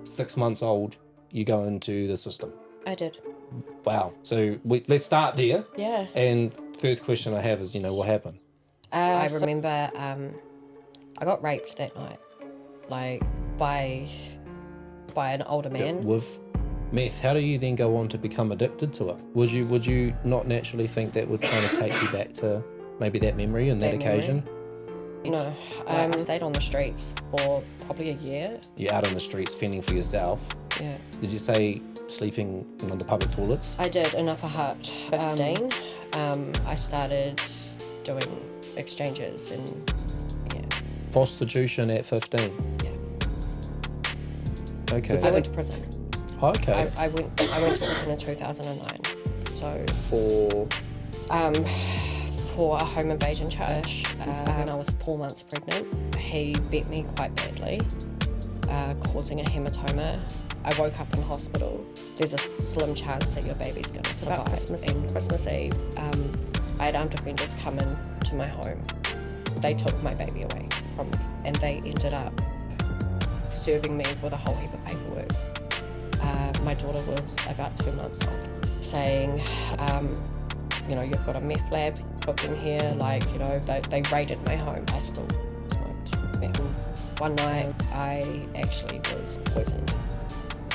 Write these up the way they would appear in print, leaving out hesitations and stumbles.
6 months old, you go into the system. I did. Wow. So let's start there. Yeah. And first question I have is, what happened? I remember I got raped that night, like by an older man. With meth, how do you then go on to become addicted to it? Would you not naturally think that would kind of take you back to maybe that memory and that occasion? No, I stayed on the streets for probably a year. You're out on the streets fending for yourself. Yeah. Did you say sleeping in the public toilets? I did in Upper Hutt. 15. I started doing exchanges and Prostitution at 15. Yeah. Okay. I went to prison. Okay. I went to prison in 2009. So for a home invasion charge. When I was 4 months pregnant, he beat me quite badly, causing a hematoma. I woke up in hospital. There's a slim chance that your baby's going to survive. Christmas Eve, I had armed defenders come into my home. They took my baby away from me, and they ended up serving me with a whole heap of paperwork. My daughter was about 2 months old, saying, you've got a meth lab booked in here, they raided my home. I still smoked meth. One night, I actually was poisoned.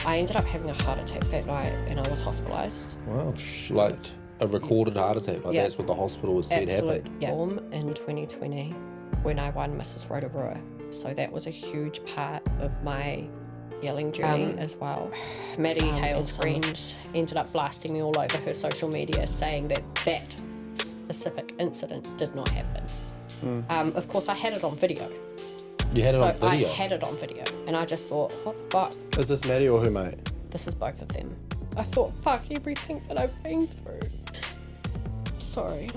I ended up having a heart attack that night, and I was hospitalised. Wow, like a recorded heart attack, that's what the hospital was said happened. Yeah. In 2020, when I won Mrs. Rotorua, so that was a huge part of my healing journey as well. Madi, Hale's friend, ended up blasting me all over her social media, saying that specific incident did not happen. Of course, I had it on video. You had it on video? I had it on video, and I just thought, what the fuck? Is this Madi or who, mate? This is both of them. I thought, fuck everything that I've been through. Sorry,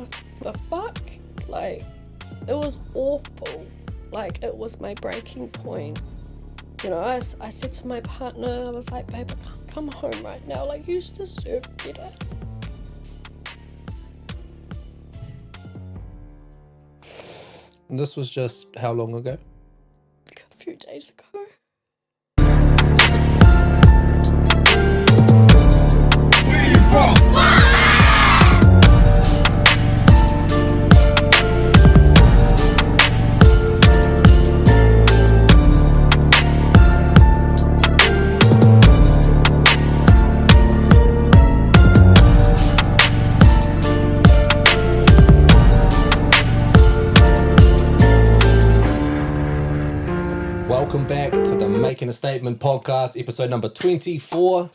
the fuck? It was awful. It was my breaking point. I said to my partner, I was like, babe, I can't come home right now. You deserve better. And this was just how long ago? A few days ago. Where you from? Welcome back to the Making a Statement podcast, episode number 24.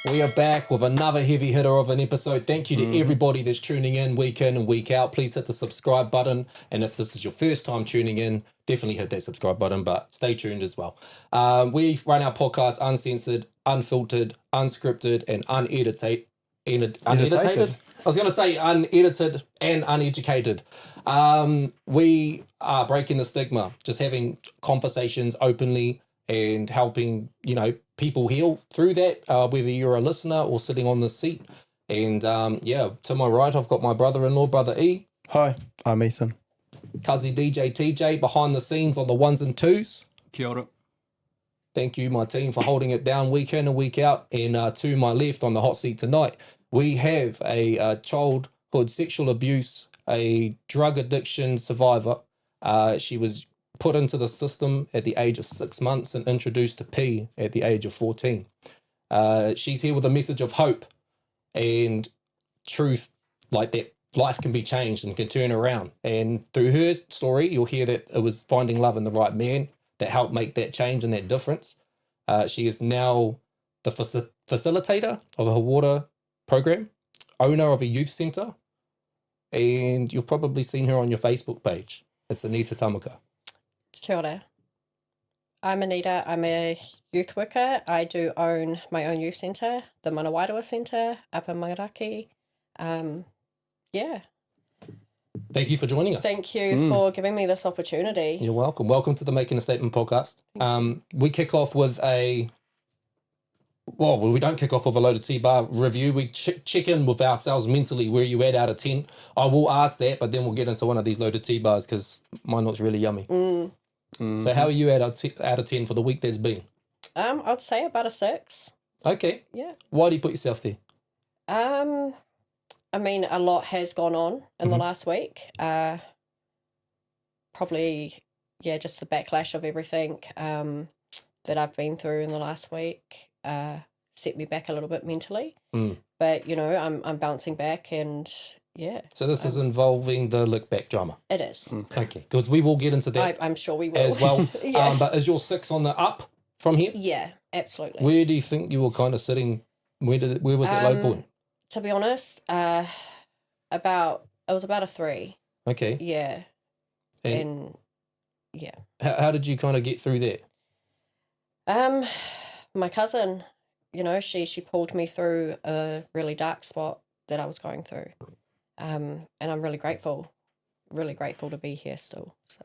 We are back with another heavy hitter of an episode. Thank you to everybody that's tuning in week and week out. Please hit the subscribe button. And if this is your first time tuning in, definitely hit that subscribe button, but stay tuned as well. We run our podcast Uncensored, Unfiltered, Unscripted, and Unedited. Unedited? I was going to say unedited and uneducated. We are breaking the stigma, just having conversations openly and helping, people heal through that, whether you're a listener or sitting on the seat. And to my right, I've got my brother-in-law, Brother E. Hi, I'm Ethan. Cuzzy DJ TJ behind the scenes on the ones and twos. Kia ora. Thank you, my team, for holding it down week in and week out. And to my left on the hot seat tonight, we have a childhood sexual abuse, a drug addiction survivor. She was put into the system at the age of 6 months and introduced to P at the age of 14. She's here with a message of hope and truth, that life can be changed and can turn around. And through her story, you'll hear that it was finding love in the right man that helped make that change and that difference. She is now the facilitator of a water program, owner of a youth centre, and you've probably seen her on your Facebook page. It's Anita Tamaka. Kia ora. I'm Anita. I'm a youth worker. I do own my own youth centre, the Manawairua Centre up in Mairaki. Thank you for joining us. Thank you for giving me this opportunity. You're welcome. Welcome to the Making a Statement podcast. We kick off with we don't kick off with a load of T-bar review. We check in with ourselves mentally. Where you at out of 10? I will ask that, but then we'll get into one of these loaded T-bars because mine looks really yummy. So how are you out of 10 for the week that's been? I'd say about a 6. Okay. Yeah. Why do you put yourself there? I mean, a lot has gone on in the last week. Probably, yeah, just the backlash of everything that I've been through in the last week set me back a little bit mentally. But, you know, I'm bouncing back and, yeah. So this is involving the look back drama. It is. Okay, because we will get into that I'm sure we will. as well. Yeah. But is your 6 on the up from here? Yeah, absolutely. Where do you think you were kind of sitting? Where was that low point? To be honest, it was about a 3. Okay. Yeah. And yeah. How did you kind of get through that? My cousin, you know, she pulled me through a really dark spot that I was going through. And I'm really grateful to be here still. So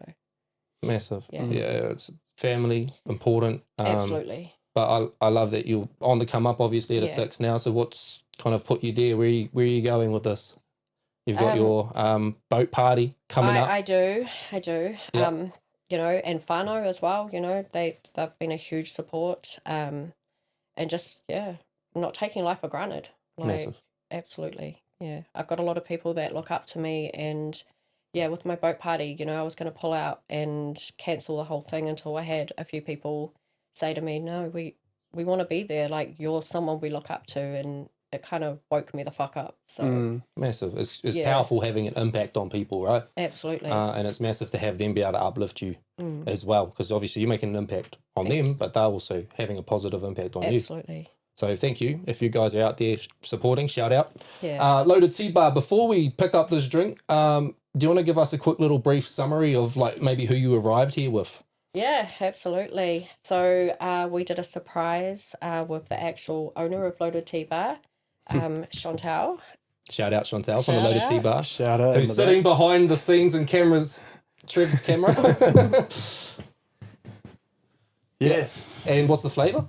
Massive. Yeah. It's family, important. absolutely. But I love that you're on the come up, obviously, at a 6 now. So what's kind of put you there? Where are you going with this? You've got your boat party coming up. I do. Yep. You know, and whānau as well, you know, they've been a huge support. And just, not taking life for granted. Massive. Absolutely. Yeah. I've got a lot of people that look up to me, and with my boat party, you know, I was going to pull out and cancel the whole thing until I had a few people say to me, no, we want to be there. Like, you're someone we look up to, and it kind of woke me the fuck up. So Massive. It's powerful having an impact on people, right? absolutely. And it's massive to have them be able to uplift you as well, because obviously you're making an impact on them, but they're also having a positive impact on you. Absolutely. So thank you. If you guys are out there supporting, shout out. Yeah. Loaded T-Bar, before we pick up this drink, do you want to give us a quick little brief summary of like maybe who you arrived here with? Yeah, absolutely. So we did a surprise with the actual owner of Loaded T-Bar, Chantal. Shout out Chantal from the Shout Loaded out. T-Bar. Shout out. Who's sitting behind the scenes and cameras, Trev's camera. Yeah. And what's the flavour?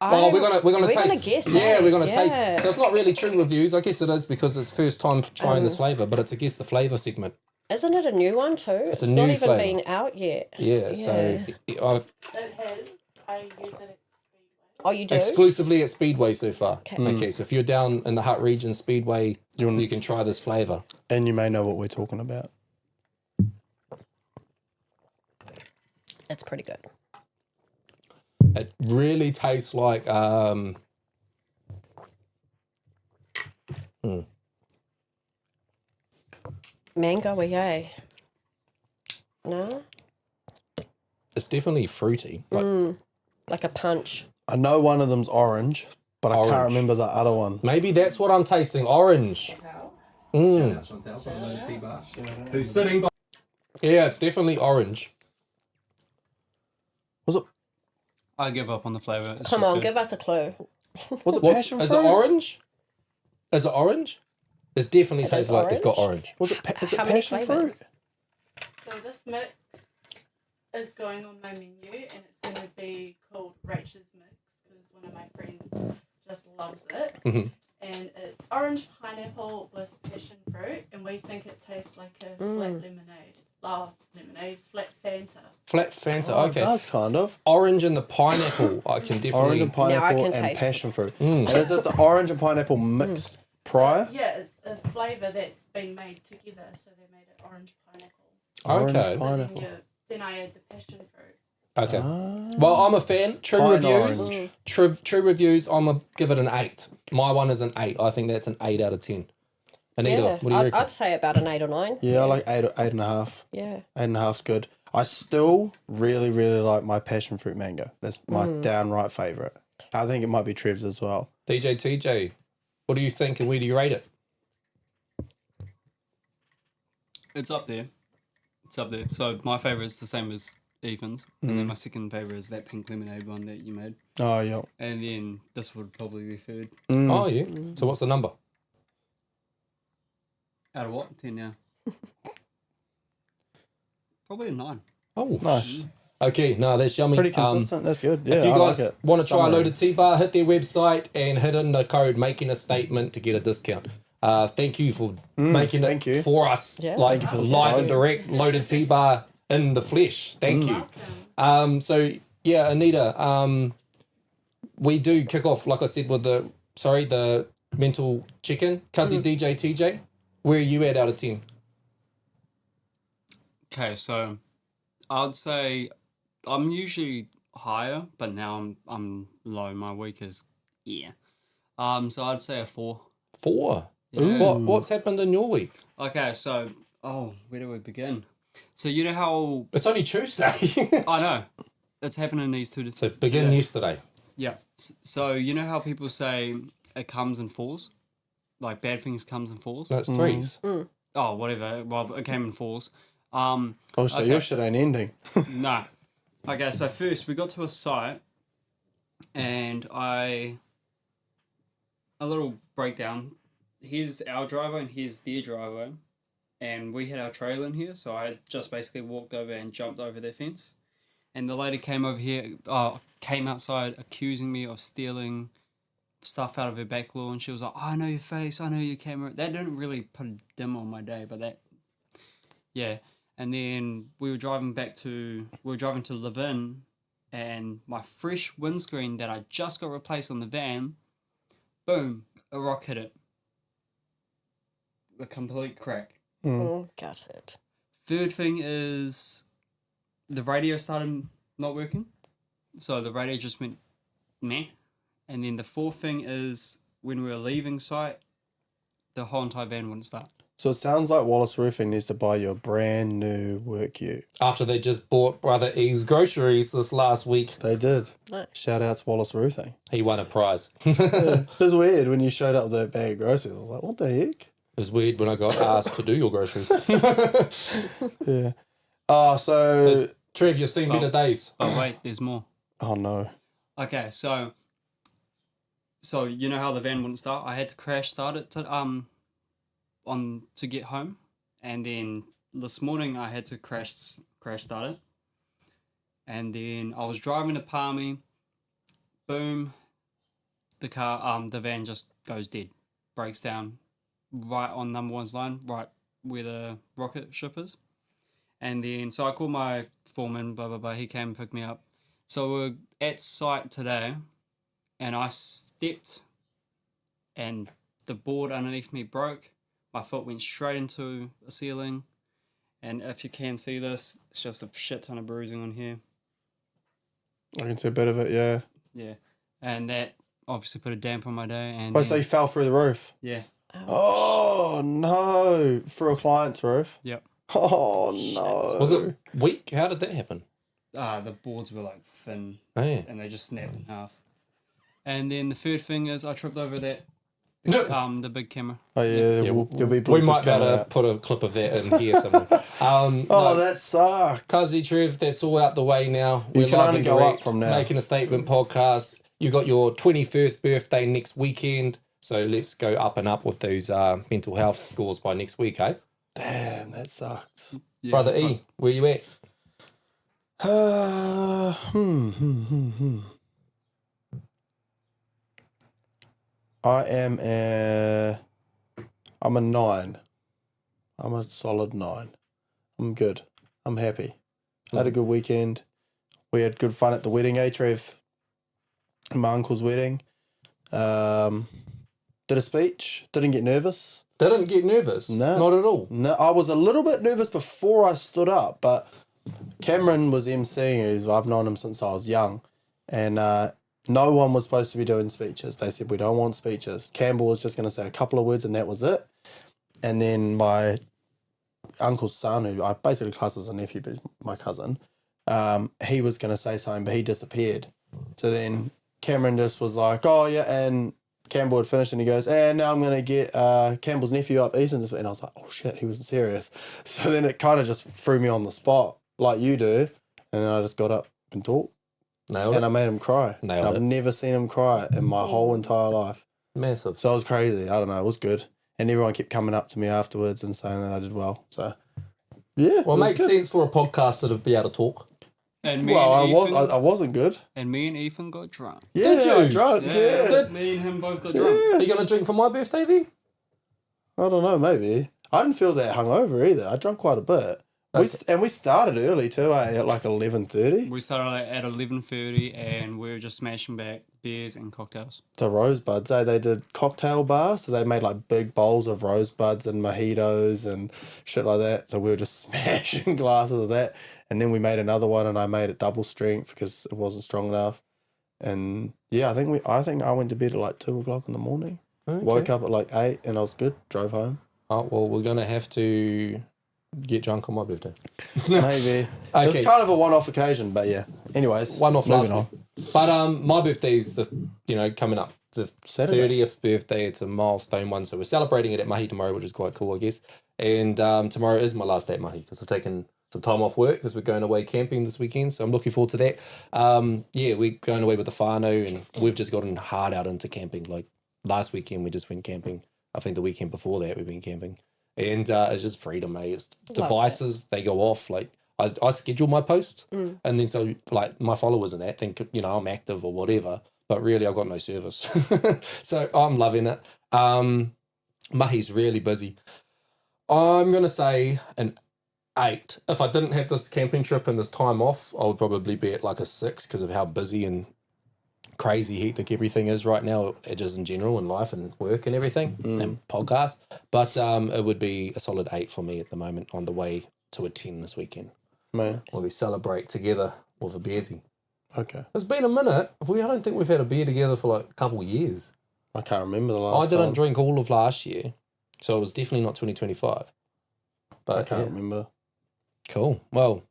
Oh, we're gonna taste. guess. Yeah, we're gonna Yeah. taste. So it's not really true reviews. I guess it is because it's first time trying this flavour, but it's a guess the flavour segment. Isn't it a new one too? It's a not new even flavour. been out yet. Yeah. So It has. I use it at Speedway. Oh, you do? exclusively at Speedway so far. Okay. Okay. So if you're down in the Hutt region, Speedway, you can try this flavour. And you may know what we're talking about. It's pretty good. It really tastes like Mango, yay. No? it's definitely fruity. Like Like a punch. I know one of them's orange, but I Orange. can't remember the other one. maybe that's what I'm tasting. Orange. Wow. Who's sitting by? Yeah, it's definitely orange. Was it? I give up on the flavour. It's Come just on, too- give us a clue. Was it What's, passion is fruit? it orange? Is it orange? It definitely It tastes is like it's got orange. orange. Was it? Is it How many passion flavours? fruit? So this mix is going on my menu, and it's going to be called Rachel's Mix because one of my friends just loves it. Mhm. And it's orange pineapple with passion fruit, and we think it tastes like a flat lemonade. Flat Fanta. Flat Fanta. Oh, Okay. It does kind of. Orange and the pineapple. I can definitely. Orange and pineapple can and taste passion fruit. And is it the orange and pineapple mixed prior? Yeah, it's a flavour that's been made together, so they made it orange pineapple. Orange Okay. pineapple. Then I add the passion fruit. Okay. Ah. Well, I'm a fan. True Pine reviews. orange. True reviews. I'm gonna give it an 8. My one is an 8. I think that's an 8 out of 10. Anita, Yeah. what do you reckon? I'd say about an 8 or 9. Yeah, I like 8.5. Yeah. 8.5's good. I still really, really like my passion fruit mango. That's my downright favourite. I think it might be Trev's as well. DJ TJ, what do you think and where do you rate it? It's up there. It's up there. So my favourite is the same as Ethan's, and then my second favourite is that pink lemonade one that you made, Oh, yeah. and then this would probably be third. Oh, yeah. So what's the number? Out of what? 10 now. Probably a 9. Oh, Nice. okay. No, that's yummy. Pretty consistent. That's good. Yeah, If you I guys like it. want to try Summary. Loaded T-Bar, hit their website and hit in the code Making a Statement to get a discount. Thank you for making it thank you. for us. Yeah. Like Thank you for the live and surprise. direct Loaded T-Bar in the flesh. Thank you. Welcome. So yeah, Anita, we do kick off, like I said, with the mental chicken. Cuzzy DJ TJ, where are you at out of 10? Okay, so I'd say I'm usually higher, but now I'm low. My week is so I'd say a 4. 4. Yeah. What's happened in your week? Okay, so where do we begin? So you know how It's only Tuesday. I know it's happening in these 2 days. So begin yesterday. Yeah. So you know how people say it comes and falls, like bad things comes and falls. No, it's 3s. Oh, whatever. Well, it came and falls. Oh, so okay. your shit ain't ending. Nah. Okay, so first we got to a site, and a little breakdown. Here's our driver and here's their driver, and we had our trailer in here, so I just basically walked over and jumped over their fence, and the lady came outside accusing me of stealing stuff out of her back lawn. She was like, I know your face, I know your camera. That didn't really put a dim on my day, but yeah. And then we were driving to Levin, and my fresh windscreen that I just got replaced on the van, boom, a rock hit it. A complete crack. Got it. Third thing is the radio started not working. So the radio just went meh. And then the fourth thing is when we were leaving site, the whole entire van wouldn't start. So it sounds like Wallace Roofing needs to buy you a brand new work ute. After they just bought Brother E's groceries this last week. They did. Nice. Shout out to Wallace Roofing. He won a prize. It was weird when you showed up with that bag of groceries. I was like, what the heck? It was weird when I got asked to do your groceries. Yeah. So Trev, you've seen better days. Oh wait, there's more. oh no. Okay, so you know how the van wouldn't start? I had to crash start it to get home, and then this morning I had to crash start it, and then I was driving to Palmy. Boom, the van just goes dead, breaks down, right on number 1's line, right where the rocket ship is, and then so I called my foreman, blah blah blah. He came and picked me up. So we're at site today, and I stepped, and the board underneath me broke. My foot went straight into a ceiling, and if you can see this, it's just a shit ton of bruising on here. I can see a bit of it, yeah. Yeah, and that obviously put a damp on my day. And Oh, so you fell through the roof? yeah, Oh, no. Through a client's roof? yep. Oh, no. Was it weak? How did that happen? The boards were like thin, Oh, yeah. and they just snapped in half. And then the third thing is I tripped over that the big camera. Oh, yeah. There'll be We bloopers might be able coming to out. put a clip of that in here somewhere. That sucks. Cuzzy Trev, that's all out the way now. You We're can live only and go direct, up from now. Making a Statement podcast. You got your 21st birthday next weekend. So let's go up and up with those mental health scores by next week, eh? Damn, that sucks. Yeah, Brother that's E, right. where you at? I'm a 9. I'm a solid 9. I'm good. I'm happy. I had a good weekend. We had good fun at the wedding, Trev? My uncle's wedding. Did a speech. Didn't get nervous. Didn't get nervous? No. Not at all. No, I was a little bit nervous before I stood up, but Cameron was emceeing. I've known him since I was young, and no one was supposed to be doing speeches. They said, we don't want speeches. Campbell was just going to say a couple of words, and that was it. And then my uncle's son, who I basically class as a nephew, but he's my cousin, he was going to say something, but he disappeared. So then Cameron just was like, oh, yeah, and Campbell had finished, and he goes, and now I'm going to get Campbell's nephew up, Ethan, this way. And I was like, oh, shit, he wasn't serious. So then it kind of just threw me on the spot, like you do, and I just got up and talked. Nailed And I it. made him cry. Nailed I've it. never seen him cry in my whole entire life. Massive. So it was crazy. I don't know. It was good. And everyone kept coming up to me afterwards and saying that I did well. So, yeah. Well, it makes sense for a podcaster to be able to talk. And me Well, and Ethan, I wasn't good. and me and Ethan got drunk. Yeah, Did you? drunk. Yeah. Me and him both got drunk. Are you going to drink for my birthday then? I don't know, maybe. I didn't feel that hungover either. I drank quite a bit. We started early too, at like 11:30. We started at 11:30 and we were just smashing back beers and cocktails. The rosebuds, they did cocktail bars, so they made like big bowls of rosebuds and mojitos and shit like that. So we were just smashing glasses of that, and then we made another one, and I made it double strength because it wasn't strong enough. And yeah, I think I went to bed at like 2:00 in the morning. Okay. Woke up at like 8, and I was good. Drove home. Oh, well, we're gonna have to get drunk on my birthday. Maybe. Okay. It's kind of a one-off occasion, but yeah. Anyways, One off last moving week. But my birthday's coming up. The Saturday. 30th birthday. It's a milestone one, so we're celebrating it at Mahi tomorrow, which is quite cool, I guess. And tomorrow is my last day at Mahi because I've taken some time off work because we're going away camping this weekend, so I'm looking forward to that. We're going away with the whānau, and we've just gotten hard out into camping. Like last weekend, we just went camping. I think the weekend before that, we've been camping. And it's just freedom, mate. It's devices, they go off. Like I schedule my post, and then so like my followers and that think I'm active or whatever, but really I've got no service. So I'm loving it. Mahi's really busy. I'm gonna say an 8. If I didn't have this camping trip and this time off, I would probably be at like a 6 because of how busy and crazy hectic everything is right now, just in general in life and work and everything and podcasts. But it would be a solid 8 for me at the moment on the way to a 10 this weekend. Man. Where we celebrate together with a beersy. Okay. It's been a minute. I don't think we've had a beer together for like a couple of years. I can't remember the last I didn't time. drink all of last year, so it was definitely not 2025. But I can't remember. Cool. Well,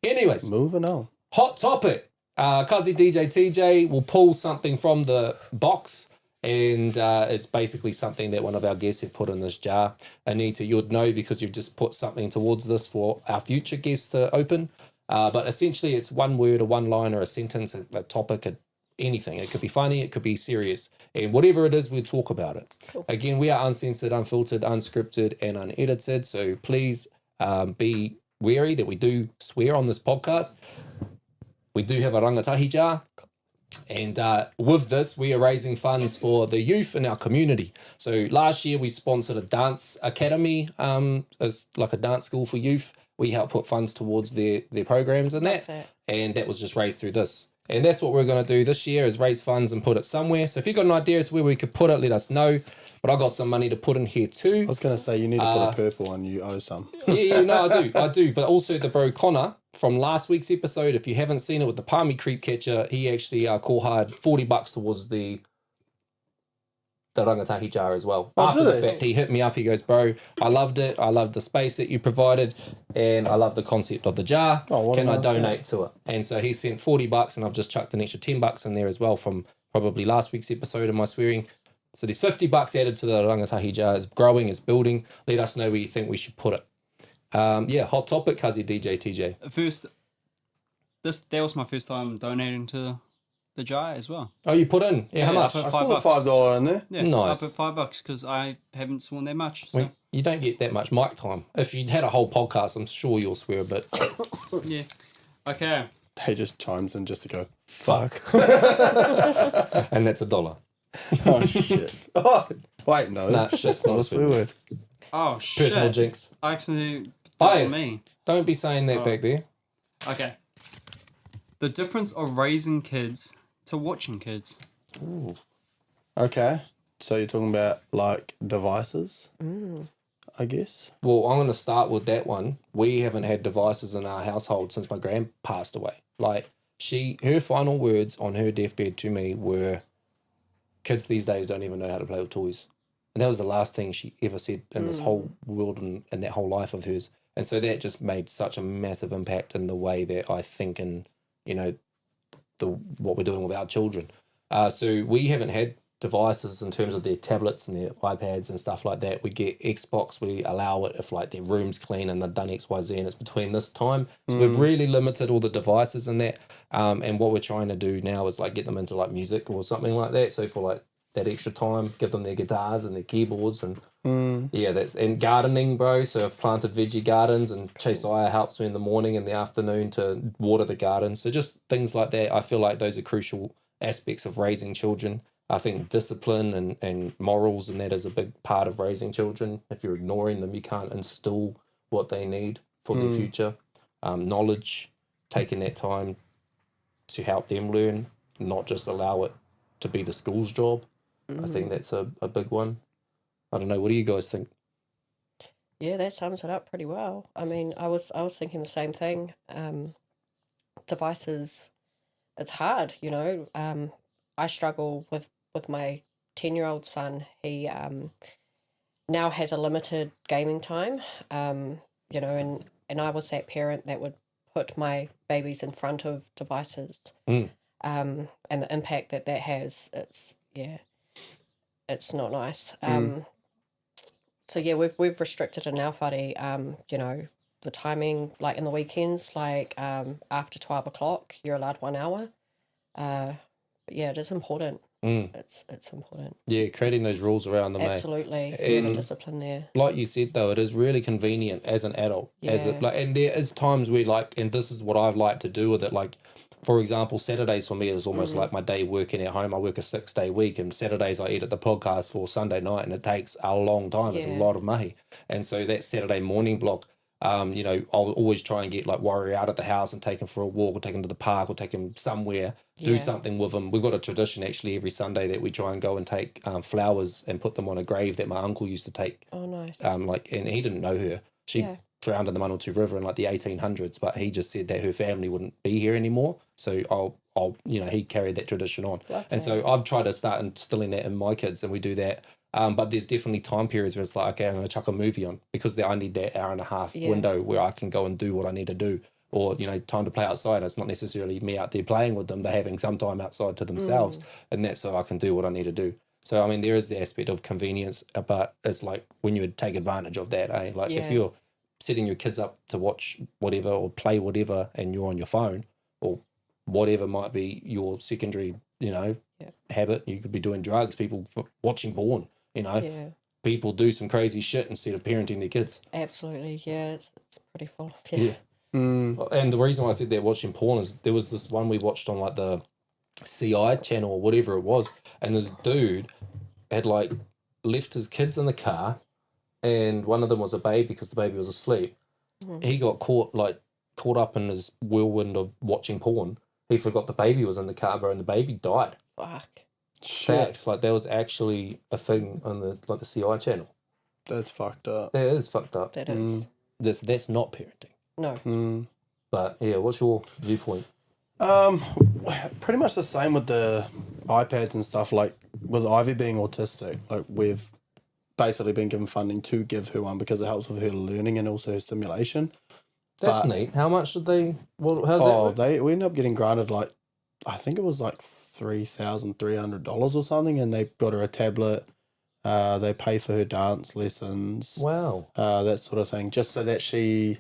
anyways, Moving on. hot topic. Kazi DJ TJ will pull something from the box, and it's basically something that one of our guests have put in this jar. Anita, you'd know because you've just put something towards this for our future guests to open. But essentially, it's one word, a one-liner, a sentence, a topic, anything. It could be funny, it could be serious, and whatever it is, we'll talk about it. Cool. Again, we are uncensored, unfiltered, unscripted, and unedited. So please be wary that we do swear on this podcast. We do have a rangatahi jar, and with this, we are raising funds for the youth in our community. So last year, we sponsored a dance academy, as like a dance school for youth. We helped put funds towards their programs and that, and that was just raised through this. And that's what we're going to do this year is raise funds and put it somewhere. So if you've got an idea as to where we could put it, let us know. But I've got some money to put in here too. I was going to say, you need to put a purple one. You owe some. No, I do. But also the bro Connor from last week's episode, if you haven't seen it with the Palmy Creep Catcher, he actually call hard $40 towards the rangatahi jar as well. After the fact, he hit me up. He goes, bro, I loved it. I loved the space that you provided, and I love the concept of the jar. Can I donate to it? And so he sent $40, and I've just chucked an extra $10 in there as well from probably last week's episode of my swearing. So there's $50 added to the rangatahi jar. It's growing, it's building. Let us know where you think we should put it. Hot topic, Kazi DJ TJ. That was my first time donating to the jar as well. Oh, you put in? Yeah, how much? I saw the $5 in there. Yeah, nice. I put $5 because I haven't sworn that much. So. You don't get that much mic time. If you'd had a whole podcast, I'm sure you'll swear a bit. Yeah. Okay. He just chimes in just to go, fuck. And that's $1. Oh, shit. Oh, wait, no. Nah, shit's not a swear word. Oh, shit. Personal jinx. I accidentally did Hey. it on me. Don't be saying that back there. Okay. The difference of raising kids to watching kids. Ooh. Okay. So you're talking about like devices, I guess. Well, I'm going to start with that one. We haven't had devices in our household since my gran passed away. Like her final words on her deathbed to me were, kids these days don't even know how to play with toys. And that was the last thing she ever said in this whole world and that whole life of hers. And so that just made such a massive impact in the way that I think and, what we're doing with our children. So we haven't had devices in terms of their tablets and their iPads and stuff like that. We get Xbox, we allow it if like their room's clean and they've done XYZ and it's between this time. So we've really limited all the devices and that. And what we're trying to do now is like get them into like music or something like that. So for like that extra time, give them their guitars and their keyboards and and gardening, bro. So I've planted veggie gardens and Chasiah helps me in the morning and the afternoon to water the gardens. So just things like that. I feel like those are crucial aspects of raising children. I think discipline and morals and that is a big part of raising children. If you're ignoring them, you can't instill what they need for their future, knowledge, taking that time to help them learn, not just allow it to be the school's job. I think that's a big one. I don't know. What do you guys think? Yeah, that sums it up pretty well. I mean, I was thinking the same thing. Devices, it's hard, you know. I struggle with my 10-year-old son. He now has a limited gaming time. You know, and I was that parent that would put my babies in front of devices. And the impact that has, it's not nice. So yeah, we've restricted in our whare, you know, the timing, like in the weekends, like after 12 o'clock, you're allowed 1 hour. But yeah, it is important. It's important. Yeah, creating those rules around them. Absolutely, And the discipline there. like you said though, it is really convenient as an adult. And there is times where like, and this is what I've liked to do with it. Like, for example, Saturdays for me is almost like my day working at home. I work a 6-day week, and Saturdays I edit the podcast for Sunday night, and it takes a long time. It's a lot of mahi. And so that Saturday morning block, you know, I'll always try and get like Warrior out of the house and take him for a walk, or take him to the park, or take him somewhere, do something with him. We've got a tradition actually every Sunday that we try and go and take flowers and put them on a grave that my uncle used to take. Oh, nice. Like, and he didn't know her. She drowned in the Manawatu River in like the 1800s, but he just said that her family wouldn't be here anymore. So I'll you know, he carried that tradition on. And so I've tried to start instilling that in my kids, and we do that. But there's definitely time periods where it's like, okay, I'm going to chuck a movie on, because I need that hour and a half window where I can go and do what I need to do. Or, you know, time to play outside. It's not necessarily me out there playing with them. They're having some time outside to themselves, and that's so I can do what I need to do. So, I mean, there is the aspect of convenience, but it's like when you would take advantage of that, eh? Like if you're setting your kids up to watch whatever or play whatever, and you're on your phone, or whatever might be your secondary, you know, habit. You could be doing drugs, people watching porn, you know. People do some crazy shit instead of parenting their kids. Absolutely, yeah, it's pretty full. And the reason why I said that watching porn is there was this one we watched on like the CI channel or whatever it was, and this dude had like left his kids in the car, and one of them was a baby because the baby was asleep. He got caught up in his whirlwind of watching porn. He forgot the baby was in the car, bro, and the baby died. Fuck. Facts. Like, that was actually a thing on the CI channel. That's fucked up. That is fucked up. That is. That's not parenting. No. But yeah, what's your viewpoint? Pretty much the same with the iPads and stuff. Like with Ivy being autistic, like we've basically been given funding to give her one because it helps with her learning and also her stimulation. That's neat. How much did they? Well, how's that? We ended up getting granted like, I think it was like $3,300 or something, and they got her a tablet. They pay for her dance lessons. Wow. That sort of thing, just so that she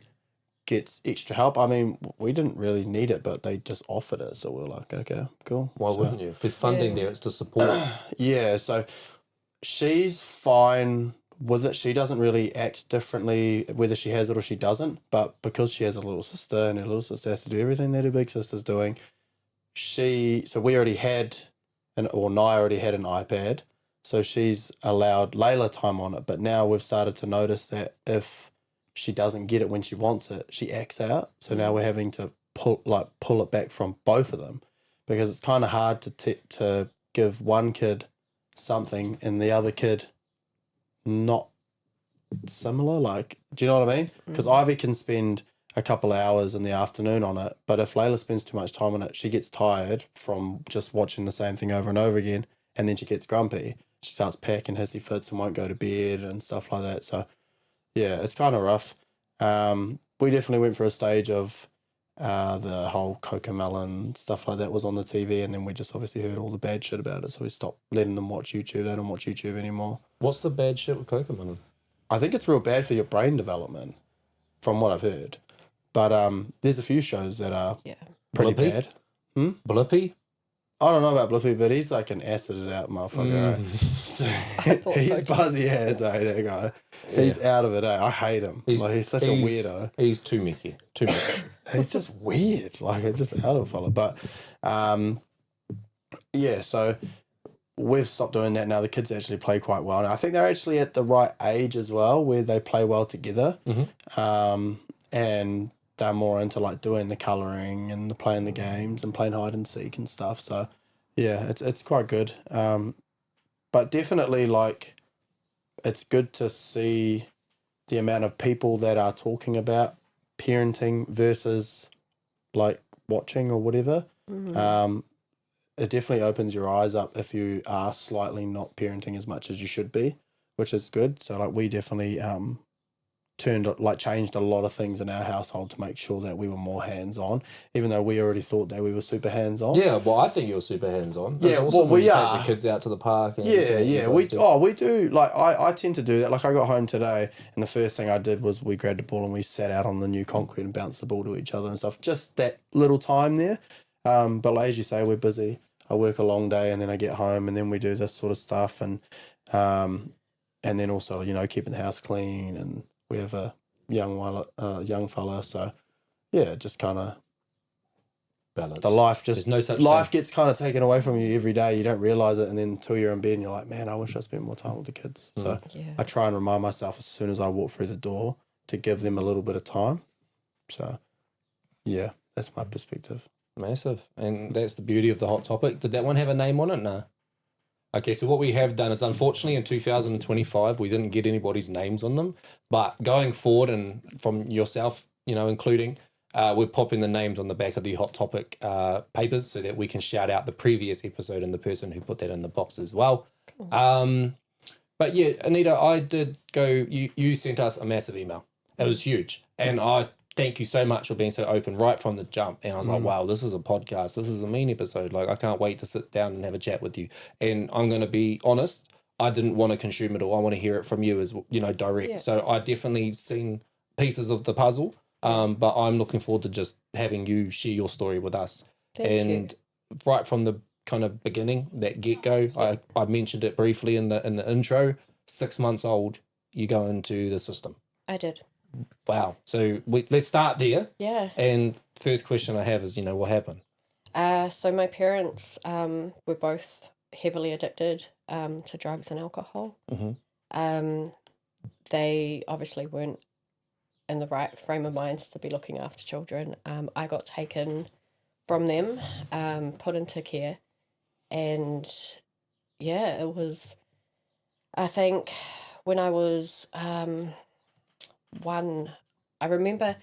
gets extra help. I mean, we didn't really need it, but they just offered it, so we're like, okay, cool. Why wouldn't you? If there's funding there, it's to support. Yeah, so she's fine with it. She doesn't really act differently whether she has it or she doesn't, but because she has a little sister and her little sister has to do everything that her big sister's doing, we already had Nai already had an iPad, so she's allowed Layla time on it, but now we've started to notice that if she doesn't get it when she wants it, she acts out. So now we're having to pull it back from both of them, because it's kind of hard to give one kid something and the other kid not similar. Like, do you know what I mean? Because Ivy can spend a couple of hours in the afternoon on it, but if Layla spends too much time on it, she gets tired from just watching the same thing over and over again, and then she gets grumpy. She starts packing hissy fits and won't go to bed and stuff like that. So yeah, it's kind of rough. We definitely went for a stage of the whole Cocomelon stuff like that was on the TV, and then we just obviously heard all the bad shit about it, so we stopped letting them watch YouTube. They don't watch YouTube anymore. What's the bad shit with Cocomelon? I think it's real bad for your brain development, from what I've heard. But there's a few shows that are pretty Blippy? bad. Blippy? I don't know about Blippy, but he's like an acided out motherfucker. So, he's buzzy ass, that guy. Yeah. He's out of it, I hate him. He's such a weirdo. He's too Mickey. Too much. He's just weird. Like, it's just out of a fella. But yeah, so we've stopped doing that now. The kids actually play quite well. And I think they're actually at the right age as well, where they play well together. and they're more into like doing the colouring and the playing the games and playing hide and seek and stuff. So yeah, it's quite good. But definitely like it's good to see the amount of people that are talking about parenting versus like watching or whatever. It definitely opens your eyes up if you are slightly not parenting as much as you should be, which is good. So like we definitely changed a lot of things in our household to make sure that we were more hands-on, even though we already thought that we were super hands-on. Yeah, well, I think you're super hands-on. Yeah, It's awesome well, when we you are. take the kids out to the park. And Yeah, everything. yeah. We do. Like I tend to do that. Like I got home today and the first thing I did was we grabbed a ball and we sat out on the new concrete and bounced the ball to each other and stuff. Just that little time there. But like, as you say, we're busy. I work a long day and then I get home and then we do this sort of stuff and then also, you know, keeping the house clean, and we have a young fella, so yeah, just kind of balance. the life There's no such life thing. gets kind of taken away from you every day. You don't realize it, and then until you're in bed and you're like, man, I wish I spent more time with the kids. So Yeah. I try and remind myself as soon as I walk through the door to give them a little bit of time. So yeah, that's my perspective. Massive. And that's the beauty of the hot topic. Did that one have a name on it? No. Okay, so what we have done is, unfortunately, in 2025, we didn't get anybody's names on them. But going forward, and from yourself, you know, including, we're popping the names on the back of the hot topic papers so that we can shout out the previous episode and the person who put that in the box as well. Cool. But yeah, Anita, I did go, you sent us a massive email. It was huge. And I thank you so much for being so open right from the jump. And I was like, wow, this is a podcast. This is a mean episode. Like, I can't wait to sit down and have a chat with you. And I'm going to be honest, I didn't want to consume it all. I want to hear it from you as, you know, direct. Yeah. So I definitely seen pieces of the puzzle, but I'm looking forward to just having you share your story with us. Thank you. Right from the kind of beginning, that get-go, I mentioned it briefly in the intro, 6 months old, you go into the system. I did. Wow. So let's start there. Yeah. And first question I have is, you know, what happened? So my parents were both heavily addicted to drugs and alcohol. They obviously weren't in the right frame of minds to be looking after children. I got taken from them, put into care. And yeah, it was, I think when I was one, I remember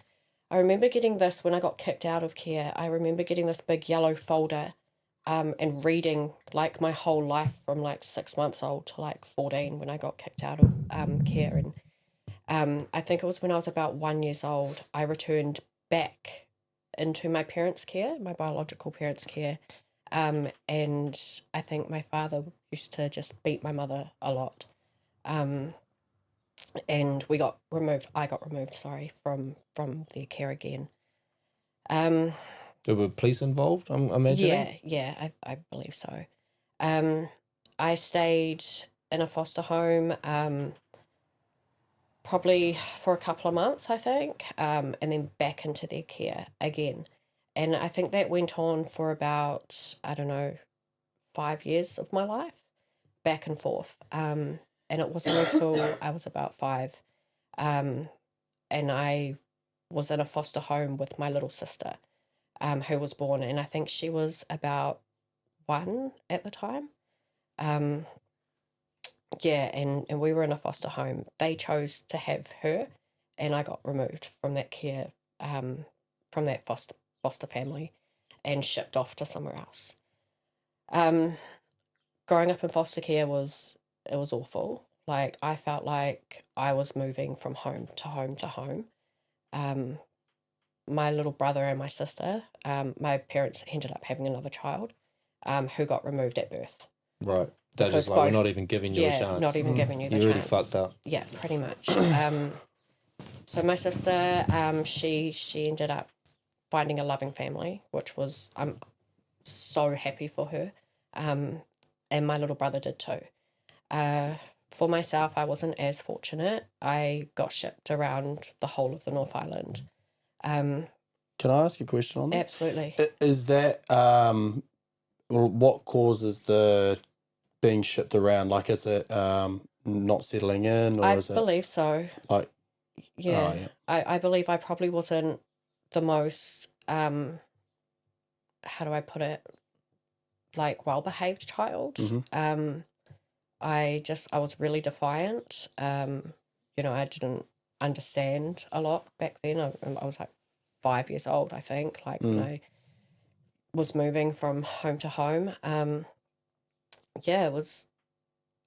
getting this when I got kicked out of care. I remember getting this big yellow folder and reading like my whole life from like 6 months old to like 14 when I got kicked out of care. And I think it was when I was about 1 year old, I returned back into my parents' care, my biological parents' care. And I think my father used to just beat my mother a lot. And I got removed, from their care again. There were police involved, I'm imagining? Yeah, I believe so. I stayed in a foster home probably for a couple of months, I think, and then back into their care again. And I think that went on for about, 5 years of my life, back and forth. And it wasn't until I was about 5, and I was in a foster home with my little sister, who was born, and I think she was about 1 at the time. Yeah, and we were in a foster home. They chose to have her, and I got removed from that care, from that foster family, and shipped off to somewhere else. Growing up in foster care was awful. Like, I felt like I was moving from home to home to home. My little brother and my sister, my parents ended up having another child, who got removed at birth. Right. They're just like, we're not even giving you a chance. Not even giving you the You're chance. already fucked up. Yeah, pretty much. So my sister, she ended up finding a loving family, which was, I'm so happy for her. And my little brother did too. For myself, I wasn't as fortunate. I got shipped around the whole of the North Island. Can I ask a question on that? Absolutely. Is that what causes the being shipped around? Like, is it not settling in, or I is it? believe so. Like, Yeah, Oh, yeah. I believe I probably wasn't the most, how do I put it, like well-behaved child. Mhm. I was really defiant. I didn't understand a lot back then. I was like 5 years old, I think, like when I was moving from home to home. Yeah, it was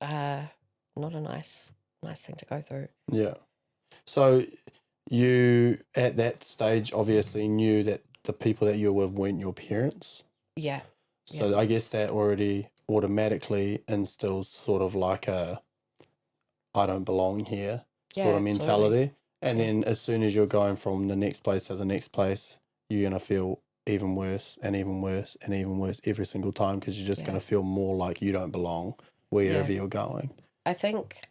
not a nice thing to go through. Yeah. So you at that stage obviously knew that the people that you were with weren't your parents. Yeah, So I guess that already automatically instills sort of like a I don't belong here sort Yeah, of absolutely. mentality. And Yeah. then as soon as you're going from the next place to the next place, you're going to feel even worse and even worse and even worse every single time because you're just Yeah. going to feel more like you don't belong wherever Yeah. you're going. I think,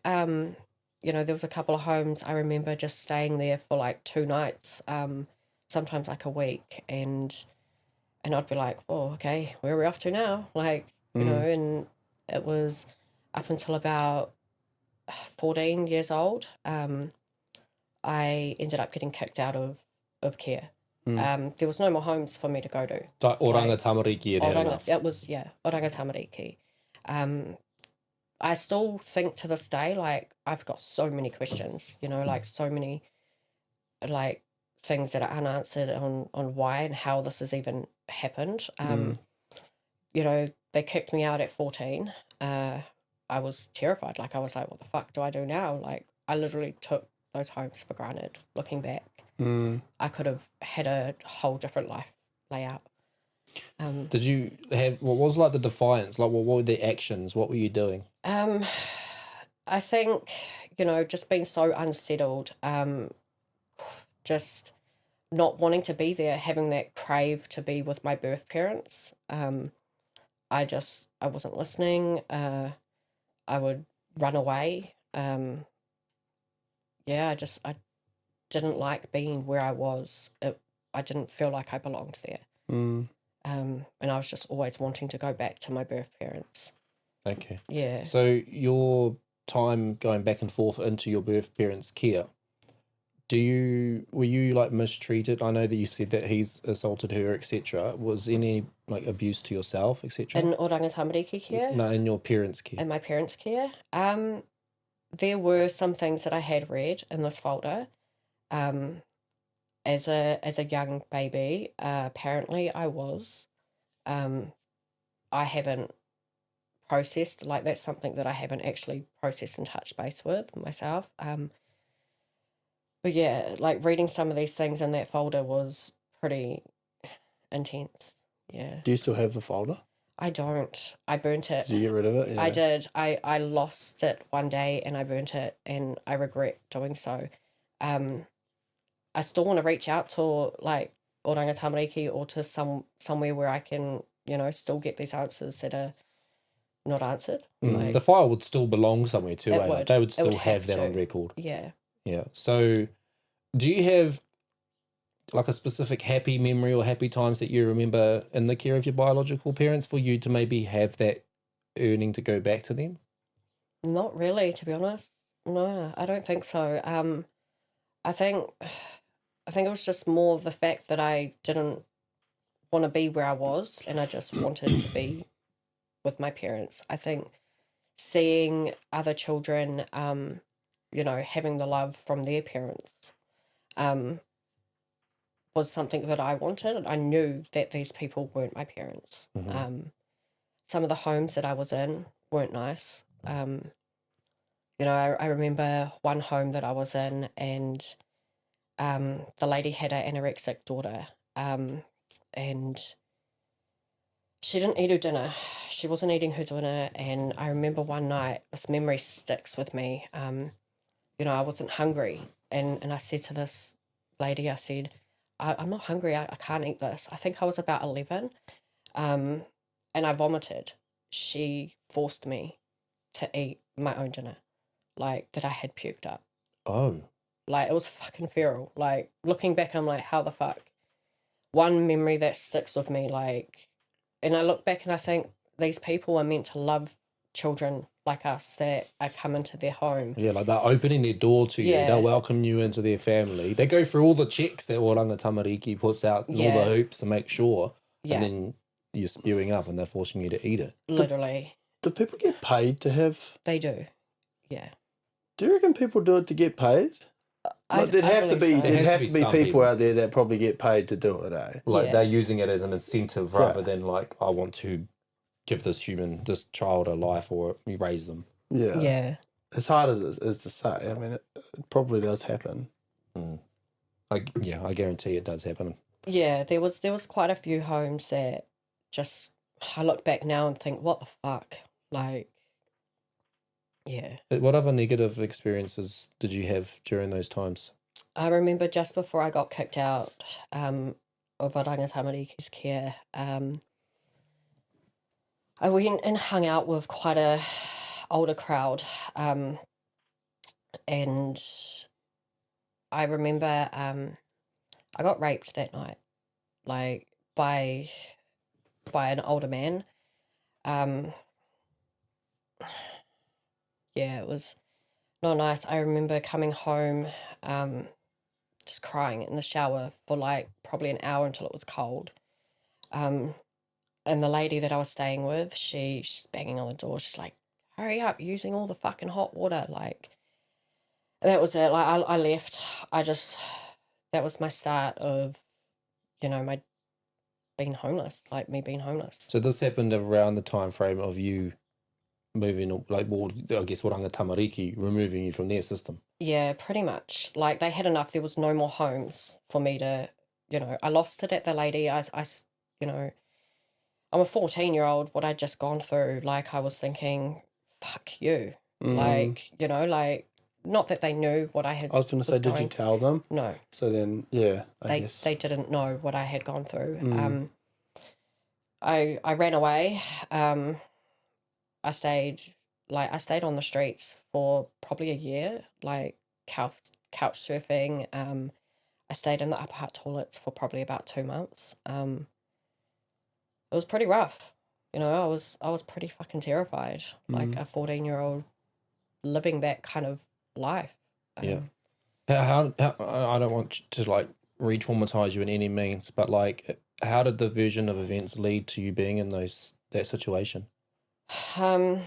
there was a couple of homes I remember just staying there for like 2 nights, sometimes like a week, and I'd be like, oh, okay, where are we off to now? Like, and it was up until about 14 years old, I ended up getting kicked out of care. There was no more homes for me to go to. It's like oranga Like, tamariki had had enough. It was, oranga tamariki. I still think to this day, like, I've got so many questions, like so many, like, things that are unanswered on why and how this has even happened. They kicked me out at 14. I was terrified. Like, I was like, what the fuck do I do now? Like, I literally took those homes for granted. Looking back, I could have had a whole different life layout. Did you have, what was like the defiance? Like, what were the actions? What were you doing? I think, just being so unsettled, just not wanting to be there, having that crave to be with my birth parents. I wasn't listening. I would run away. I didn't like being where I was. I didn't feel like I belonged there. And I was just always wanting to go back to my birth parents. Okay. Yeah. So your time going back and forth into your birth parents' care, were you like mistreated? I know that you said that he's assaulted her, etc. Was any like abuse to yourself, etc.? In oranga tamariki care? No, in your parents' care. In my parents' care? There were some things that I had read in this folder. As a young baby, apparently I was. I haven't processed, like, that's something that I haven't actually processed and touched base with myself. But yeah, like, reading some of these things in that folder was pretty intense. Yeah. Do you still have the folder? I don't. I burnt it. Did you get rid of it? Yeah. I did. I lost it one day and I burnt it, and I regret doing so. I still want to reach out to, like, oranga tamariki or to somewhere where I can, still get these answers that are not answered. Like, The file would still belong somewhere too, It eh? Like, would. they would It still would have have that on to. record. yeah. Yeah. So do you have like a specific happy memory or happy times that you remember in the care of your biological parents for you to maybe have that yearning to go back to them? Not really, to be honest. No, I don't think so. I think it was just more of the fact that I didn't want to be where I was, and I just wanted to be with my parents. I think seeing other children, having the love from their parents, was something that I wanted. I knew that these people weren't my parents. Some of the homes that I was in weren't nice. I remember one home that I was in, and the lady had an anorexic daughter, and she didn't eat her dinner. She wasn't eating her dinner, and I remember one night, this memory sticks with me. I wasn't hungry, and I said to this lady, I said, I'm not hungry, I can't eat this. I think I was about 11, and I vomited. She forced me to eat my own dinner, like, that I had puked up. Oh. Like, it was fucking feral. Like, looking back, I'm like, how the fuck? One memory that sticks with me, like, and I look back and I think these people are meant to love children like us that are coming to their home. Yeah, like they're opening their door to you. Yeah. They'll welcome you into their family. They go through all the checks that Oranga Tamariki puts out, and all Yeah. the hoops to make sure, Yeah, and then you're spewing up and they're forcing you to eat it. literally. Do people get paid to have? They do. Yeah. Do you reckon people do it to get paid? Like, there'd have to be believe so. There there'd has to have be to be some people people. out there that probably get paid to do it, eh? Like Yeah. they're using it as an incentive rather than like, I want to give this child a life or raise them. Yeah. Yeah. As hard as it is to say, I mean, it probably does happen. I guarantee it does happen. Yeah, there was quite a few homes that just, I look back now and think, what the fuck? Like, yeah. What other negative experiences did you have during those times? I remember just before I got kicked out of Oranga Tamariki's care, I went and hung out with quite a older crowd, and I remember I got raped that night, like by an older man. Yeah, it was not nice. I remember coming home, just crying in the shower for like probably an hour until it was cold. And the lady that I was staying with, she's banging on the door. She's like, "Hurry up, you're using all the fucking hot water." Like, and that was it. Like, I left. That was my start of, my being homeless, like me being homeless. So this happened around the time frame of you moving, like, well, I guess Oranga Tamariki removing you from their system. Yeah, pretty much. Like, they had enough. There was no more homes for me to, I lost it at the lady. I'm a 14-year-old, what I'd just gone through. Like, I was thinking, fuck you. Like, like, not that they knew what I had. I was going to say, did you tell them? No. So then, yeah, I guess. They didn't know what I had gone through. I ran away. I stayed on the streets for probably a year, like couch surfing. I stayed in the upper hut toilets for probably about 2 months. It was pretty rough. I was pretty fucking terrified, like a 14-year-old living that kind of life. Yeah. How I don't want to like re-traumatize you in any means, but like, how did the version of events lead to you being in that situation? I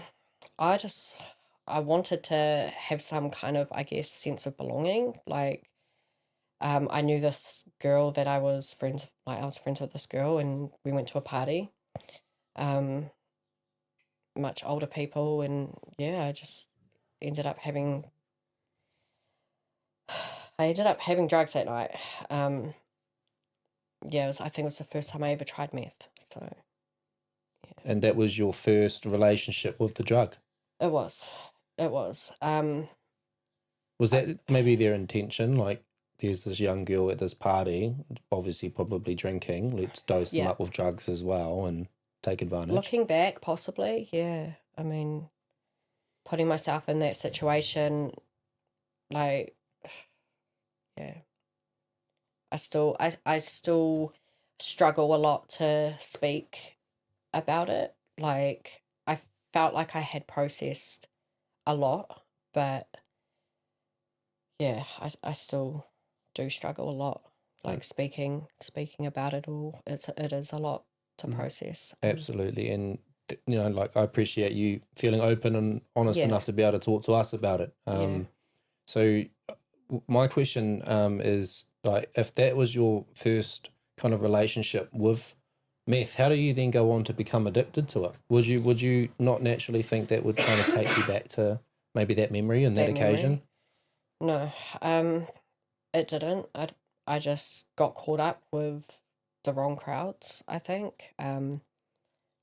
wanted to have some kind of, I guess, sense of belonging. Like, I knew this girl that I was friends with this girl, and we went to a party. Much older people, and yeah, I just ended up having drugs that night. Yeah, I think it was the first time I ever tried meth. So, yeah. And that was your first relationship with the drug? It was. Was that maybe their intention? Like, there's this young girl at this party, obviously probably drinking, let's dose them Yeah. up with drugs as well and take advantage? Looking back, possibly, yeah. I mean, putting myself in that situation, like, yeah. I still struggle a lot to speak about it. Like, I felt like I had processed a lot, but yeah, I still do struggle a lot. Like, speaking about it all, it is a lot to process. Absolutely. And like, I appreciate you feeling open and honest Yeah. enough to be able to talk to us about it. Yeah. So my question is, like, if that was your first kind of relationship with meth, how do you then go on to become addicted to it? Would you not naturally think that would kind of take you back to maybe that memory and that occasion? No, it didn't. I just got caught up with the wrong crowds, I think. Again,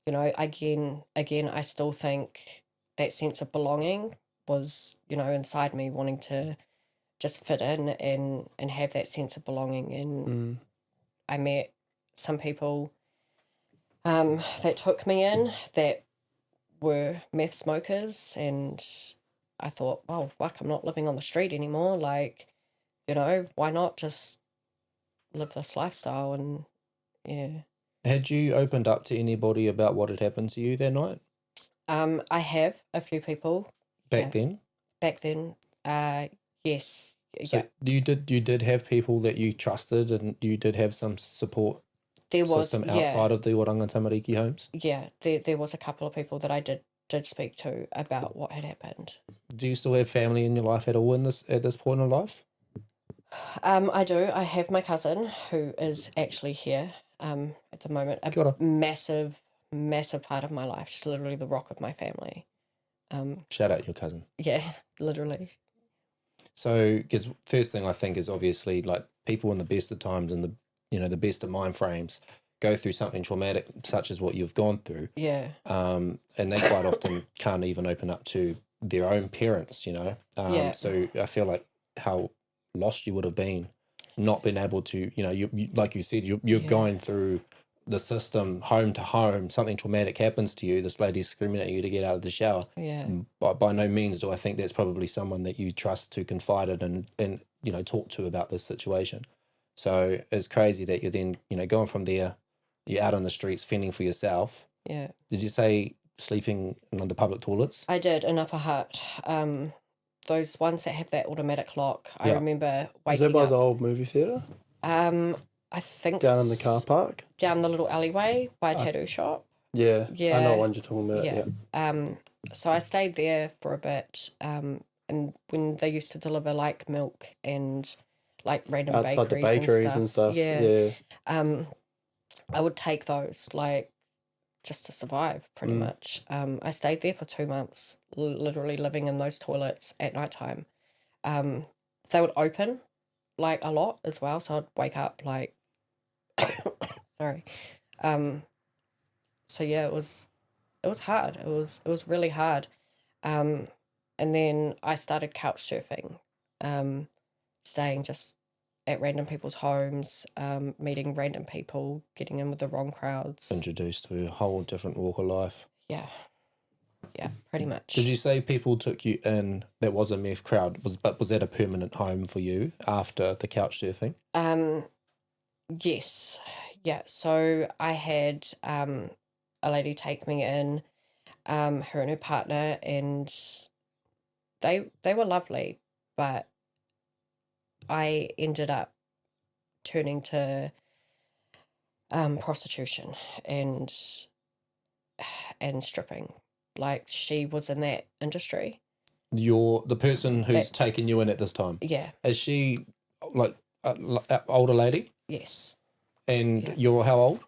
I still think that sense of belonging was, inside me, wanting to just fit in and have that sense of belonging. And I met some people that took me in that were meth smokers, and I thought, oh, fuck, I'm not living on the street anymore. Like, why not just live this lifestyle? And yeah. Had you opened up to anybody about what had happened to you that night? I have a few people back then? back then. Yes. So you did have people that you trusted, and you did have some support There was system outside of the Oranga Tamariki homes? there was a couple of people that I did speak to about what had happened. Do you still have family in your life at all at this point in life? I do. I have my cousin who is actually here at the moment. Kia ora. Massive part of my life. She's literally the rock of my family. Shout out your cousin. Yeah, literally. So, because first thing I think is obviously like people in the best of times and the best of mind frames go through something traumatic such as what you've gone through. Yeah. And they quite often can't even open up to their own parents, Yeah. So I feel like how lost you would have been not being able to, you like you said, you're going through the system home to home, something traumatic happens to you, this lady's screaming at you to get out of the shower. Yeah. By no means do I think that's probably someone that you trust to confide in and talk to about this situation. So it's crazy that you're then, going from there, you're out on the streets fending for yourself. Yeah. Did you say sleeping in the public toilets? I did in Upper Hutt. Those ones that have that automatic lock. I Yeah. remember Is waking that by up. the old movie theatre? I think Down in the car park? down the little alleyway by a tattoo shop. Yeah. I Yeah. know what you're talking about. Yeah. Yeah. So I stayed there for a bit. And when they used to deliver like milk and like random Outside the bakeries bakeries and stuff. Yeah. I would take those like just to survive pretty much. I stayed there for 2 months, literally living in those toilets at nighttime. They would open like a lot as well, so I'd wake up like sorry. So yeah, it was hard. It was really hard. And then I started couch surfing, staying just at random people's homes, meeting random people, getting in with the wrong crowds. Introduced to a whole different walk of life. Yeah, pretty much. Did you say people took you in that was a meth crowd? Was that a permanent home for you after the couch surfing? Yes. Yeah. So I had a lady take me in, her and her partner, and they were lovely, but I ended up turning to prostitution and stripping. Like she was in that industry. The person who's taken you in at this time. Yeah. Is she like an older lady? Yes. And Yeah. you're how old?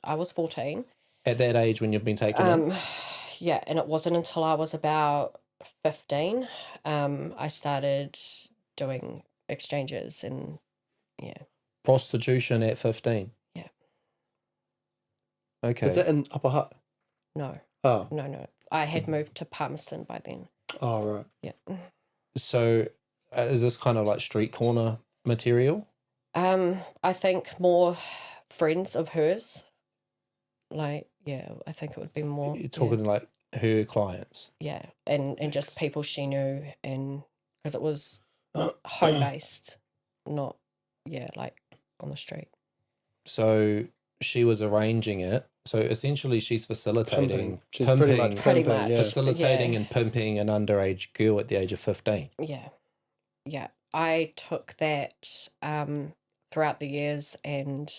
I was 14. At that age when you've been taken in? Yeah, and it wasn't until I was about 15 I started doing exchanges and yeah. Prostitution at 15? Yeah. Okay. Is that in Upper Hutt? No. Oh. No. I had moved to Palmerston by then. Oh, right. Yeah. So is this kind of like street corner material? I think more friends of hers. Like, yeah, I think it would be more. You're talking like her clients? Yeah, and just people she knew, and because it was home based, not like on the street. So she was arranging it. So essentially she's facilitating, Pimping. She's pretty much Pretty pimping, much. yeah. facilitating Yeah. and pimping an underage girl at the age of 15. Yeah. I took that throughout the years, and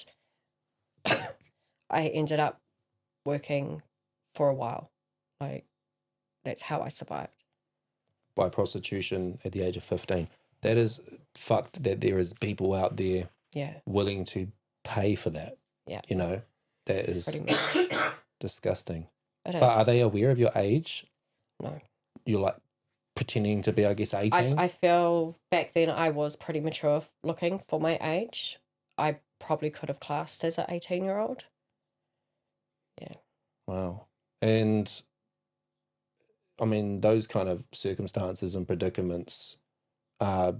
I ended up working for a while. Like, that's how I survived. By prostitution at the age of 15. That is fucked that there is people out there Yeah, willing to pay for that. Yeah. That is pretty much. disgusting. It is. But are they aware of your age? No. You're like pretending to be, I guess, 18? I feel back then I was pretty mature looking for my age. I probably could have classed as an 18-year-old. Yeah. Wow. And I mean, those kind of circumstances and predicaments are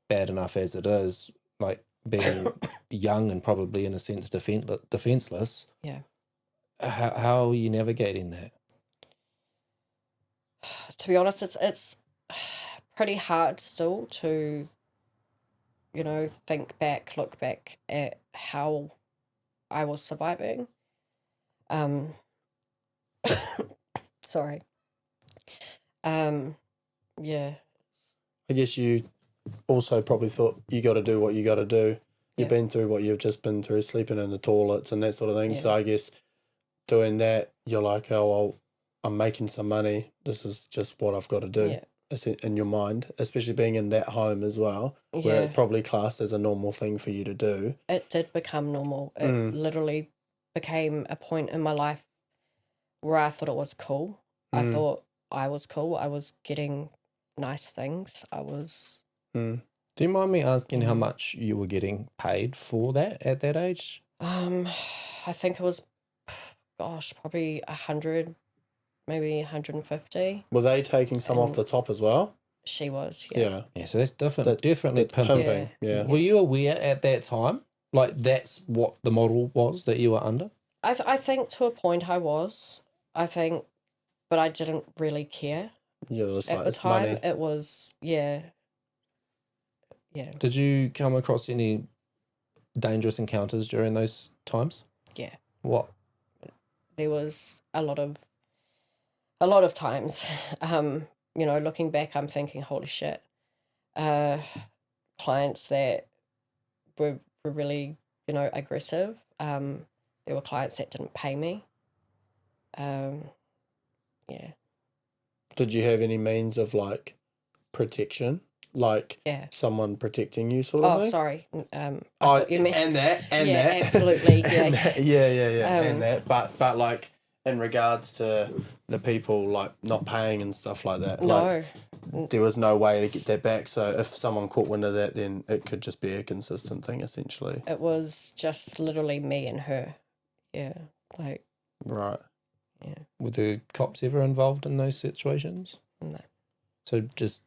bad enough as it is, like being young and probably in a sense defenseless. Yeah. How are you navigating that? To be honest, it's pretty hard still to, look back at how I was surviving. Sorry. Yeah. I guess you also probably thought you got to do what you got to do. You've Yeah. been through what you've just been through, sleeping in the toilets and that sort of thing. So Yeah. I guess doing that, you're like, oh, well, I'm making some money. This is just what I've got to do. Yeah. It's in your mind, especially being in that home as well, where Yeah. it's probably classed as a normal thing for you to do. It did become normal. It literally became a point in my life where I thought it was cool. I thought I was cool. I was getting nice things. I was... Do you mind me asking how much you were getting paid for that at that age? I think it was, gosh, probably 100, maybe 150. Were they taking some off the top as well? She was, yeah. Yeah. Yeah, so that's different. That's Definitely pimping. pimping. Yeah. Were you aware at that time, like that's what the model was that you were under? I think to a point I was. I think, but I didn't really care. Yeah, it's At like the it's time, money. it was, yeah. Did you come across any dangerous encounters during those times? Yeah. What? There was a lot of times. You know, looking back, I'm thinking, holy shit. Clients that were really, you know, aggressive. There were clients that didn't pay me. Yeah. Did you have any means of like protection? Like Yeah. someone protecting you sort of Oh, thing? sorry. I thought you meant... and that. Yeah, absolutely, yeah. And that, yeah. And Um, that. But like in regards to the people like not paying and stuff like that, No. like there was no way to get that back. So if someone caught wind of that, then it could just be a consistent thing essentially. It was just literally me and her. Yeah. Like, Right. yeah. Were the cops ever involved in those situations? No. So just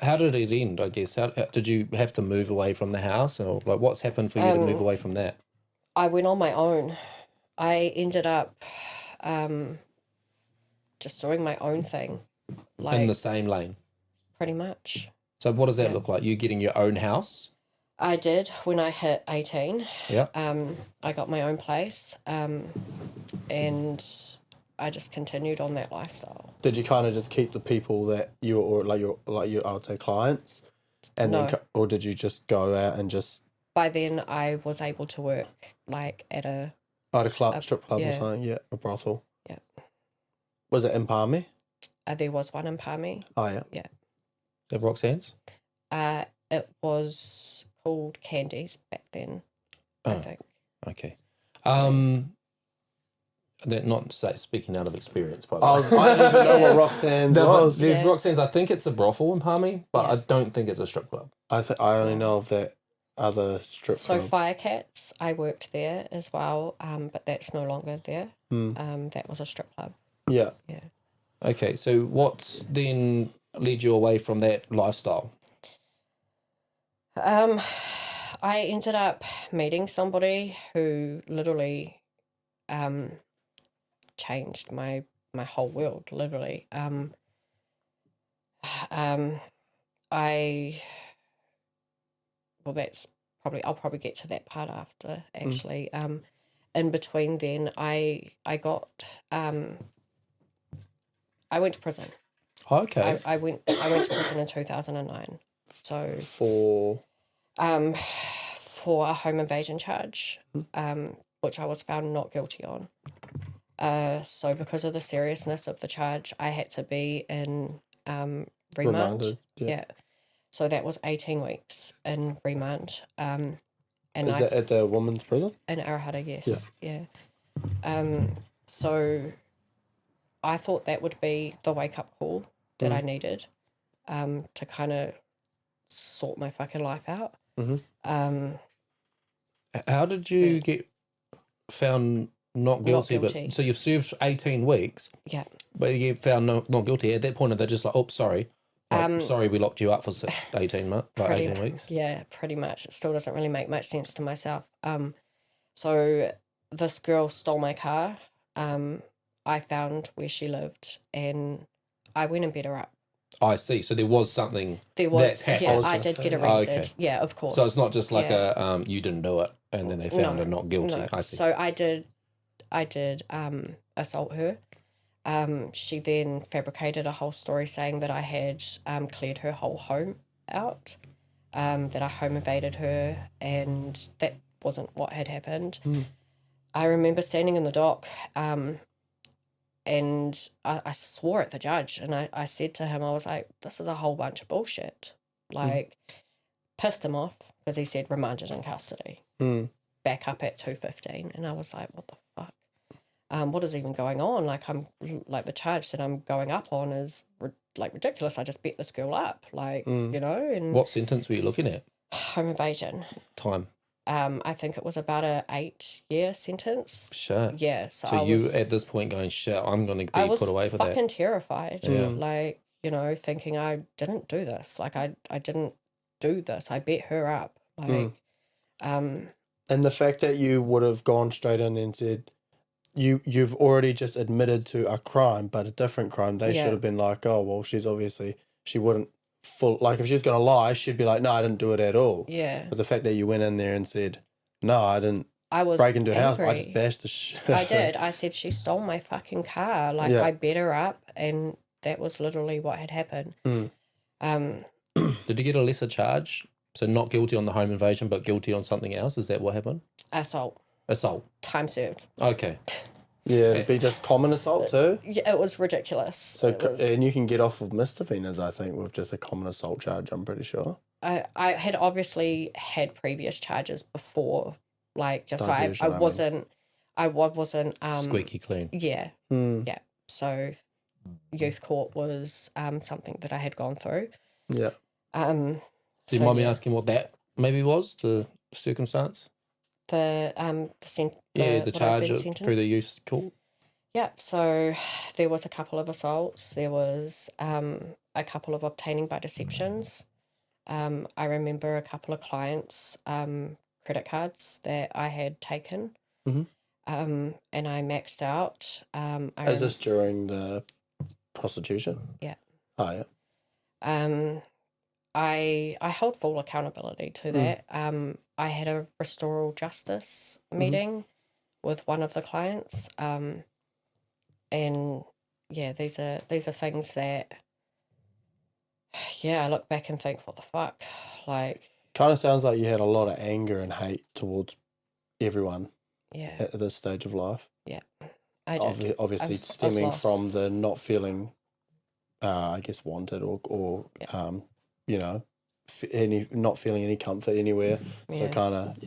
how did it end? I guess how did you have to move away from the house, or like what's happened for you to move away from that? I went on my own. I ended up just doing my own thing. Like, In the same lane. pretty much. So what does that Yeah. look like? You getting your own house? I did when I hit 18. Yeah. I got my own place. And I just continued on that lifestyle. Did you kind of just keep the people that you or like your I would say clients, and No. then or did you just go out and just By then, I was able to work like at a... at a club, strip club or yeah. something? Yeah, a brothel. Yeah. Was it in Palmy? There was one in Palmy. Oh yeah. Yeah. Of Roxanne's? It was called Candies back then, I Oh. think. Okay. That not speaking out of experience, by the I way. don't even know what Roxanne's was. There's Yeah. Roxanne's. I think it's a brothel in Palmy, but Yeah. I don't think it's a strip club. I only know of that other strip So club. Firecats, I worked there as well, but that's no longer there. That was a strip club. Yeah. Yeah. Okay, so what's then led you away from that lifestyle? I ended up meeting somebody who literally changed my whole world, literally. That's probably, I'll probably get to that part after, actually. In between then, I went to prison. Okay. I went to prison in 2009. So For for a home invasion charge, which I was found not guilty on. So because of the seriousness of the charge, I had to be in remand. remanded. Yeah. So that was 18 weeks in remand. And Is that at the women's prison? in Arahara, yes. Yeah. So I thought that would be the wake-up call that I needed to kind of sort my fucking life out. How did you get found not guilty? guilty. But so you've served 18 weeks, Yeah. but you get found not guilty. At that point, they're just like, oh, sorry. Like, sorry, we locked you up for 18 months, like 18 weeks. Yeah, pretty much. It still doesn't really make much sense to myself. So this girl stole my car. I found where she lived and I went and beat her up. I see. So there was something There was, that's happened. yeah, I did get arrested. Okay. Yeah, of course. So it's not just like Yeah. you didn't do it and then they found her not guilty. No. I see. So I did assault her. She then fabricated a whole story saying that I had cleared her whole home out, that I home invaded her, and that wasn't what had happened. I remember standing in the dock, and I swore at the judge, and I said to him, I was like, this is a whole bunch of bullshit. Like, pissed him off because he said remanded in custody, back up at 2:15, and I was like, what the fuck? What is even going on? Like, the charge that I'm going up on is ridiculous. I just bet this girl up, and What sentence were you looking at? home invasion. Time. I think it was about a 8-year sentence. Shit. Yeah. So So you at this point going, shit, I'm going to be put away for that. I was fucking terrified. Yeah. Thinking I didn't do this. Like, I didn't do this. I bet her up. And the fact that you would have gone straight in and said, you've already just admitted to a crime, but a different crime. They should have been like, oh, well, she wouldn't like, if she's going to lie, she'd be like, no, I didn't do it at all. Yeah. But the fact that you went in there and said, no, I didn't was break into a house, I angry. just bashed the shit. I did. I said she stole my fucking car. Like, I bet her up, and that was literally what had happened. Did you get a lesser charge? So not guilty on the home invasion, but guilty on something else? Is that what happened? Assault. Time served. Okay. Yeah, it'd be just common assault too. Yeah, it was ridiculous. So, and you can get off with misdemeanors, I think, with just a common assault charge, I'm pretty sure. I had obviously had previous charges before, Diversion, I wasn't Squeaky clean. Yeah. Yeah. So youth court was something that I had gone through. Yeah. Do you mind me asking what that maybe was, the circumstance? The charge through the youth court. Yeah, so there was a couple of assaults. There was a couple of obtaining by deceptions. I remember a couple of clients' credit cards that I had taken, and I maxed out. Is this during the prostitution? Yeah. Oh, yeah. I hold full accountability to that. I had a restoral justice meeting with one of the clients, and yeah, these are things that, I look back and think, what the fuck, like. Kind of sounds like you had a lot of anger and hate towards everyone. Yeah. At this stage of life. Yeah, I did. Obviously, I was stemming lost. from the not feeling, I guess, wanted or not feeling any comfort anywhere. So Yeah. kind of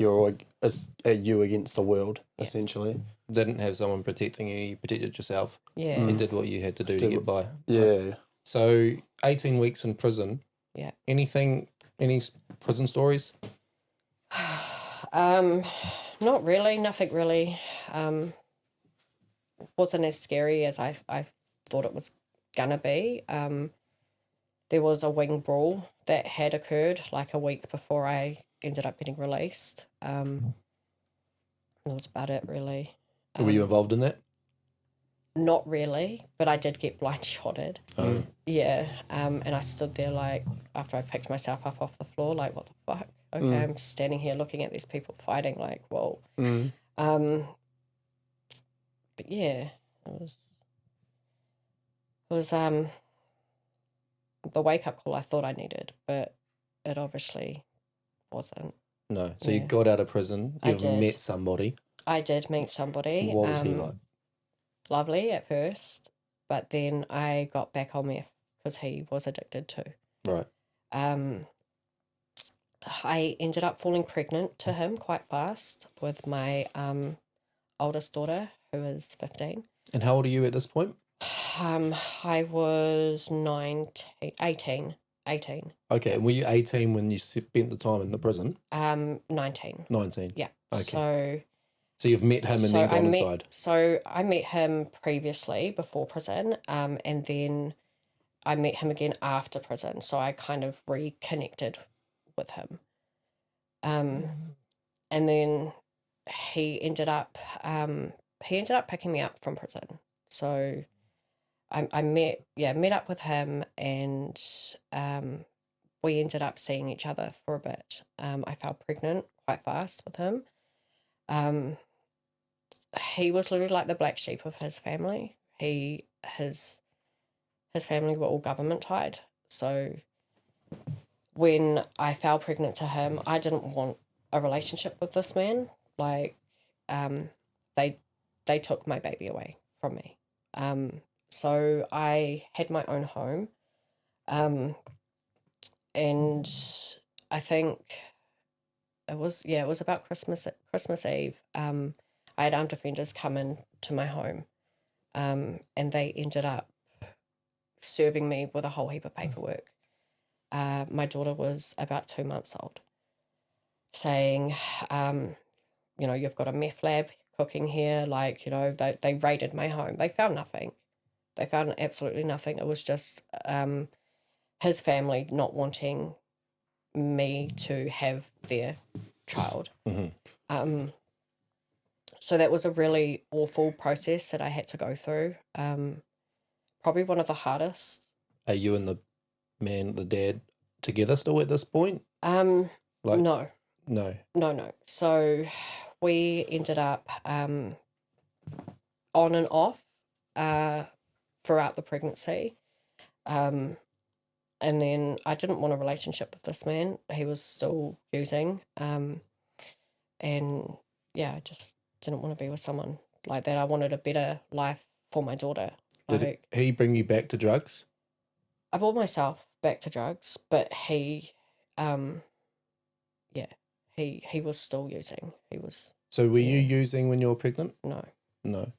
it's you against the world, essentially. Didn't have someone protecting you. You protected yourself. Yeah. You did what you had to do to get by. Yeah. So 18 weeks in prison. Yeah. Any prison stories? Not really. Nothing really. Wasn't as scary as I thought it was gonna be. There was a wing brawl that had occurred like a week before I ended up getting released. That was about it, really. Were you involved in that? Not really, but I did get blindshotted. Oh. Yeah. And I stood there like after I picked myself up off the floor, like, what the fuck? Okay, I'm standing here looking at these people fighting, like, whoa. But yeah, it was the wake up call I thought I needed, but it obviously wasn't. No. So you got out of prison. I You've did. met somebody. I did meet somebody. What was he like? Lovely at first, but then I got back on meth because he was addicted too. Right. I ended up falling pregnant to him quite fast with my oldest daughter, who is 15. And how old are you at this point? I was 18. Okay. And were you 18 when you spent the time in the prison? 19. 19. Yeah. Okay. So you've met him and then gone inside. So I met him previously before prison, and then I met him again after prison. So I kind of reconnected with him. And then he ended up picking me up from prison. So I met up with him, and we ended up seeing each other for a bit. I fell pregnant quite fast with him. He was literally like the black sheep of his family. his family were all government tied. So when I fell pregnant to him, I didn't want a relationship with this man. Like, they took my baby away from me. So I had my own home. And I think it was about Christmas Eve. I had armed offenders come in to my home, and they ended up serving me with a whole heap of paperwork. My daughter was about 2 months old, saying, you've got a meth lab cooking here. Like, they raided my home. They found nothing. They found absolutely nothing. It was just his family not wanting me to have their child. Mm-hmm. So that was a really awful process that I had to go through. Probably one of the hardest. Are you and the dad, together still at this point? No. No. So we ended up on and off throughout the pregnancy. And then I didn't want a relationship with this man. He was still using. And yeah, I just didn't want to be with someone like that. I wanted a better life for my daughter. Did he bring you back to drugs? I brought myself back to drugs, but he was still using. He was. So were you using when you were pregnant? No. No.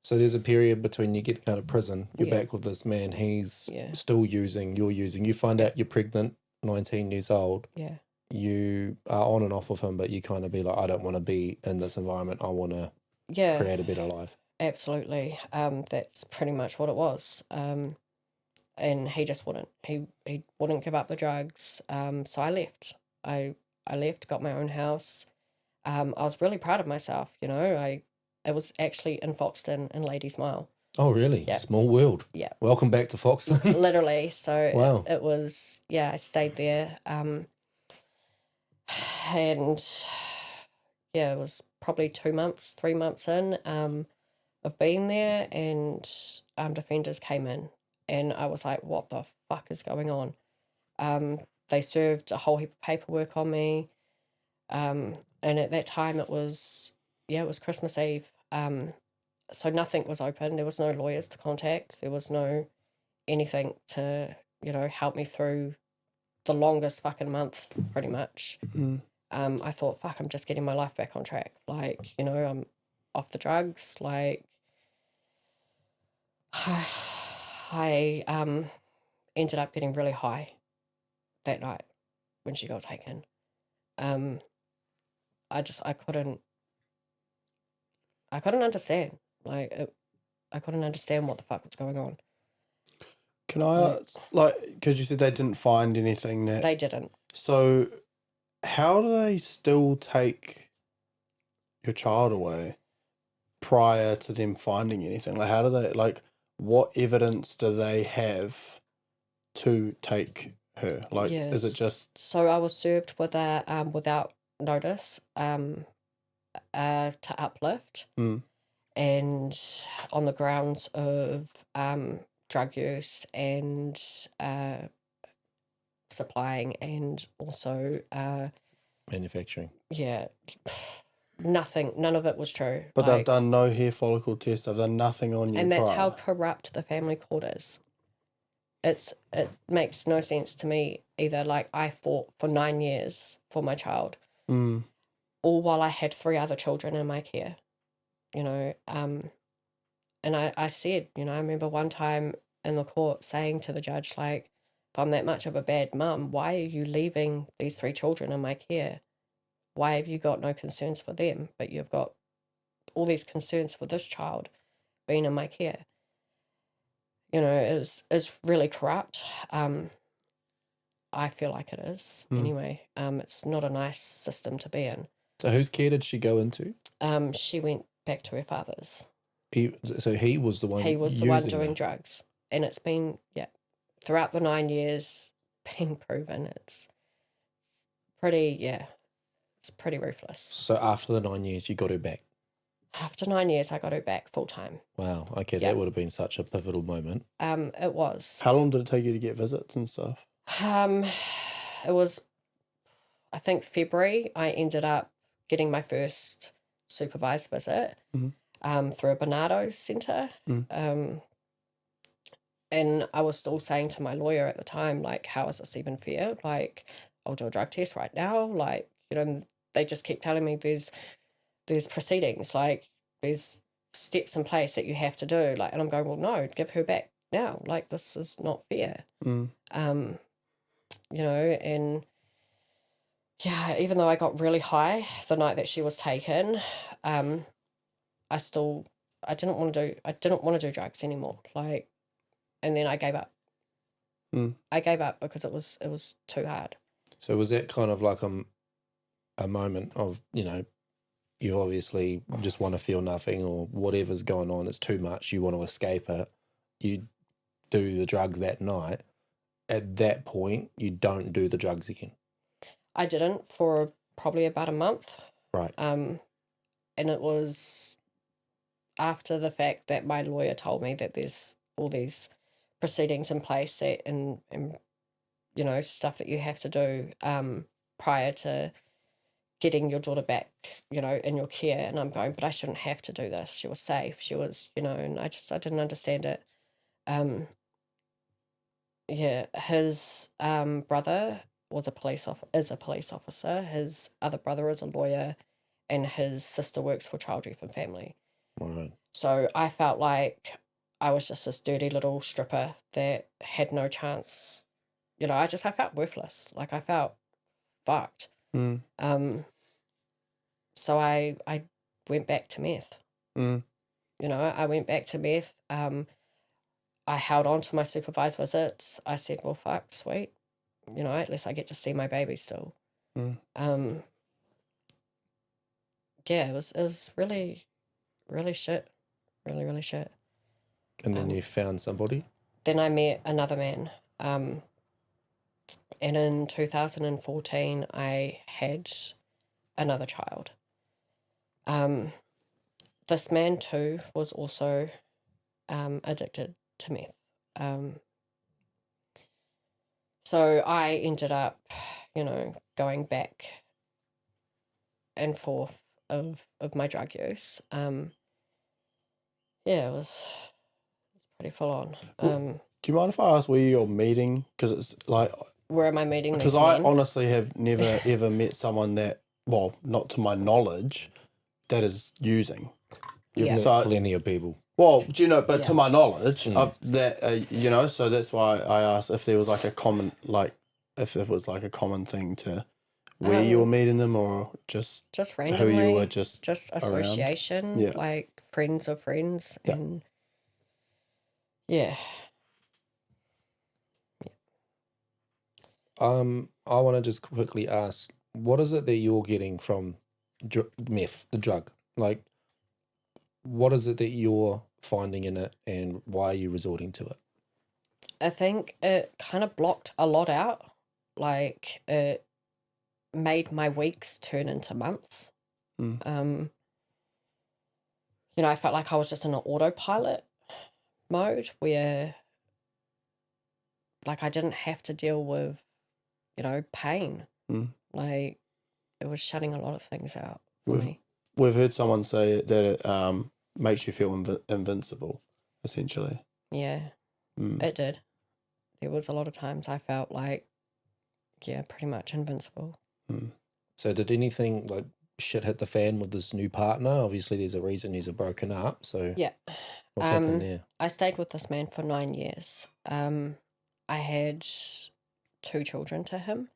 So there's a period between you getting out of prison, you're back with this man, he's still using, you're using. You find out you're pregnant, 19 years old. Yeah. You are on and off with him, but you kind of be like, I don't want to be in this environment. I want to create a better life. Absolutely. That's pretty much what it was. And he just wouldn't. He wouldn't give up the drugs. So I left. I left, got my own house. I was really proud of myself, It was actually in Foxton in Ladies Mile. Oh, really? Yeah. Small world. Yeah. Welcome back to Foxton. Literally. So wow. it was, I stayed there. And it was probably 2 months, 3 months in of being there, and defenders came in, and I was like, what the fuck is going on? They served a whole heap of paperwork on me. And at that time it was Christmas Eve. So nothing was open. There was no lawyers to contact. There was no anything to, help me through the longest fucking month, pretty much. Mm. I thought, fuck, I'm just getting my life back on track. Like, I'm off the drugs. Like, I ended up getting really high that night when she got taken. I couldn't understand. Like, I couldn't understand what the fuck was going on. Can I, because you said they didn't find anything that... They didn't. So, how do they still take your child away prior to them finding anything? Like, how do they, what evidence do they have to take her? Like, is it just... So I was served with a, without notice, to uplift. Mm. And on the grounds of drug use and supplying, and also manufacturing. Yeah, none of it was true. But they've done no hair follicle test. They've done nothing on you. And that's how corrupt the family court is. It makes no sense to me either. Like, I fought for 9 years for my child, all while I had 3 other children in my care. And I said, I remember one time in the court saying to the judge, like, if I'm that much of a bad mum, why are you leaving these 3 children in my care? Why have you got no concerns for them, but you've got all these concerns for this child being in my care? It's really corrupt. I feel like it is anyway. It's not a nice system to be in. So whose care did she go into? She went back to her father's. He was the one. He was the one doing drugs, and it's been throughout the 9 years been proven. It's pretty it's pretty ruthless. So after the 9 years, you got her back. After 9 years, I got her back full time. Wow. Okay, Yeah. that would have been such a pivotal moment. It was. How long did it take you to get visits and stuff? It was, I think, February. I ended up getting my first supervised visit through a Bernardo centre. And I was still saying to my lawyer at the time, like, how is this even fair? Like, I'll do a drug test right now. Like, you know, they just keep telling me there's proceedings, like there's steps in place that you have to do. Like, and I'm going, well, no, give her back now. Like, this is not fair. You know, and yeah, even though I got really high the night that she was taken, I didn't want to do drugs anymore. Like, and then I gave up. I gave up because it was too hard. So was that kind of like a moment of, you know, you obviously just want to feel nothing or whatever's going on, it's too much, you want to escape it, you do the drugs that night. At that point, you don't do the drugs again? I didn't for probably about a month. Right. And it was after the fact that my lawyer told me that there's all these proceedings in place that, and you know, stuff that you have to do prior to getting your daughter back, you know, in your care. And I'm going, but I shouldn't have to do this. She was safe. She was, you know, and I didn't understand it. Yeah, his brother is a police officer. His other brother is a lawyer, and his sister works for Child Youth and Family. Right. So I felt like I was just this dirty little stripper that had no chance. You know, I felt worthless. Like, I felt fucked. So I went back to meth. You know, I went back to meth. I held on to my supervised visits. I said, well, fuck, sweet. You know, at least I get to see my baby still. Yeah, it was really, really shit. Really, really shit. And then you found somebody? Then I met another man. And in 2014, I had another child. This man too was also addicted to meth. So I ended up, you know, going back and forth of my drug use. Yeah, it was pretty full on. Do you mind if I ask where you're meeting? Because it's like, where am I meeting these because I men? honestly have never ever met someone that, well, not to my knowledge, that is using. Yeah. So, Plenty of people. well, do you know? But to Yeah. my knowledge, of that, you know, so that's why I asked if there was like a common, like, if it was like a common thing to where you were meeting them, or just randomly, who you were just around. association, Yeah. like friends of friends, Yeah. and yeah. I want to just quickly ask, what is it that you're getting from meth, the drug? Like, what is it that you're finding in it, and why are you resorting to it? I think it kind of blocked a lot out. Like, it made my weeks turn into months. You know, I felt like I was just in an autopilot mode where, like, I didn't have to deal with, you know, pain. Like, it was shutting a lot of things out for me. We've heard someone say that it makes you feel invincible, essentially. Yeah, it did. There was a lot of times I felt like, yeah, pretty much invincible. So did anything like shit hit the fan with this new partner? Obviously there's a reason he's broken up, so Yeah. what's happened there? I stayed with this man for 9 years. I had 2 children to him.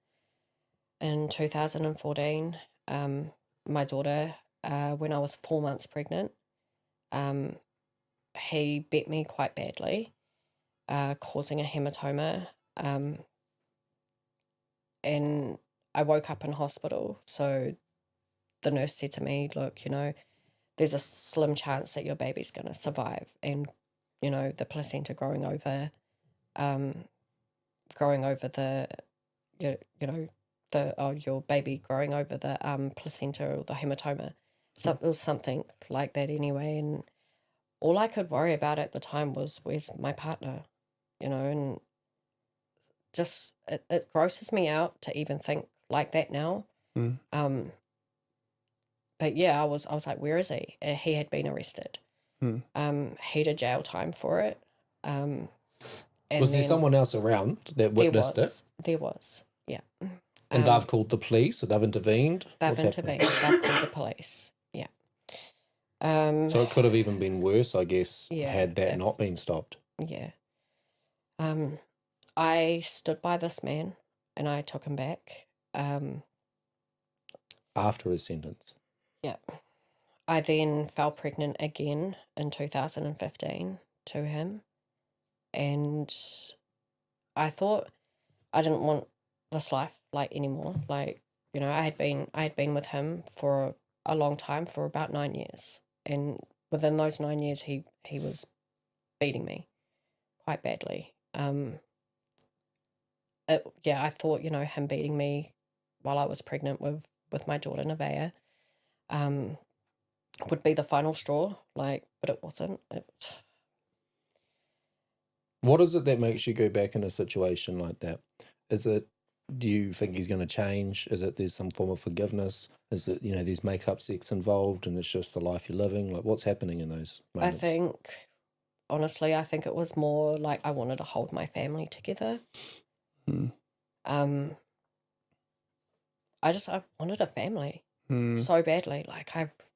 In 2014, my daughter, when I was 4 months pregnant, he beat me quite badly, causing a hematoma. And I woke up in hospital. So the nurse said to me, look, you know, there's a slim chance that your baby's going to survive. And, you know, the placenta growing over the, you know, your baby growing over the placenta or the hematoma So it was something like that anyway. And all I could worry about at the time was, where's my partner, and just it grosses me out to even think like that now. Mm. But yeah, I was like, where is he? He had been arrested. Mm. He did jail time for it. And Was there then someone else around that witnessed it? There was, yeah. And they've called the police, or they've intervened? They've What's happening? intervened. They've called the police. Yeah. So it could have even been worse, I guess, Yeah, had that not been stopped. Yeah. I stood by this man and I took him back. After his sentence. Yeah. I then fell pregnant again in 2015 to him. And I thought I didn't want this life anymore. I had been with him for a long time, for about 9 years. And within those 9 years he was beating me quite badly. I thought, him beating me while I was pregnant with my daughter Nevaeh would be the final straw, but it wasn't. What is it that makes you go back in a situation like that? Do you think he's going to change? Is it there's some form of forgiveness? Is it, there's make-up sex involved and it's just the life you're living? What's happening in those moments? Honestly, I think it was more like I wanted to hold my family together. Mm. I wanted a family so badly.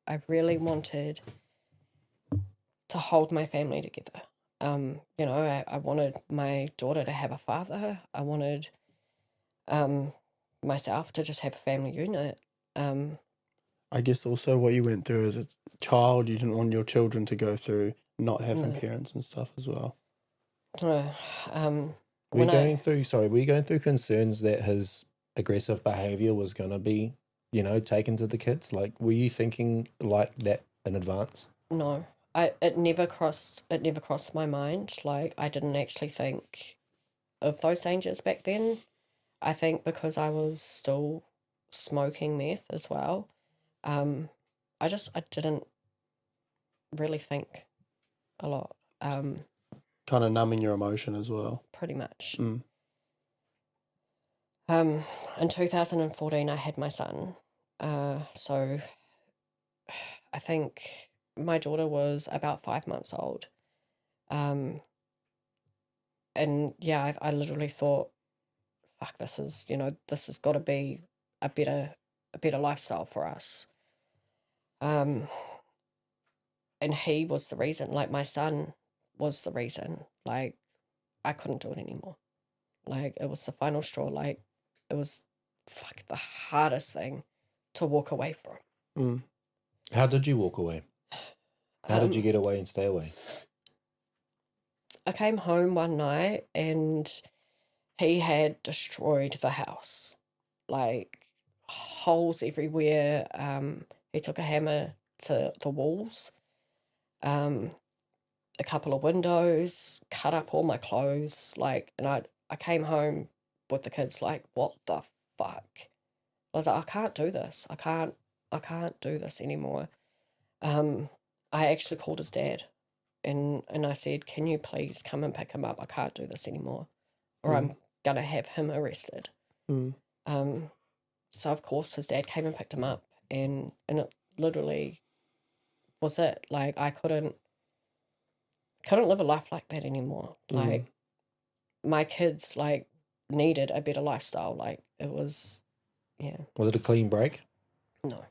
I really wanted to hold my family together. I wanted my daughter to have a father. I wanted myself to just have a family unit. I guess also what you went through as a child, you didn't want your children to go through not having parents and stuff as well. No. Were you going through concerns that his aggressive behavior was going to be, taken to the kids? Were you thinking like that in advance? No. It never crossed my mind. I didn't actually think of those dangers back then. I think because I was still smoking meth as well. I didn't really think a lot. Kind of numbing your emotion as well. Pretty much. Mm. In 2014, I had my son. So I think my daughter was about 5 months old. And yeah, I literally thought, fuck, this has got to be a better lifestyle for us. And he was the reason, my son was the reason, I couldn't do it anymore. It was the final straw. It was the hardest thing to walk away from. Mm. How did you walk away? How did you get away and stay away? I came home one night and he had destroyed the house. Holes everywhere. He took a hammer to the walls. A couple of windows, cut up all my clothes, and I came home with the kids what the fuck? I was like, I can't do this. I can't do this anymore. I actually called his dad and I said, can you please come and pick him up? I can't do this anymore or I'm gonna have him arrested. So of course his dad came and picked him up and it literally was it. I couldn't live a life like that anymore. My kids needed a better lifestyle. It was, yeah. Was it a clean break? No.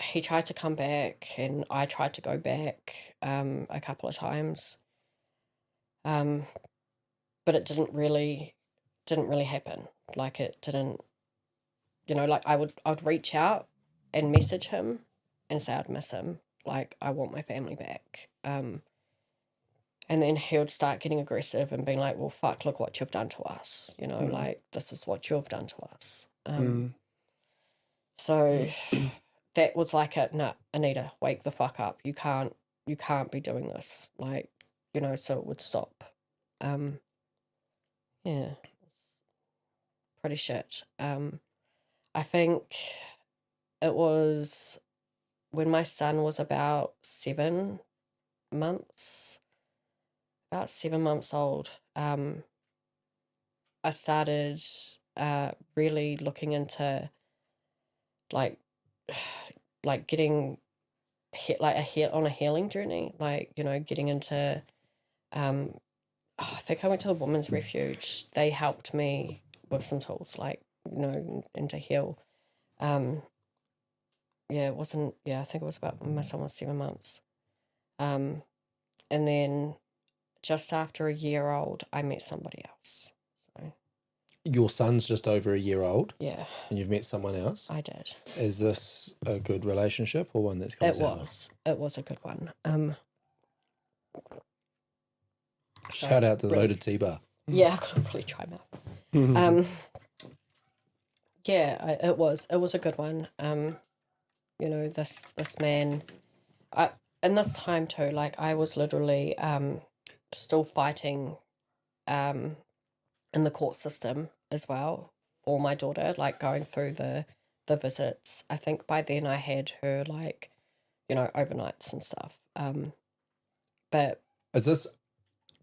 He tried to come back and I tried to go back a couple of times. But it didn't really happen. It didn't, I would reach out and message him and say I'd miss him. I want my family back. And then he would start getting aggressive and being like, well, fuck, look what you've done to us. This is what you've done to us. So that was nah, Anita, wake the fuck up. You can't be doing this. So it would stop. Yeah. Pretty shit. I think it was when my son was about 7 months, about 7 months old. I started really looking into like getting on a healing journey, getting into I think I went to the women's refuge. They helped me with some tools and to heal. It wasn't, I think it was about when my son was 7 months. And then just after a year old, I met somebody else. So Your son's just over a year old, yeah, and you've met someone else. I did. Is this a good relationship or one that's gone sour? It was a good one. Shout out to the really- Loaded T-Bar. Yeah, I could probably try mouth. It was a good one. This man, in this time too, like I was literally still fighting in the court system as well for my daughter, like going through the visits. I think by then I had her overnights and stuff. But Is this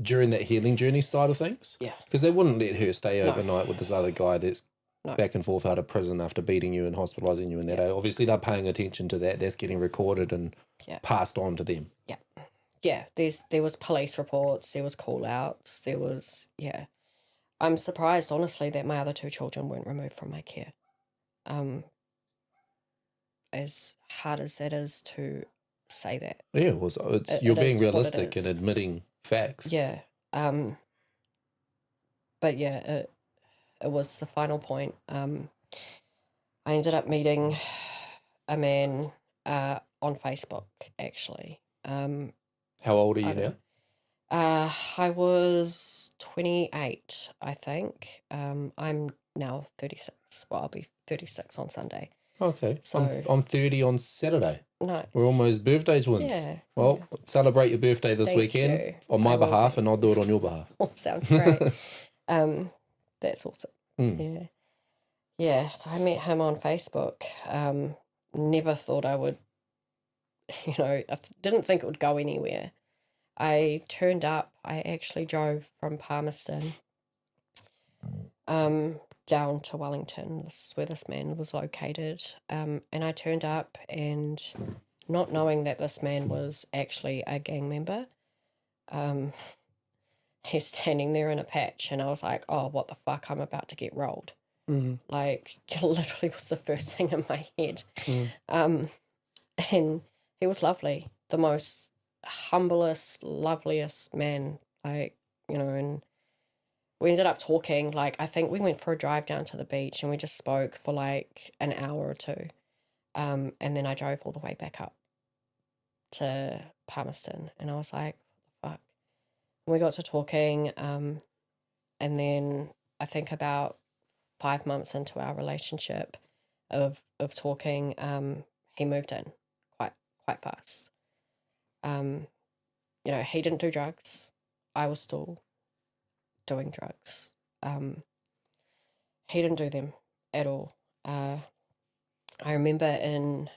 during that healing journey side of things? yeah, Because they wouldn't let her stay No. overnight with this other guy that's No. back and forth out of prison after beating you and hospitalising you and that. Obviously, they're paying attention to that. That's getting recorded and passed on to them. yeah, there was police reports, there was call outs, there was I'm surprised honestly that my other two children weren't removed from my care. As hard as that is to say that. Yeah, well, you're It being is what it realistic is. and admitting facts. Yeah. But yeah, it was the final point. I ended up meeting a man on Facebook actually. How old are you now? I was 28, I think. I'm now 36. Well, I'll be 36 on Sunday. Okay, So- I'm 30 on Saturday. No. We're almost birthday twins. Yeah. Well, celebrate your birthday this Thank weekend you. on my I will behalf, be. and I'll do it on your behalf. Sounds great. That's awesome. Mm. Yeah. Yeah, so I met him on Facebook. Never thought I would, didn't think it would go anywhere. I turned up. I actually drove from Palmerston down to Wellington. This is where this man was located. And I turned up and not knowing that this man was actually a gang member. He's standing there in a patch and I was like, oh, what the fuck, I'm about to get rolled. Like, it literally was the first thing in my head. And he was lovely, the most humblest, loveliest man, and we ended up talking, I think we went for a drive down to the beach and we just spoke for an hour or two. And then I drove all the way back up to Palmerston and I was like, what the fuck? And we got to talking, and then I think about 5 months into our relationship of talking, he moved in quite fast. He didn't do drugs. I was still doing drugs. He didn't do them at all. I remember in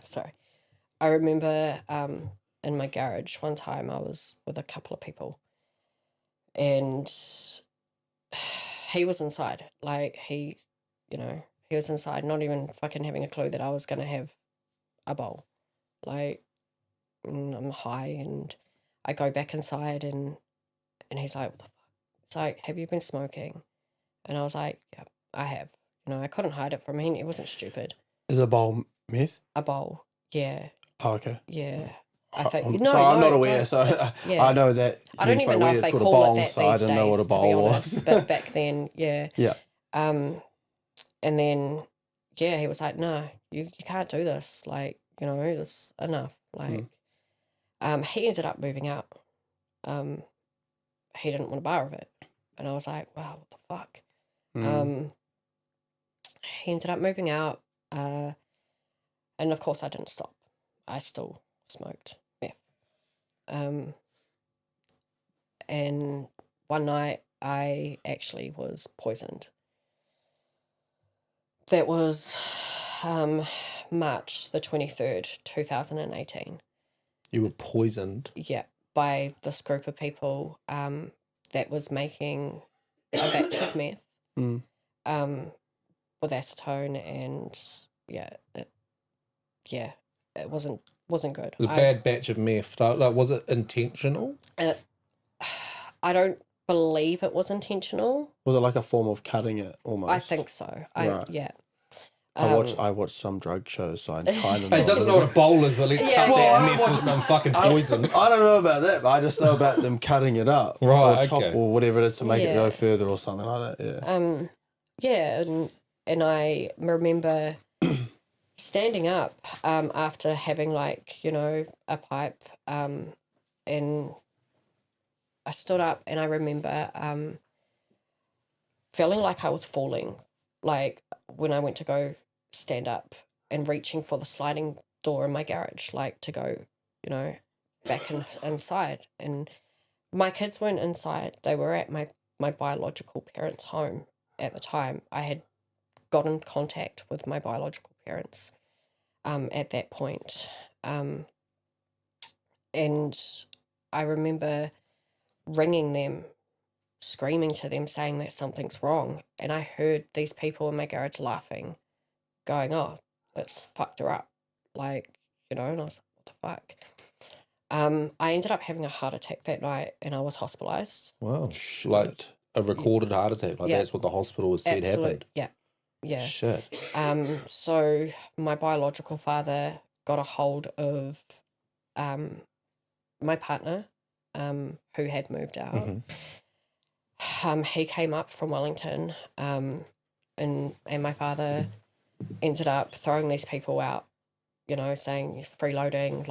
sorry. I remember in my garage one time I was with a couple of people and he was inside. He was inside, not even fucking having a clue that I was going to have a bowl. I'm high and I go back inside and he's like, what the fuck? It's like, have you been smoking? And I was like, yeah, I have. I couldn't hide it from him. It wasn't stupid. Is a bowl meth? A bowl, yeah, Oh, okay. yeah. I think I'm not aware, so yeah. I know that. I don't depends even by know where if it's they called a call it bong, that so I these didn't know what a days, to be bowl honest. was. But back then, yeah. Yeah. And then, yeah, he was like, no, you can't do this. This enough. He ended up moving out. He didn't want a bar of it. And I was like, wow, what the fuck? He ended up moving out. And of course I didn't stop. I still smoked meth. And one night I actually was poisoned That was March the 23rd, 2018. You were poisoned. Yeah, by this group of people that was making a batch of meth Mm. with acetone, and it wasn't good. It was a bad batch of meth. Like, was it intentional? I don't believe it was intentional. Was it like a form of cutting it almost? I think so. Right. Yeah. I watched some drug shows, so I kind of know. He doesn't know what a bowl is, but let's cut Well, I that don't meth with watch- some fucking poison. I don't know about that, but I just know about them cutting it up. Right, Or chop okay. or whatever it is to make it Yeah. go further or something like that. Yeah. And I remember standing up after having a pipe, and I stood up, and I remember feeling like I was falling, like when I went to go stand up and reaching for the sliding door in my garage, like to go, back inside. And my kids weren't inside. They were at my biological parents' home at the time. I had got in contact with my biological parents at that point. And I remember ringing them, screaming to them, saying that something's wrong. And I heard these people in my garage laughing, going, "Oh, it's fucked her up." And I was like, what the fuck? I ended up having a heart attack that night, and I was hospitalized. Wow. Shit. Like a recorded heart attack. Like Yeah. that's what the hospital was said happened. Yeah. Yeah. Shit. So my biological father got a hold of my partner, who had moved out. Mhm. He came up from Wellington, and my father ended up throwing these people out, saying you're freeloading,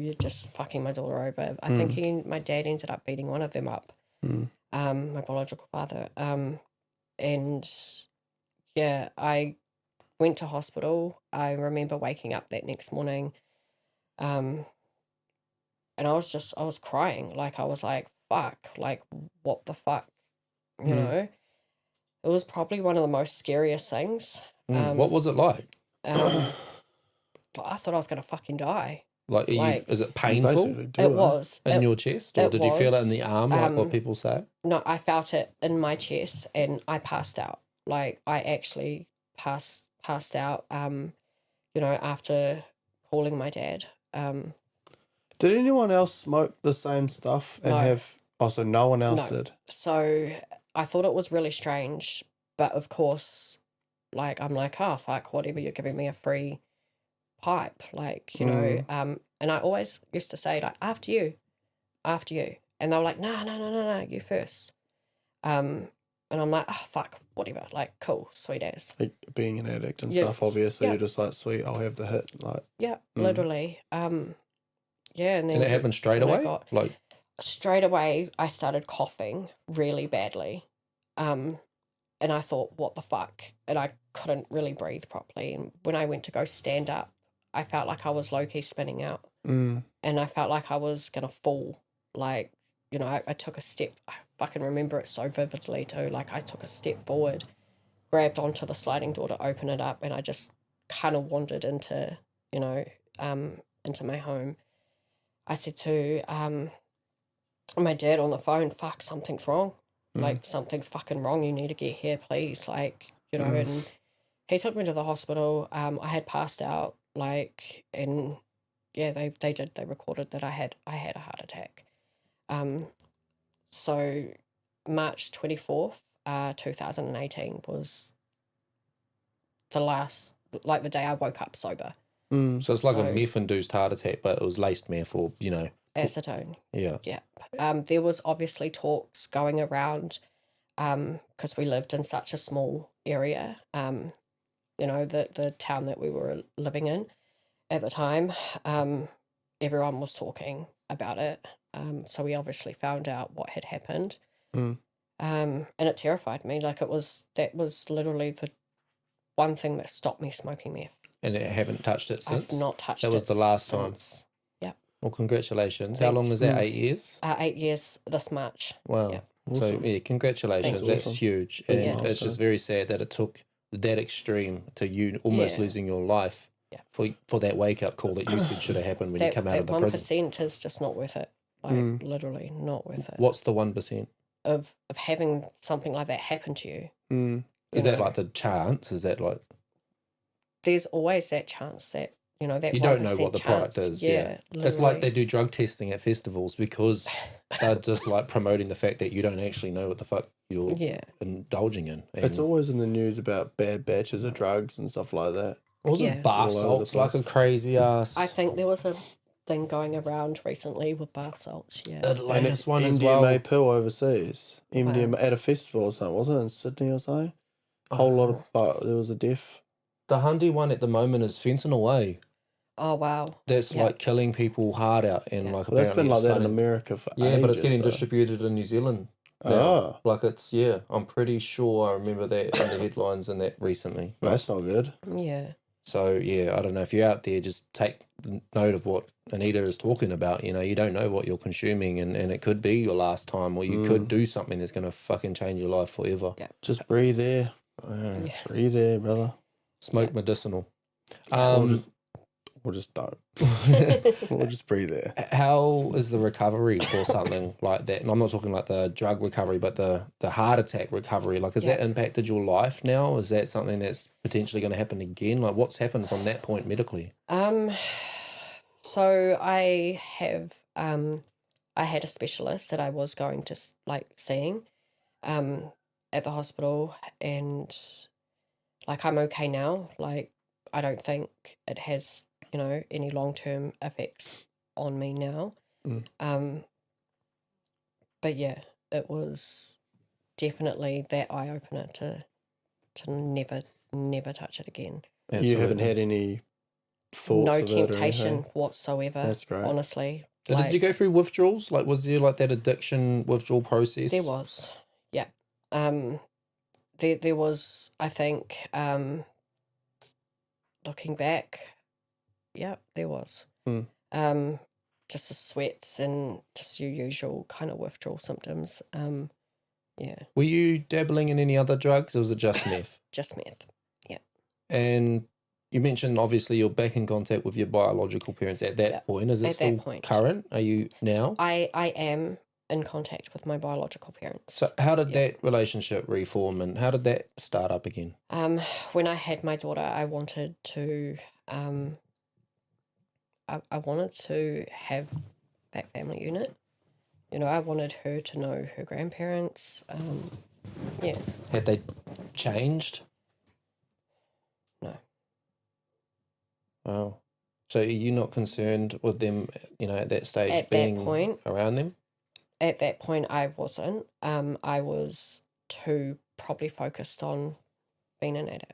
you're just fucking my daughter over. I think my dad ended up beating one of them up, my biological father. And yeah, I went to hospital. I remember waking up that next morning, and I was crying. I was like, fuck, what the fuck, you know? It was probably one of the most scariest things. What was it like? I thought I was going to fucking die. Is it You painful basically do It was. in your chest, or it did you feel it in was, the arm, like what people say? No, I felt it in my chest, and I passed out. I actually passed out, after calling my dad. Did anyone else smoke the same stuff and No. have? Oh, so no one else No. did. So I thought it was really strange, but of course, I'm like, oh, fuck, whatever, you're giving me a free pipe, and I always used to say, after you. And they were like, no, you first. And I'm like, oh, fuck, whatever, cool, sweet as. Like being an addict and Yeah. stuff, obviously, Yeah. you're just like, sweet, I'll have the hit. Yeah, literally. Yeah, and then And it happened straight when I away? got- straight away, I started coughing really badly. And I thought, what the fuck? And I couldn't really breathe properly. And when I went to go stand up, I felt like I was low-key spinning out. And I felt like I was going to fall. I took a step. I fucking remember it so vividly too. I took a step forward, grabbed onto the sliding door to open it up, and I just kind of wandered into my home. I said to my dad on the phone, fuck, something's wrong. Something's fucking wrong. You need to get here, please. And he took me to the hospital. I had passed out, and yeah, they recorded that I had a heart attack. So March 24th, 2018 was the last, the day I woke up sober. So it's like a So- meth-induced heart attack, but it was laced meth, or Acetone. yeah. Yeah. There was obviously talks going around, because we lived in such a small area, the town that we were living in at the time, everyone was talking about it. So we obviously found out what had happened. And it terrified me. that was literally the one thing that stopped me smoking meth. And it haven't touched it since? I've not touched it. That was the last time. since. Yeah. Well, congratulations. How long Thanks. was that? 8 years? 8 years this March. Wow. Yeah. So, Awesome. yeah, congratulations. Thank That's you. huge. Big And it's milestone. just very sad that it took that extreme to you almost Yeah. losing your life Yeah. for that wake up call that you said should have happened when you come out of the prison. 1% is just not worth it. Like literally not worth it. What's the 1%? Of having something like that happen to you. Is You that know, like the chance? Is that like there's always that chance that, you know, that you don't know 1% what the product chance. is? Yeah. It's like they do drug testing at festivals because they're just like promoting the fact that you don't actually know what the fuck you're Yeah. indulging in. And It's always in the news about bad batches of drugs and stuff like that. Wasn't Yeah. bar All over the salts like a place. crazy ass? I think there was a thing going around recently with bar salts. Yeah. the And latest it, one as MDMA well. pill overseas. MDMA Wow. at a festival or something, wasn't it in Sydney or something? A whole lot of, but there was a death. The Hundy one at the moment is fentanyl, eh? Oh wow. That's Yeah. like killing people hard out, and Yeah. like Well, that's apparently been like it's that in starting- America for Yeah, ages. but it's getting though. distributed in New Zealand. now. Oh, Like it's I'm pretty sure I remember that in the headlines and that recently. that's not good. Yeah. so yeah, I don't know if you're out there, just take note of what Anita is talking about. You know, you don't know what you're consuming, and it could be your last time, or you could do something that's gonna fucking change your life forever. Yeah. Just breathe air. Yeah. Breathe air, brother. Smoke medicinal. Or just don't. Or just breathe air. How is the recovery for something like that? And I'm not talking like the drug recovery, but the heart attack recovery. Like, has that impacted your life now? Is that something that's potentially going to happen again? Like, what's happened from that point medically? So I have I had a specialist that I was going to seeing at the hospital, and like I'm okay now. Like I don't think it has, you know, any long-term effects on me now. But yeah, it was definitely that eye-opener to never touch it again. You haven't had any thoughts No of it or temptation anything? whatsoever. That's great. Honestly. So did you go through withdrawals? Like, was there like that addiction withdrawal process? There was, yeah. There was, I think, looking back, yeah, there was. Just the sweats and just your usual kind of withdrawal symptoms. Yeah, Were you dabbling in any other drugs, or was it just meth? just meth. Yeah. And you mentioned obviously you're back in contact with your biological parents at that point. Is it At still that point. current? Are you now? I am in contact with my biological parents. So how did that relationship reform, and how did that start up again? When I had my daughter, I wanted to I wanted to have that family unit. You know, I wanted her to know her grandparents. Yeah. Had they changed? No. Wow. So are you not concerned with them, you know, at that stage At that being point- around them? At that point, I wasn't. I was too probably focused on being an addict.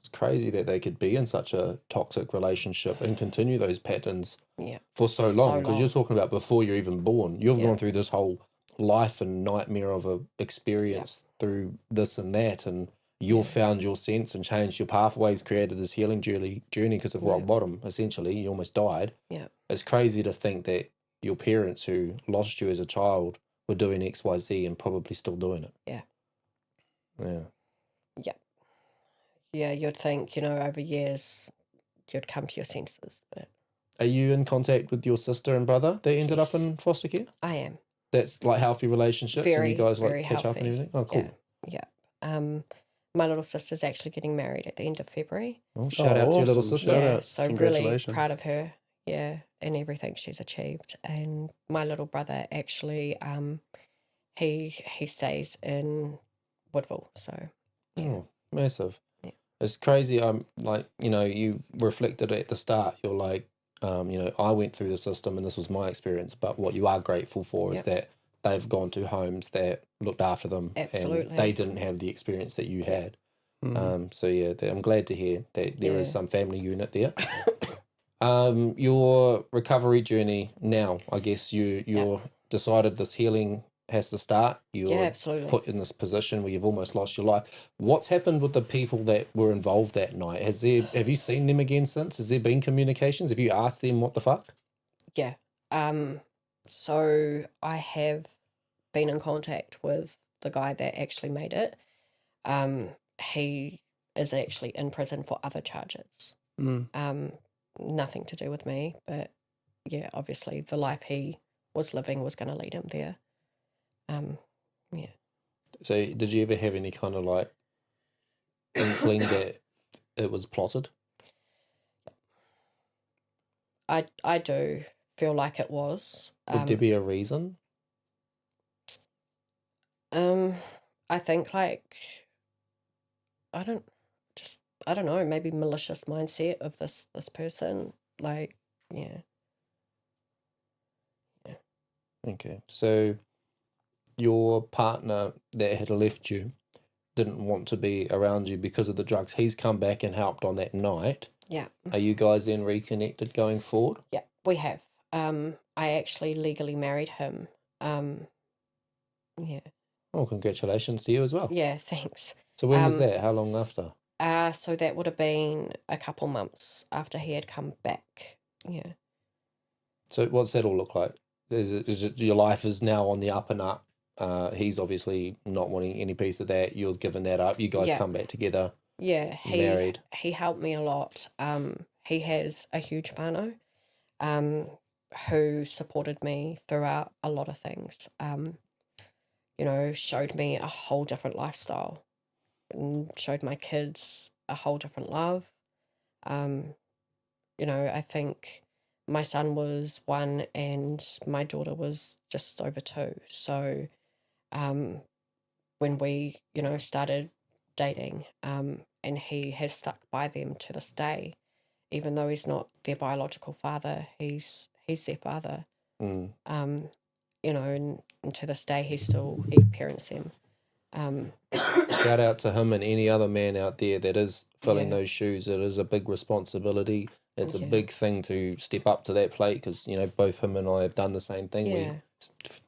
It's crazy that they could be in such a toxic relationship and continue those patterns Yeah. for so So long, because you're long. talking about before you're even born. You've Yeah. gone through this whole life and nightmare of a experience through this and that, and you've found your sense and changed your pathways, created this healing journey because of rock bottom. Essentially, you almost died. Yeah. It's crazy to think that your parents who lost you as a child were doing XYZ and probably still doing it. Yeah. Yeah. Yeah, you'd think, you know, over years you'd come to your senses, but Are you in contact with your sister and brother that ended up Yes. in foster care? I am. That's like healthy relationships, and Very, you guys like very catch up and healthy. everything. Oh, cool. Yeah. My little sister's actually getting married at the end of February. Well, shout out to your little awesome. sister. Shout Yeah, out. so really Congratulations. proud of her. Yeah, and everything she's achieved. And my little brother actually, he stays in Woodville. So Oh, massive. Yeah. It's crazy. Like, you know, you reflected at the start, you're like, you know, I went through the system and this was my experience, but what you are grateful for is that they've gone to homes that looked after them Absolutely. and they didn't have the experience that you had. So yeah, I'm glad to hear that there is Yeah. some family unit there. Your recovery journey now, I guess you're decided this healing has to start. yeah, You're absolutely. put in this position where you've almost lost your life. What's happened with the people that were involved that night? Have you seen them again since? Has there been communications? Have you asked them what the fuck? Yeah. So I have been in contact with the guy that actually made it. He is actually in prison for other charges. Nothing to do with me, but yeah, obviously the life he was living was going to lead him there. Yeah. So did you ever have any kind of like inkling that it was plotted? I do feel like it was. Would there be a reason? I think like I don't know, maybe malicious mindset of this person. Like, yeah. Okay. So your partner that had left you didn't want to be around you because of the drugs. He's come back and helped on that night. Yeah. Are you guys then reconnected going forward? Yeah, we have. I actually legally married him. Yeah. Oh, congratulations to you as well. Yeah, thanks. So when was that? How long after? So that would have been a couple months after he had come back. Yeah. So what's that all look like? Is it your life is now on the up and up? He's obviously not wanting any piece of that. You're giving that up. You guys come back together. Yeah, married. He helped me a lot. He has a huge whānau, who supported me throughout a lot of things. You know, showed me a whole different lifestyle, and showed my kids a whole different love. You know, I think my son was 1 and my daughter was just over 2. So, when we, you know, started dating, and he has stuck by them to this day, even though he's not their biological father, he's their father. You know, and to this day he parents them. Shout out to him and any other man out there that is filling those shoes. It is a big responsibility. It's a big thing to step up to that plate because, you know, both him and I have done the same thing.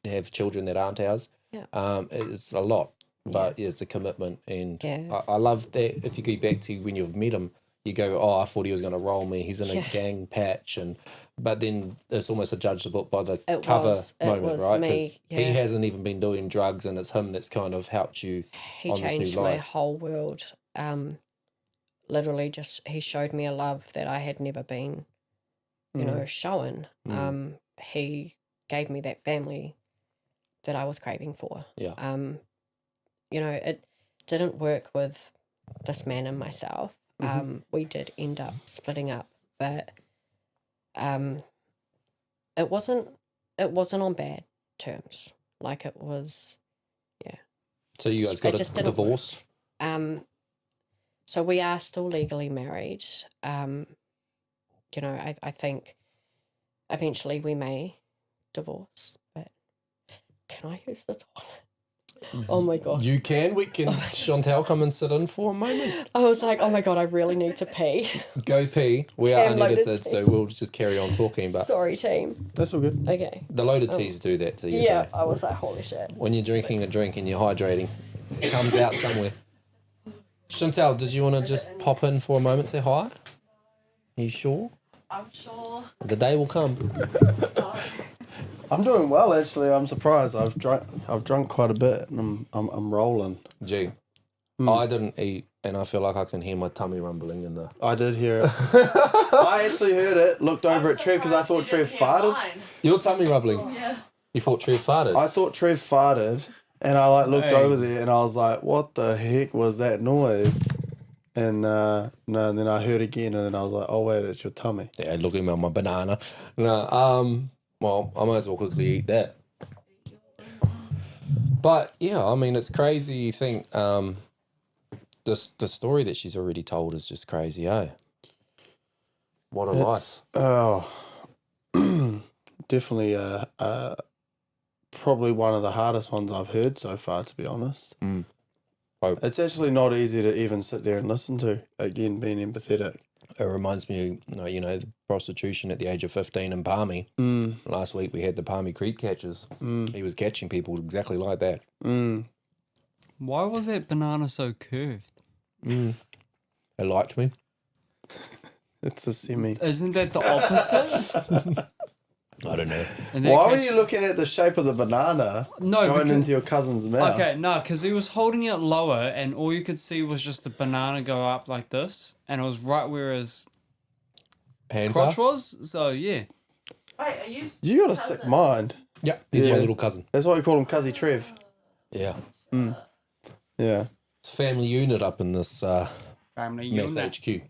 We have children that aren't ours. It's a lot, but it's a commitment. And I love that if you go back to when you've met him, you go, oh, I thought he was going to roll me. He's in a gang patch. But then it's almost a judge the book by the cover moment, right? Because he hasn't even been doing drugs and it's him that's kind of helped you he on this new changed life. my whole world. Literally he showed me a love that I had never been, you know, shown. He gave me that family that I was craving for. Yeah. You know, it didn't work with this man and myself. We did end up splitting up, but it wasn't on bad terms. Like it was, So you guys got a divorce? So we are still legally married. You know, I think eventually we may divorce, but can I use the toilet? Oh my God. You can. We can. Chantal, come and sit in for a moment. I was like, oh my God, I really need to pee. Go pee. We are unedited, so we'll just carry on talking. But sorry, team. That's all good. Okay. the loaded teas do that to you. Yeah, though. I was like, holy shit. When you're drinking a drink and you're hydrating, it comes out somewhere. Chantal, did you want to just pop in for a moment, say hi? Are you sure? I'm sure. The day will come. I'm doing well actually. I'm surprised. I've drunk quite a bit, and I'm rolling. Gee, I didn't eat, and I feel like I can hear my tummy rumbling in the. I did hear it. I actually heard it. Looked over at Trev because I thought Trev farted. Your tummy rumbling. Yeah. You thought Trev farted. I thought Trev farted, and I looked over there, and I was like, "What the heck was that noise?" And no, and then I heard again, and then I was like, "Oh wait, it's your tummy." Yeah, looking at my banana. No, well, I might as well quickly eat that. But yeah, I mean, it's crazy. You think the story that she's already told is just crazy, eh? What a life. Oh, definitely. Probably one of the hardest ones I've heard so far, to be honest. It's actually not easy to even sit there and listen to. Again, being empathetic. It reminds me, you know, the prostitution at the age of 15 in Palmy. Last week we had the Palmy Creek catches. He was catching people exactly like that. Why was that banana so curved? It liked me. It's a semi. Isn't that the opposite? I don't know. In that Why were case- you looking at the shape of the banana No, going because- into your cousin's mouth? Okay, no, because he was holding it lower, and all you could see was just the banana go up like this, and it was right where his Hands crotch up. was. So yeah, Wait, are you? You got a sick cousins? mind. Yeah, he's my Yeah. little cousin. That's why we call him Cuzzy Trev. Yeah. Yeah. It's a family unit up in this family mess unit. HQ.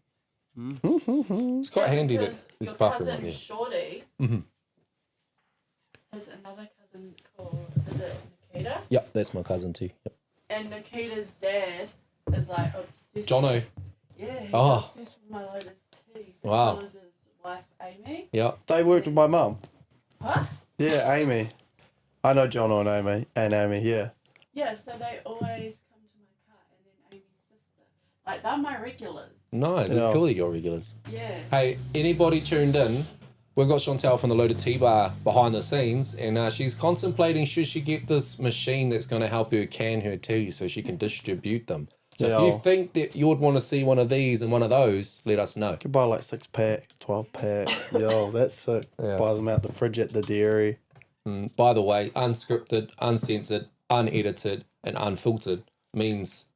It's quite handy that Because there's your a bathroom right cousin there. Shorty Mhm. has another cousin called, is it Nikita? Yep, that's my cousin too. Yep. And Nikita's dad is like obsessed. Jono. Yeah, he's Oh. obsessed with my Lotus teas. And Wow. so is his wife Amy. Yep. They worked with my mum. What? Yeah, Amy. I know John and Amy, yeah. Yeah, so they always come to my car, and then Amy's sister. Like, they're my regulars. Nice. Yeah. It's cool that you're regulars. Yeah. Hey, anybody tuned in? We've got Chantel from the Loaded Tea Bar behind the scenes, and she's contemplating should she get this machine that's going to help her can her tea so she can distribute them. So if Yeah. you think that you would want to see one of these and one of those, let us know. Could buy like 6 packs, 12 packs. Yo, that's sick. Yeah. Buy them out the fridge at the dairy. By the way, unscripted, uncensored, unedited, and unfiltered means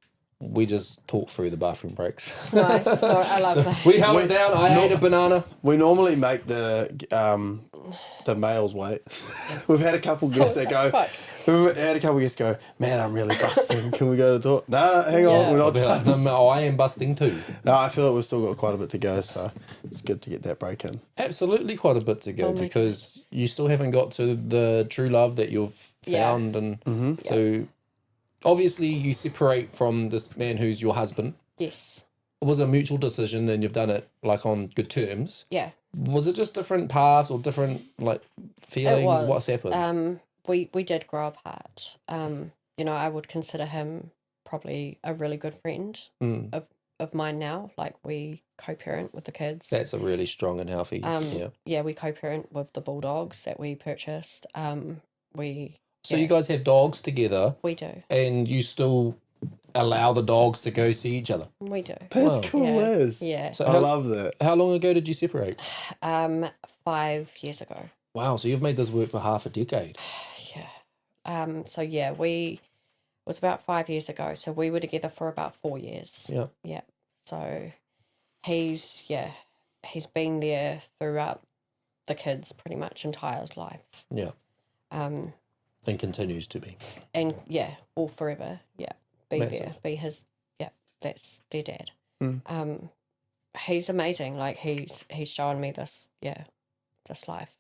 we just talk through the bathroom breaks. Nice. No, I love that. We held it down. I ate a banana. We normally make the males wait. We've had a couple guests that go. Fuck. We've had a couple guests go. Man, I'm really busting. Can we go to talk? No, hang on. Yeah. We're I'll not be like, done. "No, I am busting too. No, I feel like we've still got quite a bit to go, so it's good to get that break in. Absolutely quite a bit to go Oh my because you still haven't got to the true love that you've Yeah. found. And so obviously you separate from this man who's your husband. Yes. It was a mutual decision and you've done it like on good terms. Yeah. Was it just different paths or different like feelings? It was. What's happened? We did grow apart. You know, I would consider him probably a really good friend of mine now. Like, we co-parent with the kids. That's a really strong and healthy. Yeah. We co-parent with the bulldogs that we purchased. So you guys have dogs together We do. and you still allow the dogs to go see each other. We do. That's Wow. cool, Yeah. as. Yeah. So I love that. how long ago did you separate? 5 years ago. Wow, so you've made this work for half a decade. Yeah. So yeah, it was about 5 years ago. So we were together for about 4 years. Yeah. Yeah. So he's been there throughout the kids' pretty much entire life. Yeah. Um, And continues to be. and yeah, all forever. Yeah. Be there. Massive. Be his. Yeah. That's their dad. Mm. He's amazing. Like, he's shown me this life.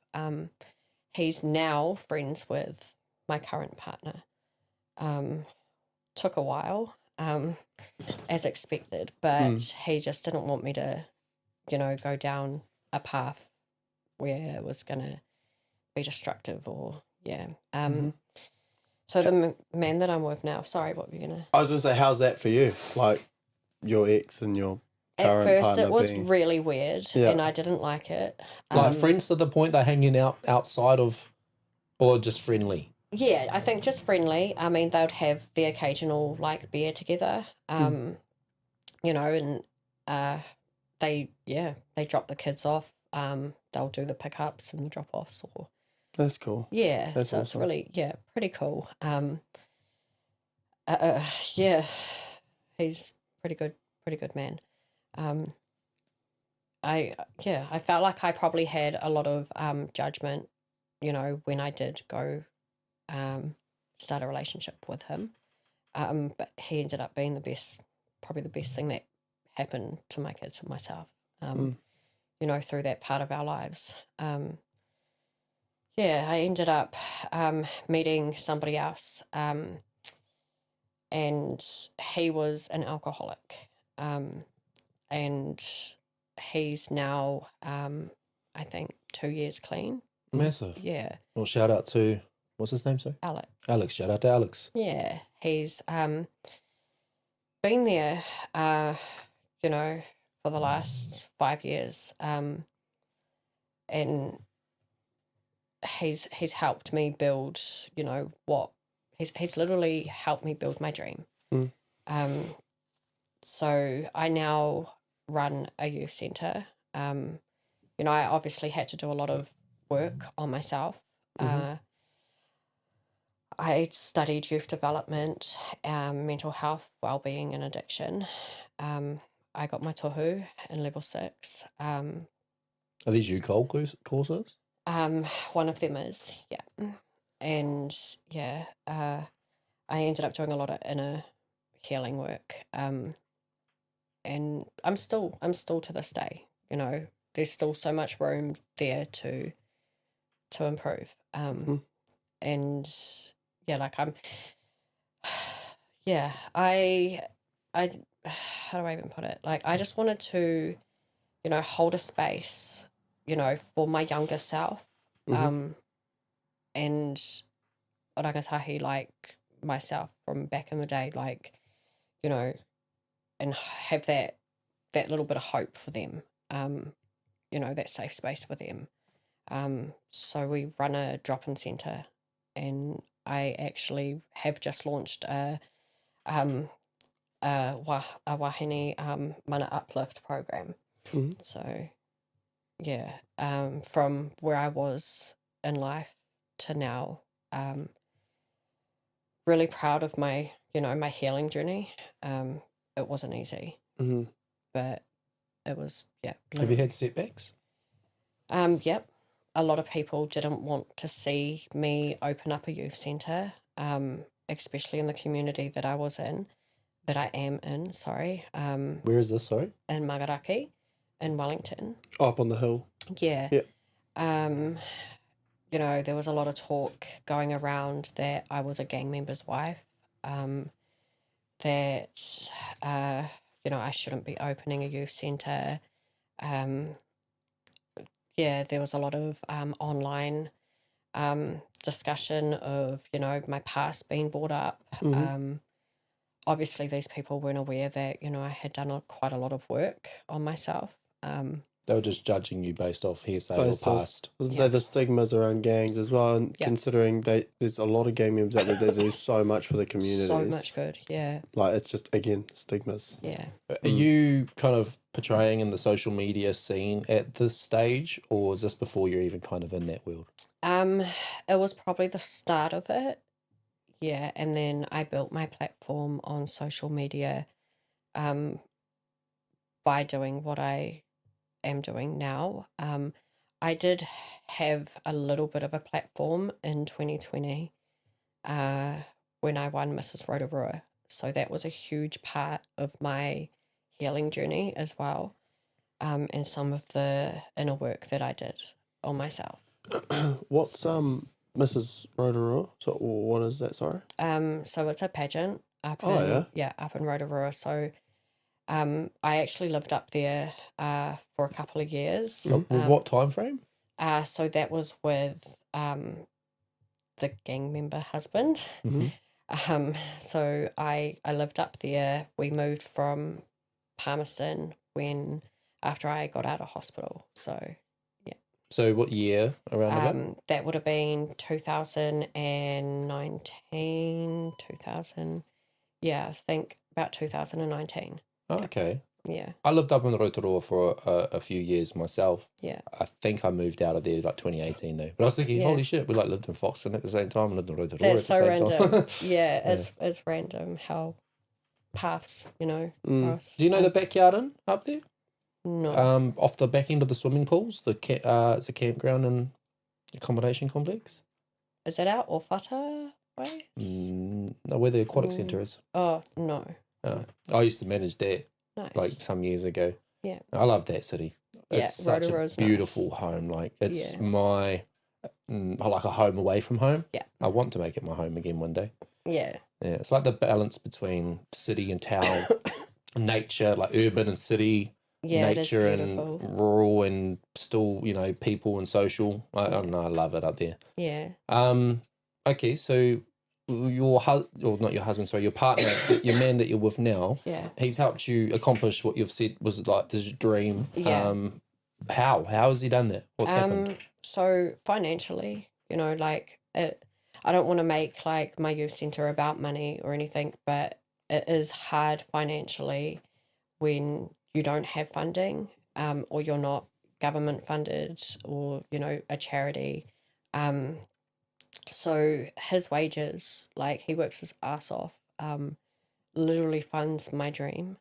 He's now friends with my current partner. Took a while, as expected, but he just didn't want me to, go down a path where it was gonna be destructive or So the man that I'm with now. Sorry, what were you gonna? I was going to say, how's that for you? Like, your ex and your At current first, partner it was being... really weird, Yeah. and I didn't like it. Like friends to the point they're hanging out outside of, or just friendly. Yeah, I think just friendly. I mean, they'd have the occasional like beer together, and they drop the kids off. They'll do the pickups and the drop offs, or That's cool. yeah, That's so it's awesome. really pretty cool. He's pretty good man. I felt like I probably had a lot of judgment, when I did go start a relationship with him. But he ended up being probably the best thing that happened to my kids and myself, through that part of our lives. I ended up meeting somebody else, and he was an alcoholic, and he's now, I think, 2 years clean. Massive. Yeah, Well, shout out to, what's his name, sir? Alec. Alex. Shout out to Alex. Yeah, he's been there, for the last 5 years, and he's helped me build, he's literally helped me build my dream. So I now run a youth centre. I obviously had to do a lot of work on myself. I studied youth development, mental health, wellbeing, and addiction. I got my tohu in level 6. Are these UCOL courses? One of them is, yeah. And yeah, I ended up doing a lot of inner healing work. And I'm still to this day, you know, there's still so much room there to improve. And yeah, like I how do I even put it? Like, I just wanted to, you know, hold a space, you know, for my younger self. And rangatahi, like myself from back in the day, like, you know, and have that little bit of hope for them, you know, that safe space for them. So we run a drop-in centre, and I actually have just launched a wahine mana uplift program. So yeah, from where I was in life to now, really proud of my, you know, my healing journey. It wasn't easy, but it was, yeah. Have you had setbacks? Yep. A lot of people didn't want to see me open up a youth centre, especially in the community that I am in, sorry. Where is this, sorry? In Magaraki, in Wellington. Up on the hill. Yeah. Yeah. You know, there was a lot of talk going around that I was a gang member's wife, that, you know, I shouldn't be opening a youth centre. Yeah, there was a lot of online discussion of, you know, my past being brought up. Obviously, these people weren't aware that, you know, I had done quite a lot of work on myself. They were just judging you based off hearsay or Based off- past. I was gonna say the stigmas around gangs as well, and considering there's a lot of gang members out there that do so much for the communities. So much good, yeah. Like, it's just, again, stigmas. Yeah. Are you kind of portraying in the social media scene at this stage, or is this before you're even kind of in that world? It was probably the start of it. Yeah, and then I built my platform on social media by doing what I am doing now. I did have a little bit of a platform in 2020 when I won Mrs. Rotorua. So that was a huge part of my healing journey as well, and some of the inner work that I did on myself. What's Mrs. Rotorua? So what is that? Sorry. So it's a pageant up Oh, in up in Rotorua. So I actually lived up there for a couple of years. What time frame? So that was with the gang member husband. So I lived up there. We moved from Palmerston after I got out of hospital. So So what year around about? that would have been 2019, 2000. Yeah, I think about 2019. Oh, okay. Yeah. I lived up in Rotorua for a few years myself. Yeah. I think I moved out of there like 2018 though. But I was thinking, holy shit, we like lived in Foxton at the same time and lived in Rotorua That's at the so same random. time. Yeah, it's random how paths, you know, cross. Do you know the backyard up there? No. Off the back end of the swimming pools, it's a campground and accommodation complex. Is that out Orfata way? No, where the aquatic centre is. Oh, no. I used to manage that Nice. like some years ago. Yeah. I love that city. It's such a Rotorua's beautiful nice. home. Like it's my like a home away from home. Yeah. I want to make it my home again one day. Yeah. Yeah, it's like the balance between city and town, nature, like urban and city, Yeah, nature it is and beautiful. rural and still, you know, people and social. I don't know, I love it up there. Yeah. Okay, so your not your husband, sorry, your partner, your man that you're with now, Yeah. he's helped you accomplish what you've said was like this dream. Yeah. How has he done that? What's happened? So financially, you know, like I don't want to make like my youth centre about money or anything, but it is hard financially when you don't have funding, or you're not government funded or, you know, a charity. So his wages, like he works his ass off, literally funds my dream.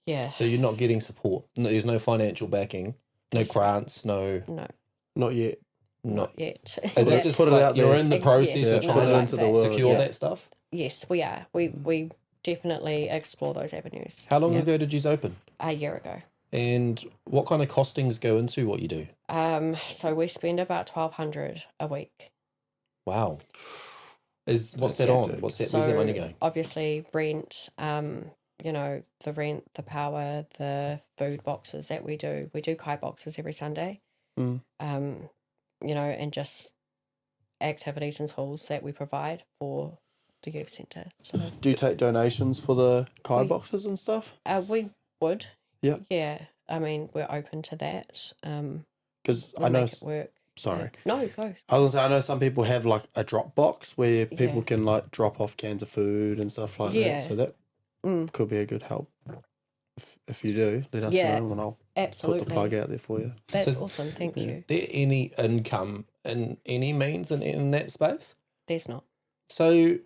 Yeah. So you're not getting support. No, there's no financial backing, no grants, no. No, Not yet. not yet. Is Yeah. it just Put it like out you're there. in the Yes, process Yeah, of no, put trying it to into the that. world. secure yeah. that stuff? Yes, we are. We definitely explore those avenues. How long Yeah. ago did you open? A year ago. And what kind of costings go into what you do? So we spend about 1,200 a week. Wow. What's That's that on? hectic. Where's that So money going? obviously rent, you know, the rent, the power, the food boxes that we do. We do kai boxes every Sunday. Mm. You know, and just activities and tools that we provide for the youth centre. So Do you take donations for the kai We- boxes and stuff? we would. Yeah. Yeah. I mean, we're open to that. Because We'll I know. make it work. Sorry. Yeah. No, go. I was gonna say, I know some people have like a drop box where people Yeah. can like drop off cans of food and stuff like Yeah. that. So that Mm. could be a good help. If you do, let us Yeah, know and I'll put Absolutely. the plug out there for you. That's So- awesome. Thank yeah. you. Is there any income in any means in that space? There's not. So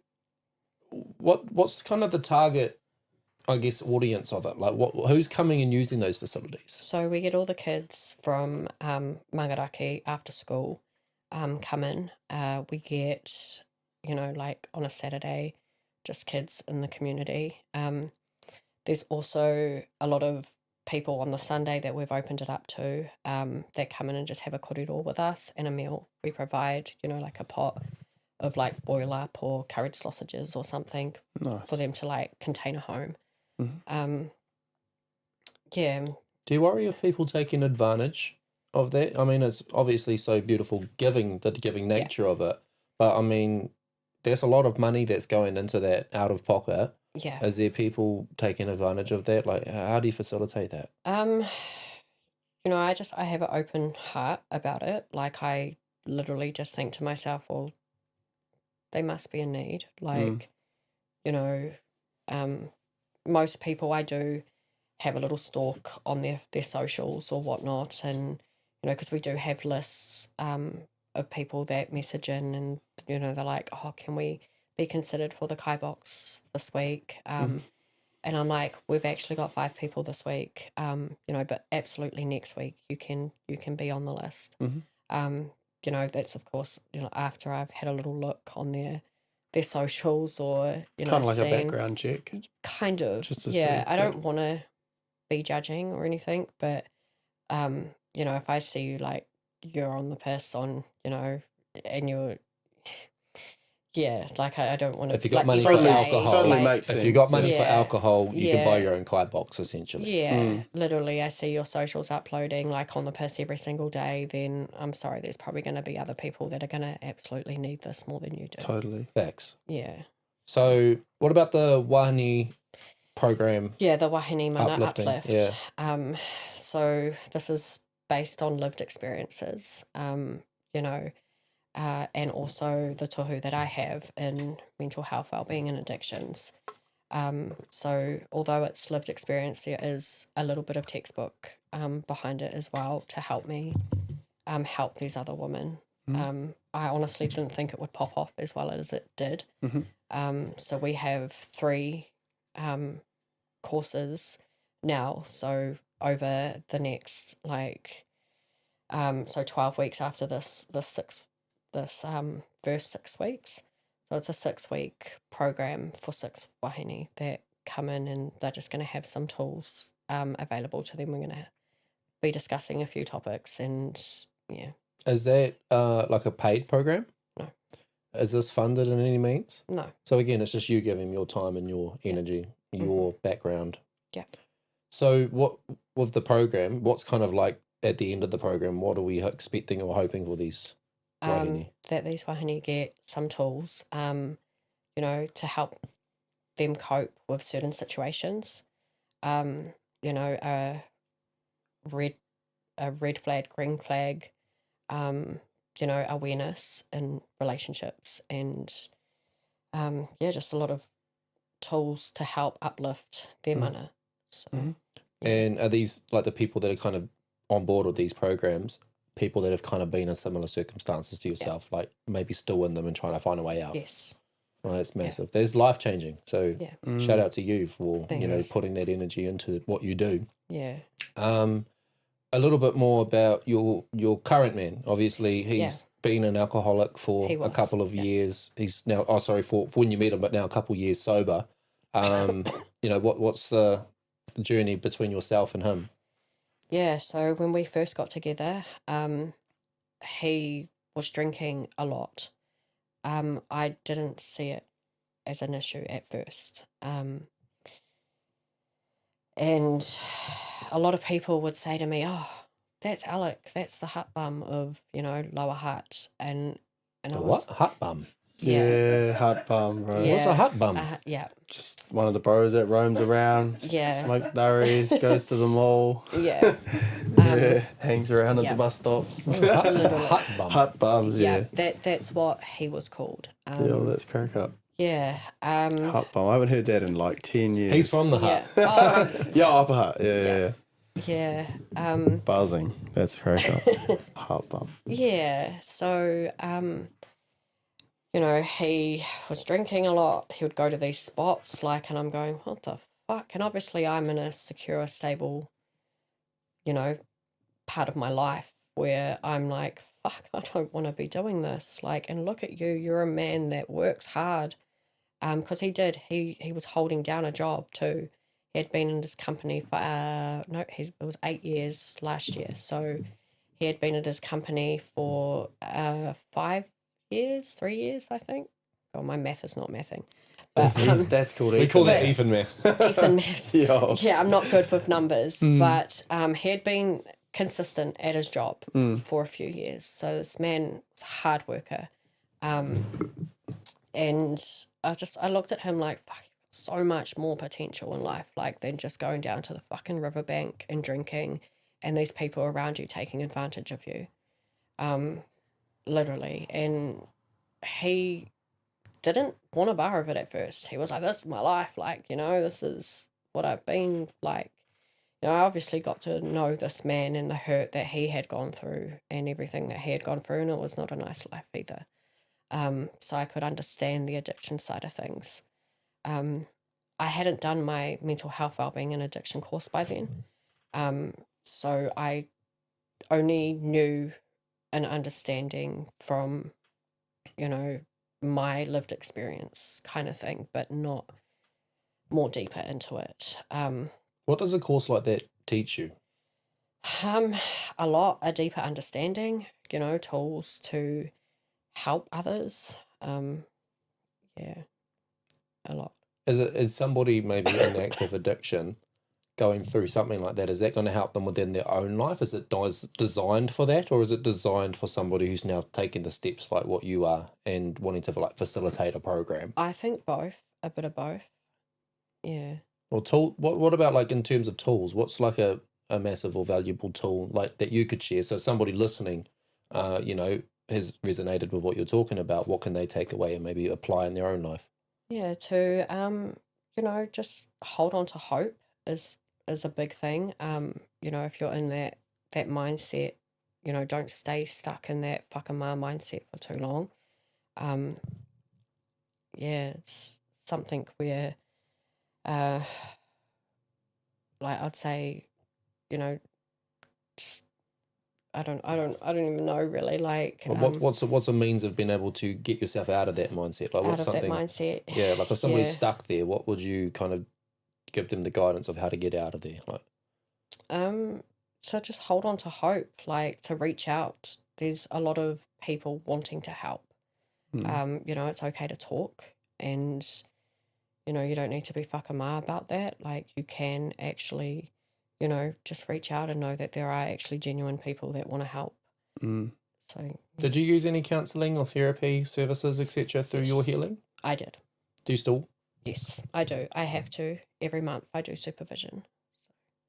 what's kind of the target, I guess, audience of it? Like who's coming and using those facilities? So we get all the kids from Mangaraki after school come in. We get, you know, like on a Saturday, just kids in the community. There's also a lot of people on the Sunday that we've opened it up to that come in and just have a kōrero with us and a meal. We provide, you know, like a pot of like boil up or curried sausages or something Nice. for them to like contain a home. Mhm. Yeah. Do you worry of people taking advantage of that? I mean, it's obviously so beautiful the giving nature of it, but I mean, there's a lot of money that's going into that out of pocket. Yeah. Is there people taking advantage of that? Like, how do you facilitate that? You know, I have an open heart about it. Like I literally just think to myself, well, they must be in need. Like, you know, most people I do have a little stalk on their socials or whatnot, and you know, because we do have lists of people that message in, and you know, they're like, oh, can we be considered for the kai box this week? And I'm like, we've actually got 5 people this week, you know, but absolutely next week you can be on the list. You know, that's of course, you know, after I've had a little look on their socials or, you know, Kind of like a seen- background check. kind of, Just to yeah. see, I yeah. don't want to be judging or anything, but you know, if I see you like you're on the piss on, you know, and you're yeah, like I don't want to. If you got like, money every for day, alcohol, Totally like, makes If sense. you got money for Yeah. alcohol, you can buy Yeah. your own kai box essentially. Yeah, literally, I see your socials uploading like on the piss every single day. Then I'm sorry, there's probably going to be other people that are going to absolutely need this more than you do. Totally. Facts. Yeah, So, what about the wahine program? yeah, the Wahine Mana Uplifting, uplift. yeah. So this is based on lived experiences. You know, and also the tohu that I have in mental health, wellbeing, and addictions. So although it's lived experience, there is a little bit of textbook behind it as well to help me help these other women. I honestly didn't think it would pop off as well as it did. So we have 3 courses now. So over the next so 12 weeks after this first 6 weeks. So it's a 6-week program for 6 wahine that come in, and they're just going to have some tools available to them. We're going to be discussing a few topics, and yeah. Is that like a paid program? No. Is this funded in any means? No. So again, it's just you giving your time and your energy, your background. Yeah. So what with the program? What's kind of like at the end of the program? What are we expecting or hoping for these? Wahine? That these wahine get some tools, you know, to help them cope with certain situations. You know, a red flag, green flag, you know, awareness in relationships, and yeah, just a lot of tools to help uplift their mana. So, And are these like the people that are kind of on board with these programs, people that have kind of been in similar circumstances to yourself, like maybe still in them and trying to find a way out? Yes. Well, that's massive. There's life changing. So Yeah. shout out to you for Thanks. putting that energy into what you do. Yeah. A little bit more about your current man. Obviously, he's Yeah. been an alcoholic for He a was, couple of years. He's now for when you met him, but now a couple of years sober. What's the journey between yourself and him? Yeah, so when we first got together, he was drinking a lot. I didn't see it as an issue at first. And a lot of people would say to me, "Oh, that's Alec, that's the hut bum of, Lower Hutt." And I The was, what? Hut bum. Yeah, hut bum, bro. Yeah. What's a hut bum? yeah, Just one of the bros that roams around. Yeah. Smoke durries, goes to the mall. yeah, Yeah, hangs around at yeah. the bus stops. Hut bum. Hut bums, yeah. that's what he was called. Yeah, well, that's crack up. Yeah, Hut bum. I haven't heard that in like 10 years. He's from the hut. yeah, Yeah, upper hut. Yeah. yeah, Buzzing. That's crack up. Hut bum. yeah. So, he was drinking a lot. He would go to these spots, and I'm going, what the fuck? And obviously, I'm in a secure, stable, part of my life where I'm like, fuck, I don't want to be doing this. And look at you, you're a man that works hard. Because he was holding down a job too. He had been in this company for, it was 8 years last year. So he had been at his company for 3 years, I think. Oh, my math is not mathing. But, That's called We call that Ethan. Ethan maths. Ethan maths. Yeah, I'm not good with numbers. But he had been consistent at his job for a few years. So this man was a hard worker. And I looked at him like, fuck, so much more potential in life, than just going down to the fucking riverbank and drinking and these people around you taking advantage of you. Literally. And he didn't want a bar of it at first. He was like, this is my life. This is what I've been like. I obviously got to know this man and the hurt that he had gone through and everything that he had gone through, and it was not a nice life either. So I could understand the addiction side of things. I hadn't done my mental health wellbeing and addiction course by then. So I only knew an understanding from, my lived experience kind of thing, but not more deeper into it. What does a course like that teach you? A lot, a deeper understanding, tools to help others. Yeah, a lot. Is somebody maybe in active addiction going through something like that, is that going to help them within their own life? Is it designed for that, or is it designed for somebody who's now taking the steps like what you are and wanting to facilitate a program? I think both, a bit of both. Yeah. Well, what about in terms of tools? What's a massive or valuable tool that you could share? So somebody listening, has resonated with what you're talking about. What can they take away and maybe apply in their own life? Yeah, to just hold on to hope is a big thing. If you're in that mindset, don't stay stuck in that fucking ma mindset for too long. Yeah, it's something where I'd say, just I don't even know really. What's a means of being able to get yourself out of that mindset? What's out of something? that mindset. Yeah, if somebody's Yeah. stuck there, what would you kind of give them the guidance of how to get out of there? So just hold on to hope, to reach out. There's a lot of people wanting to help. It's okay to talk, and you don't need to be fucking ma about that. You can actually, just reach out and know that there are actually genuine people that want to help. So Did you use any counselling or therapy services, etc., through your healing? I did. Do you still? Yes, I do. I have to every month. I do supervision.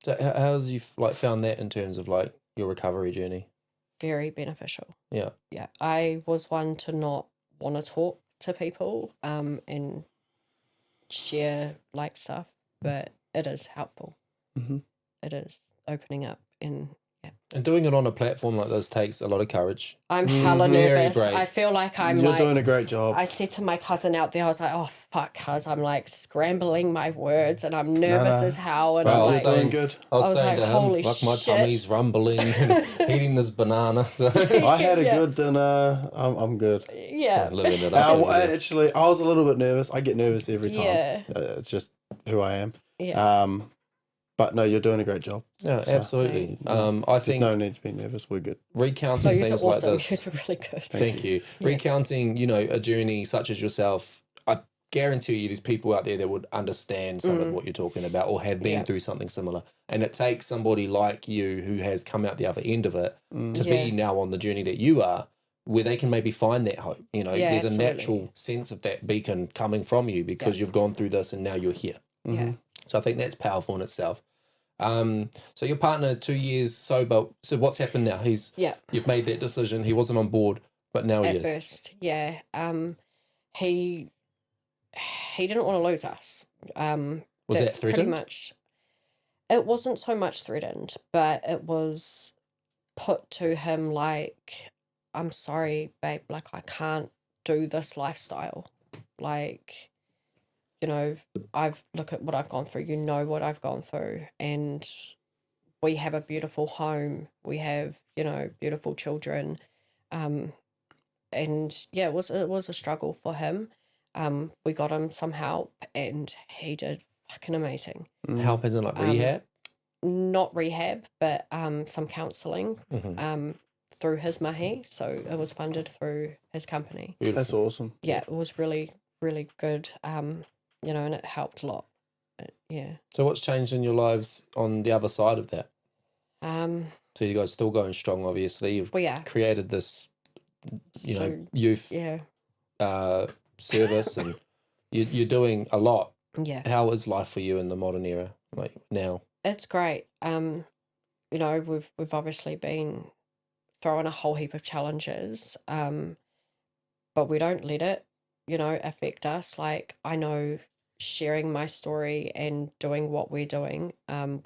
So how's you found that in terms of your recovery journey? Very beneficial. Yeah. Yeah, I was one to not want to talk to people and share stuff, but it is helpful. it is opening up. And And doing it on a platform like this takes a lot of courage. I'm hella Very nervous. brave. I feel like I'm You're like, doing a great job. I said to my cousin out there, I was like, oh fuck, cuz I'm like scrambling my words and I'm nervous as hell. And Well, I'm you're like, doing good. I was I was saying like, to him, holy fuck, my shit. tummy's rumbling and eating this banana. So I had a Yeah. good dinner. I'm good. yeah. living it up. over there. Actually, I was a little bit nervous. I get nervous every time. Yeah. It's just who I am. Yeah. But no, you're doing a great job. Yeah, So, absolutely. I There's think no need to be nervous. We're good. recounting So you're things like awesome. this. You're really good. Thank you. Recounting, a journey such as yourself, I guarantee you there's people out there that would understand some of what you're talking about or have been Yeah. through something similar. And it takes somebody like you who has come out the other end of it to Yeah. be now on the journey that you are, where they can maybe find that hope. Yeah, There's absolutely. a natural sense of that beacon coming from you because you've gone through this and now you're here. Yeah. So I think that's powerful in itself. So your partner, 2 years sober. So what's happened now? Yeah. You've made that decision. He wasn't on board, but now he At is. first, yeah. He didn't want to lose us. Was that That's pretty threatened? much. It wasn't so much threatened, but it was put to him like, I'm sorry, babe, like I can't do this lifestyle. Like, look at what I've gone through, what I've gone through, and we have a beautiful home. We have, beautiful children. And yeah, it was a struggle for him. We got him some help and he did fucking amazing. Help isn't like rehab? Not rehab, but some counselling Mm-hmm. through his mahi. So it was funded through his company. That's awesome. Yeah, it was really, really good. And it helped a lot. Yeah. So what's changed in your lives on the other side of that? So you guys still going strong, obviously. You've We are. created this, So, youth yeah. service and you're doing a lot. Yeah. How is life for you in the modern era, like now? It's great. We've obviously been throwing a whole heap of challenges, but we don't let it, affect us. Like I know sharing my story and doing what we're doing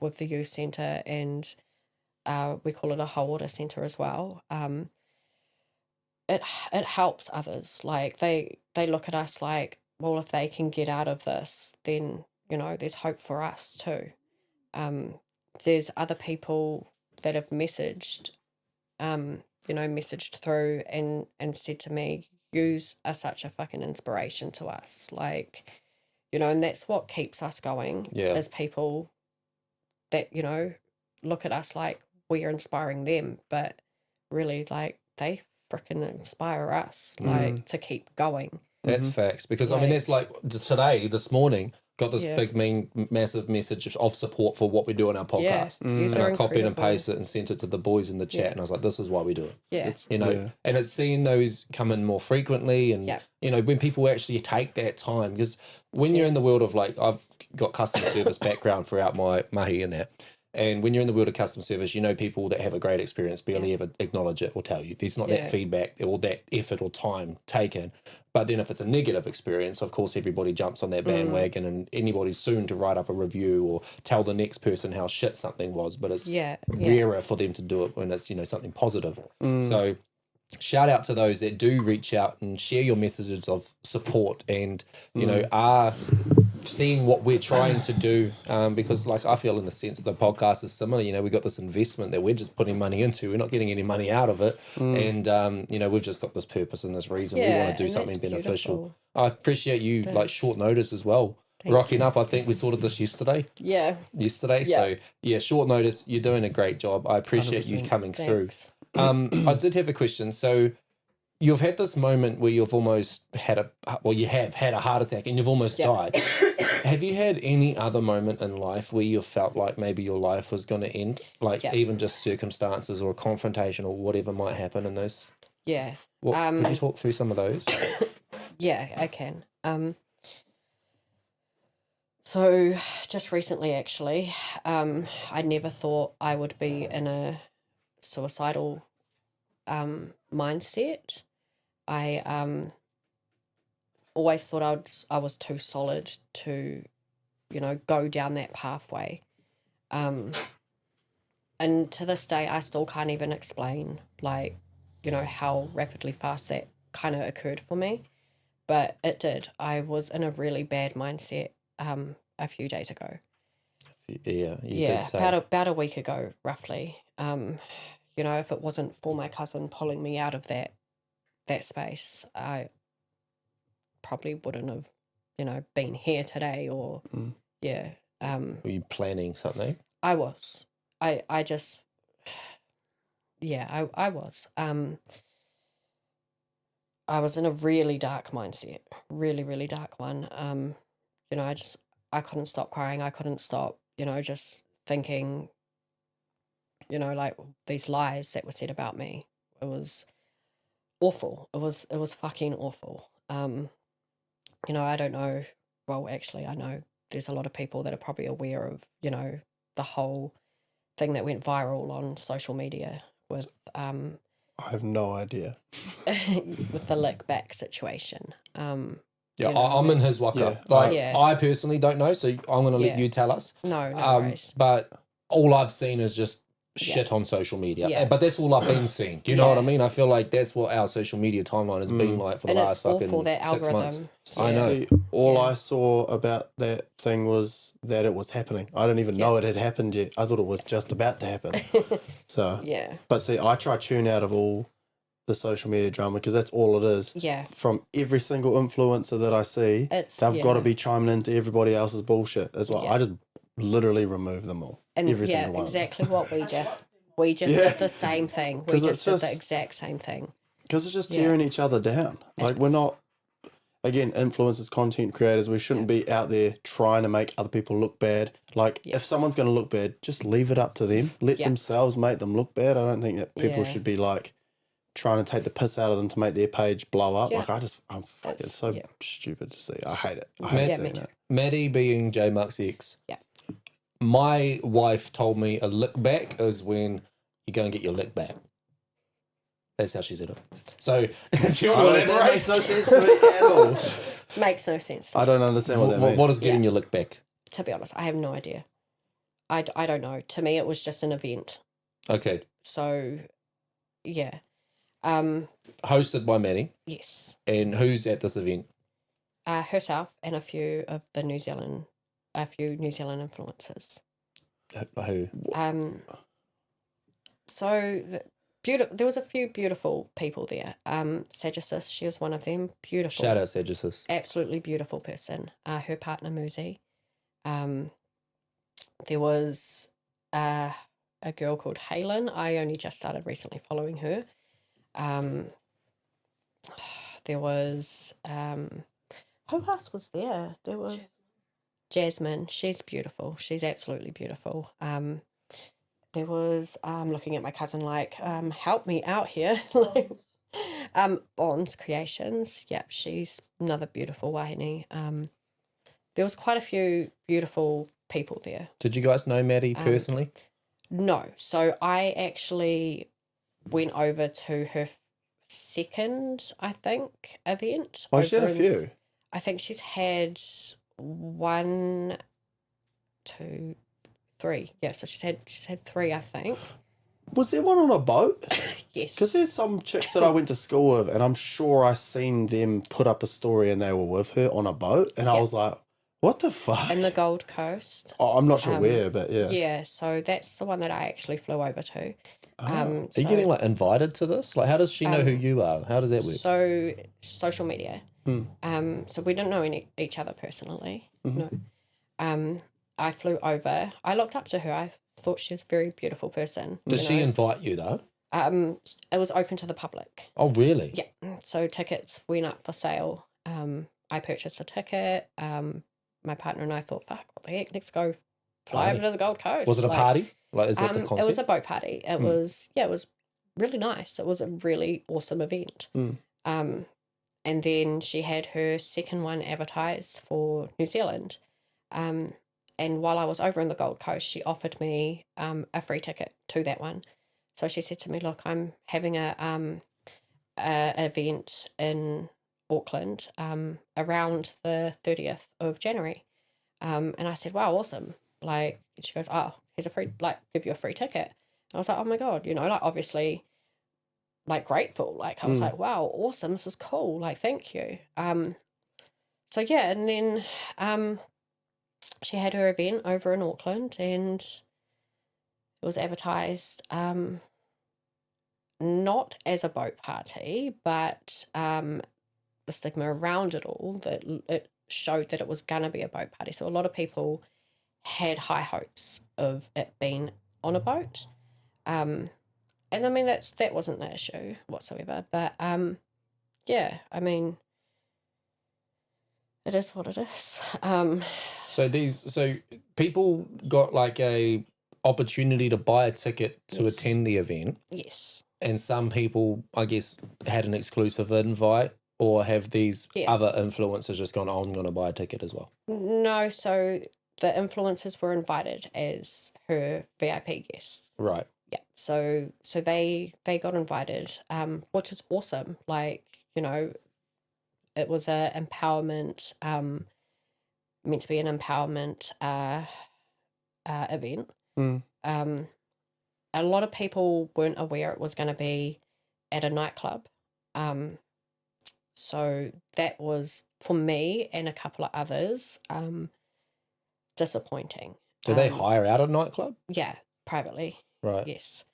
with the youth centre and we call it a whole water centre as well. It helps others. Like they look at us like, well, if they can get out of this, then there's hope for us too. There's other people that have messaged through and said to me, "Yous are such a fucking inspiration to us." Like, and that's what keeps us going. Yeah. As people that look at us like we are inspiring them, but really like they freaking inspire us like to keep going. That's facts. Because I mean, that's like this morning, got this Yeah. big, mean, massive message of support for what we do on our Yeah, podcast. yous And are I copied and incredible. pasted it and sent it to the boys in the chat. Yeah. And I was like, this is why we do it. Yeah, And it's seeing those come in more frequently and, Yeah. when people actually take that time. Because when you're in the world of I've got customer service background throughout my mahi and that. And when you're in the world of customer service, people that have a great experience barely ever acknowledge it or tell you. There's not Yeah. that feedback or that effort or time taken. But then if it's a negative experience, of course, everybody jumps on that bandwagon and anybody's soon to write up a review or tell the next person how shit something was. But it's yeah. rarer for them to do it when it's, something positive. So shout out to those that do reach out and share your messages of support and, are seeing what we're trying to do. Because I feel in the sense the podcast is similar, we got this investment that we're just putting money into. We're not getting any money out of it. And, we've just got this purpose and this reason. We Yeah, want to do and something that's beneficial. beautiful. I appreciate you short notice as well. Thank Rocking up. I think we sorted this yesterday. Yeah. So yeah, short notice. You're doing a great job. I appreciate you 100%. coming through. Thanks. I did have a question. So you've had this moment where you've almost had you have had a heart attack and you've almost died. Have you had any other moment in life where you felt like maybe your life was going to end? Even just circumstances or a confrontation or whatever might happen in those? Yeah. Could you talk through some of those? Yeah, I can. So just recently, actually, I never thought I would be in a suicidal mindset. I always thought I was too solid to, go down that pathway. And to this day, I still can't even explain, like, you know, how rapidly fast that kind of occurred for me. But it did. I was in a really bad mindset a few days ago. Yeah, you Yeah, did say. about a week ago, roughly. You know, if it wasn't for my cousin pulling me out of that space, I probably wouldn't have, you know, been here today or, yeah. Were you planning something? I was. I just, yeah, I was. I was in a really dark mindset, really, really dark one. You know, I couldn't stop crying. I couldn't stop, you know, just thinking, you know, like these lies that were said about me. It was awful. It was fucking awful. You know, I don't know. Well, actually, I know there's a lot of people that are probably aware of, you know, the whole thing that went viral on social media with I have no idea. with the lick back situation. Yeah, you know, I'm in it's- his waka. Yeah. Like, Yeah. I personally don't know, so I'm going to let Yeah. you tell us. No worries. But all I've seen is just shit on social media. Yeah. But that's all I've been seeing. Do you know what I Yeah. mean? I feel like that's what our social media timeline has been like for the And last it's awful, fucking that 6 months. algorithm. I know. See, all Yeah. I saw about that thing was that it was happening. I didn't even know it had happened yet. I thought it was just about to happen. So, Yeah. but see, I try to tune out of all the social media drama because that's all it is. Yeah. From every single influencer that I see, It's they've got to yeah. be chiming into everybody else's bullshit as well. Yeah. I just literally remove them all. And every yeah, single one. exactly what we just Yeah. did the same thing. We 'Cause just it's did the just- exact same thing. Because it's just Yeah. tearing each other down. Like, we're is. not, again, influencers, content creators, we shouldn't be out there trying to make other people look bad. Like, Yeah. if someone's going to look bad, just leave it up to them. Let Yeah. themselves make them look bad. I don't think that people Yeah. should be, like, trying to take the piss out of them to make their page blow up. Yeah. Like, I'm fucking That's- so yeah. stupid to see. I hate it. I Yeah, hate me seeing too. it. Maddie being J Muck's ex. Yeah. My wife told me a lick back is when you go and get your lick back. That's how she said it. So, do you want to That elaborate? makes no sense to me at all. Makes no sense. I don't understand what that means. What is getting your lick back? To be honest, I have no idea. I don't know. To me, it was just an event. Okay. So, yeah. Hosted by Maddie. Yes. And who's at this event? Herself and a few New Zealand influencers. Who? So there was a few beautiful people there. Sagisis, she was one of them. Beautiful. Shout out Sagisis. Absolutely beautiful person. Her partner Muzi. There was a girl called Hale. I only just started recently following her. There was who else was there? There was Jasmine. She's beautiful. She's absolutely beautiful. There was looking at my cousin like, help me out here. Like, Bonds Creations. Yep, she's another beautiful wahine. There was quite a few beautiful people there. Did you guys know Maddie personally? No, so I actually went over to her second, I think, event. Oh, she had a over in- few. I think she's had 1, 2, 3. Yeah, so she's had 3, I think. Was there one on a boat? Yes. Because there's some chicks that I went to school with, and I'm sure I seen them put up a story and they were with her on a boat, and I Yeah. was like, what the fuck? in the Gold Coast. Oh, I'm not sure where, but yeah. Yeah, so that's the one that I actually flew over to. Ah. Are you getting like invited to this? Like, how does she know who you are? How does that work? So social media. Hmm. So we didn't know each other personally. Mm-hmm. No. I flew over. I looked up to her. I thought she was a very beautiful person. Does you she know. invite you though? It was open to the public. Oh, really? Yeah. So tickets went up for sale. I purchased a ticket. My partner and I thought, fuck, what the heck? Let's go fly Party. over to the Gold Coast. Was it a Like, party? Like, is that the concept? It was a boat party. It was really nice. It was a really awesome event. And then she had her second one advertised for New Zealand. And while I was over in the Gold Coast, she offered me a free ticket to that one. So she said to me, look, I'm having an event in Auckland around the 30th of January. And I said, wow, awesome. Like, she goes, oh, here's a free, like, give you a free ticket. I was like, oh my God, you know, like obviously like grateful. Like I was like, wow, awesome, this is cool. Like, thank you. So yeah, and then she had her event over in Auckland and it was advertised not as a boat party, but the stigma around it all, that it showed that it was gonna be a boat party. So a lot of people had high hopes of it being on a boat. And I mean that wasn't the issue whatsoever. But yeah, I mean it is what it is. So people got like a opportunity to buy a ticket to Yes. attend the event, Yes. and some people, I guess, had an exclusive invite, or have these Yeah. other influencers just gone, oh, I'm going to buy a ticket as well? No, so the influencers were invited as her VIP guests. Right. Yeah. So they got invited, which is awesome. Like, you know, it was a empowerment, meant to be an empowerment event. A lot of people weren't aware it was going to be at a nightclub. So that was, for me and a couple of others, disappointing. Do they hire out a nightclub? Yeah, privately. Right. Yes.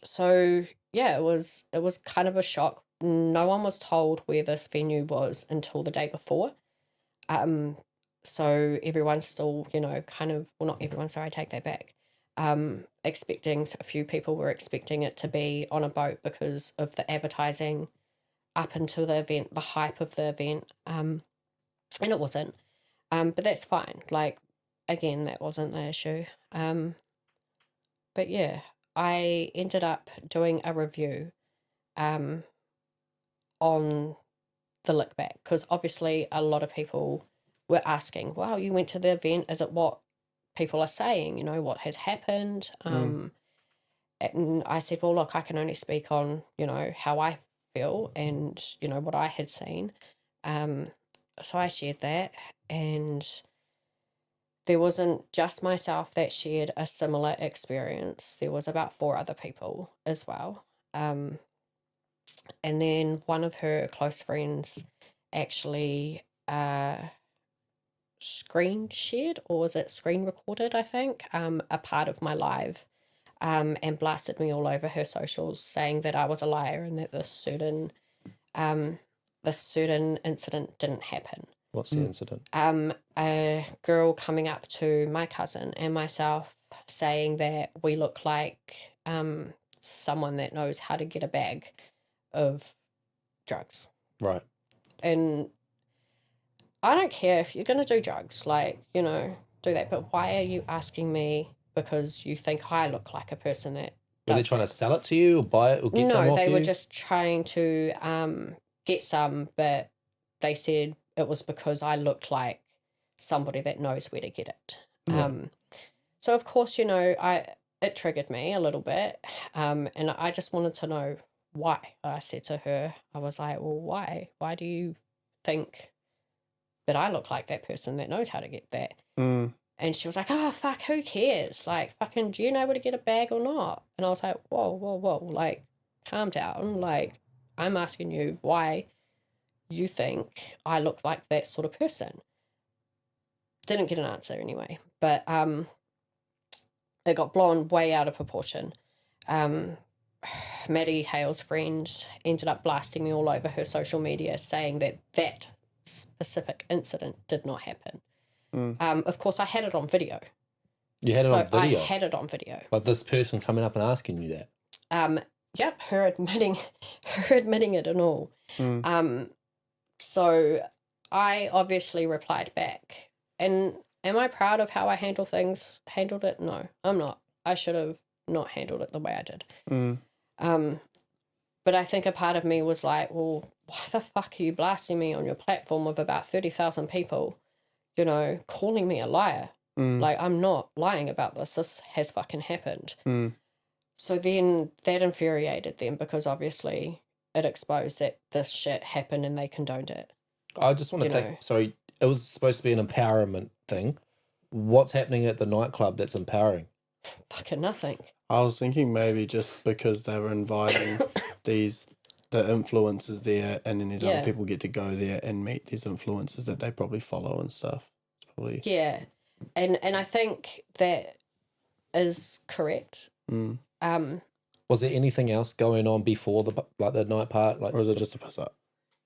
So yeah, it was kind of a shock. No one was told where this venue was until the day before. So everyone's still, you know, kind of, well, not everyone, sorry, I take that back. Expecting, a few people were expecting it to be on a boat because of the advertising up until the event, the hype of the event. And it wasn't. But that's fine. Like, again, that wasn't the issue. But yeah, I ended up doing a review on the look back, because obviously a lot of people were asking, wow, you went to the event, is it what people are saying, you know, what has happened? And I said, well, look, I can only speak on, you know, how I feel and, you know, what I had seen. So I shared that, and there wasn't just myself that shared a similar experience. There was about 4 other people as well. And then one of her close friends actually screen shared, or was it screen recorded, I think, a part of my live, and blasted me all over her socials saying that I was a liar and that this certain incident didn't happen. What's the incident? A girl coming up to my cousin and myself saying that we look like someone that knows how to get a bag of drugs. Right. And I don't care if you're going to do drugs, like, you know, do that. But why are you asking me because you think I look like a person that Were they does trying that? to sell it to you or buy it or get some No, off they you? were just trying to get some, but they said it was because I looked like somebody that knows where to get it. So of course, you know, it triggered me a little bit, and I just wanted to know why. I said to her, I was like, well, why? Why do you think that I look like that person that knows how to get that? And she was like, oh, fuck, who cares? Like, fucking, do you know where to get a bag or not? And I was like, whoa, like, calm down. Like, I'm asking you why you think I look like that sort of person. Didn't get an answer anyway, but it got blown way out of proportion. Madi, Hale's friend, ended up blasting me all over her social media saying that that specific incident did not happen. Of course, I had it on video. You had it on video? I had it on video. Like this person coming up and asking you that? Yep, her admitting it and all. So I obviously replied back. And am I proud of how I handled it? No, I'm not. I should have not handled it the way I did. But I think a part of me was like, well, why the fuck are you blasting me on your platform of about 30,000 people, you know, calling me a liar? Like, I'm not lying about this. This has fucking happened. So then that infuriated them, because obviously it exposed that this shit happened and they condoned it. I just want to sorry, it was supposed to be an empowerment thing. What's happening at the nightclub that's empowering? Fucking nothing. I was thinking maybe just because they were inviting the influencers there, and then these Yeah. other people get to go there and meet these influencers that they probably follow and stuff. It's probably Yeah, and I think that is correct. Mm. Was there anything else going on before the night part? Like, Or is it just a piss up?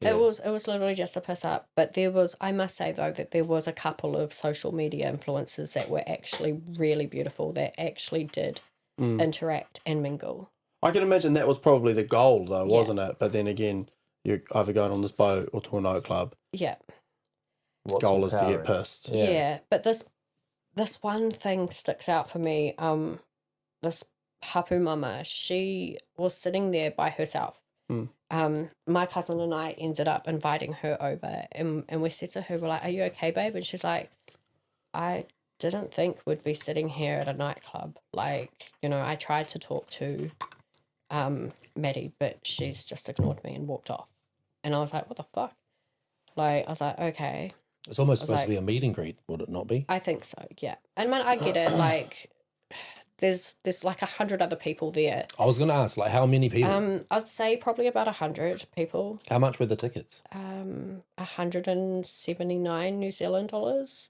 It was literally just a piss up, but there was, I must say though, that there was a couple of social media influencers that were actually really beautiful, that actually did interact and mingle. I can imagine that was probably the goal though, Yeah. wasn't it? But then again, you're either going on this boat or to a nightclub. Yeah. what's Goal is to get empowering? pissed. Yeah, but this one thing sticks out for me. This hapu mama, she was sitting there by herself. My cousin and I ended up inviting her over, and we said to her, we're like, "Are you okay, babe?" And she's like, "I didn't think we'd be sitting here at a nightclub. Like, you know, I tried to talk to Maddie, but she's just ignored me and walked off." And I was like, "What the fuck?" Like, I was like, "Okay." It's almost I was supposed like- to be a meet and greet, would it not be? I think so, yeah. And man, I get it. Like, there's like 100 other people there. I was going to ask, like, how many people? I'd say probably about 100 people. How much were the tickets? 179 New Zealand dollars.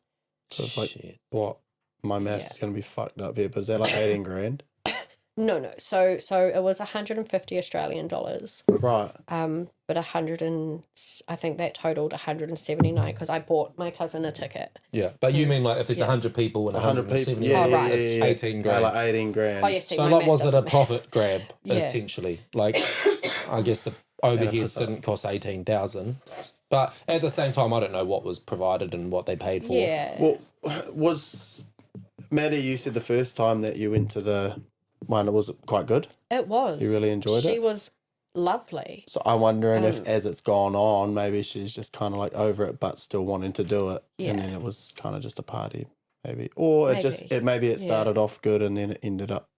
So it's like, Shit. what? My maths Yeah. is going to be fucked up here, but is that like 18 grand? No. So it was 150 Australian dollars. Right. But I think that totaled 179 because I bought my cousin a ticket. Yeah, but you mean like if there's Yeah. 100 people and 100 people. 170, Yeah, Oh, yeah, right. yeah, it's yeah. 18 Yeah, grand. like 18 grand. Oh, yeah, see, So my like, math was it a doesn't- profit grab, Yeah. essentially? Like, I guess the overheads piss up. didn't cost 18,000. But at the same time, I don't know what was provided and what they paid for. Yeah. Well, was Maddie, you said the first time that you went to the one, it was quite good. It was. You really enjoyed it? She was lovely. So I'm wondering if, Um, as it's gone on, maybe she's just kind of like over it, but still wanting to do it, Yeah. and then it was kind of just a party, maybe, or Maybe. it started off good and then it ended up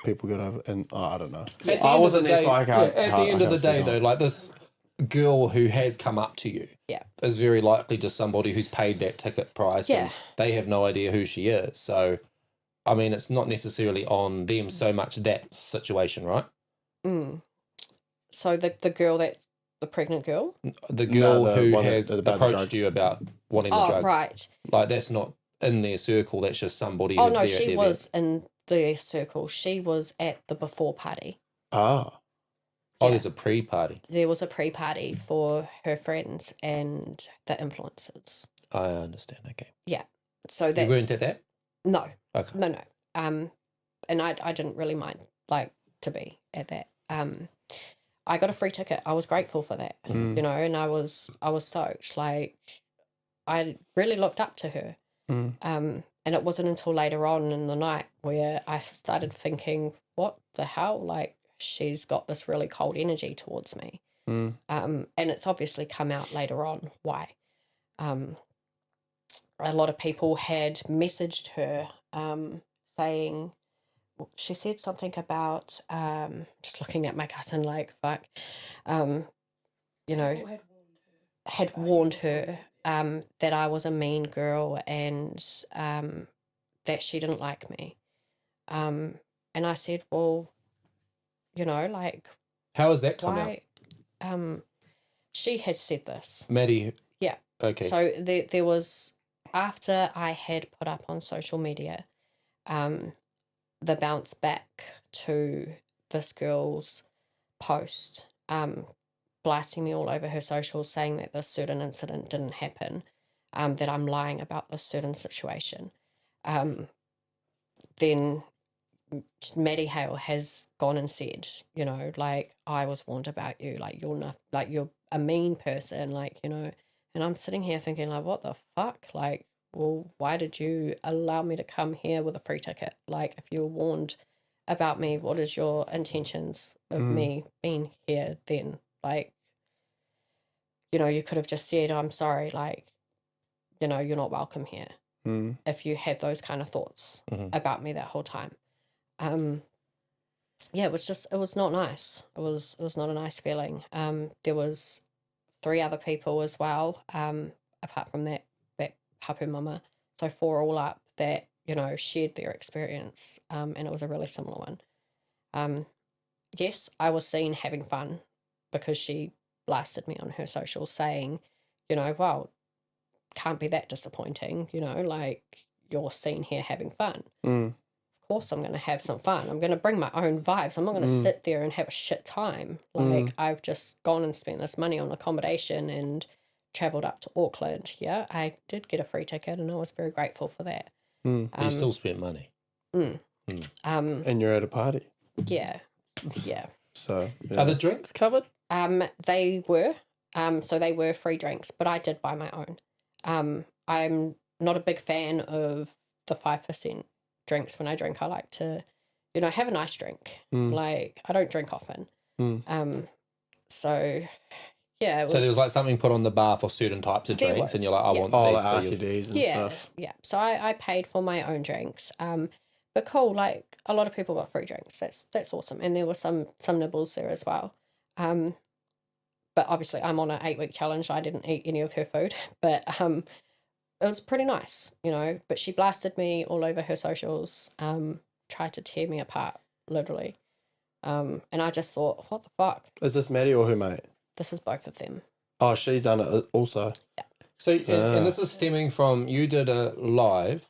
people got over, and I don't know. At the I end wasn't of the there, day, so I can't. at the end of the day, though, like this girl who has come up to you Yeah. is very likely just somebody who's paid that ticket price and Yeah. they have no idea who she is. So, I mean, it's not necessarily on them so much that situation, right? Mm. So the girl the pregnant girl? The girl the who one that- has about the approached drugs. you about wanting the Oh, drugs. right. Like, that's not in their circle. That's just somebody Oh, who's no, there at she the was event. in the circle. She was at the before party. Ah, Oh, Yeah. there's a pre-party. There was a pre-party for her friends and the influencers. I understand. Okay. So You that weren't at that? no, Okay. no. And I didn't really mind like to be at that. I got a free ticket. I was grateful for that, Mm. you know, and I was stoked. Like I really looked up to her. Mm. And it wasn't until later on in the night where I started thinking, what the hell? Like she's got this really cold energy towards me. Mm. And it's obviously come out later on why. A lot of people had messaged her saying, she said something about, just looking at my cousin like, fuck, you know, had warned her that I was a mean girl and that she didn't like me. And I said, well, you know, like, How has that come out? why? She had said this. Maddie? Yeah. Okay. So there was, after I had put up on social media, the bounce back to this girl's post, blasting me all over her socials, saying that this certain incident didn't happen, that I'm lying about this certain situation. Then Maddie Hale has gone and said, you know, like, I was warned about you, like you're not, like you're a mean person, like, you know. And I'm sitting here thinking, like, what the fuck? Like, well, why did you allow me to come here with a free ticket? Like, if you were warned about me, what is your intentions of me being here then? Like, you know, you could have just said, I'm sorry, like, you know, you're not welcome here. Mm. If you had those kind of thoughts about me that whole time. Yeah, it was not nice. It was not a nice feeling. There was 3 other people as well, apart from that hapu mama. So 4 all up that you know, shared their experience, and it was a really similar one. Yes, I was seen having fun because she blasted me on her socials saying, you know, well, can't be that disappointing, you know, like you're seen here having fun. Mm. Of course I'm going to have some fun. I'm going to bring my own vibes. I'm not going to sit there and have a shit time. Like I've just gone and spent this money on accommodation and travelled up to Auckland. Yeah, I did get a free ticket and I was very grateful for that. Mm. You still spent money. And you're at a party. Yeah. So, yeah. Are the drinks covered? They were. So they were free drinks, but I did buy my own. I'm not a big fan of the 5% drinks when I drink. I like to, you know, have a nice drink. Like, I don't drink often. So, yeah. It was, So there was like something put on the bar for certain types of There drinks, and was, you're like, I yeah. want all the these. So you've- RTDs and stuff. Yeah. So I paid for my own drinks. But cool, like a lot of people got free drinks. That's awesome. And there were some nibbles there as well. But obviously I'm on an 8-week challenge. I didn't eat any of her food. But it was pretty nice, you know. But she blasted me all over her socials, tried to tear me apart, literally. And I just thought, what the fuck? Is this Maddie or her mate? This is both of them. Oh, she's done it also. So, and this is stemming from you did a live.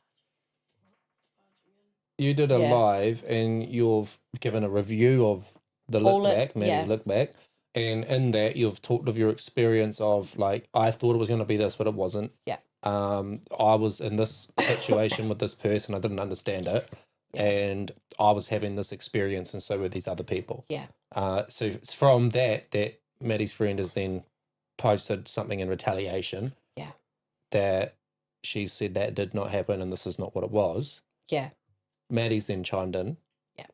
You did a Yeah. live, and you've given a review of the All look it- back, Maddie's yeah. look back, and in that you've talked of your experience of like, I thought it was going to be this, but it wasn't. Yeah. I was in this situation with this person, I didn't understand it, and I was having this experience, and so were these other people. Yeah. So it's from that Maddie's friend has then posted something in retaliation. Yeah. That she said that did not happen, and this is not what it was. Yeah. Maddie's then chimed in. Yeah.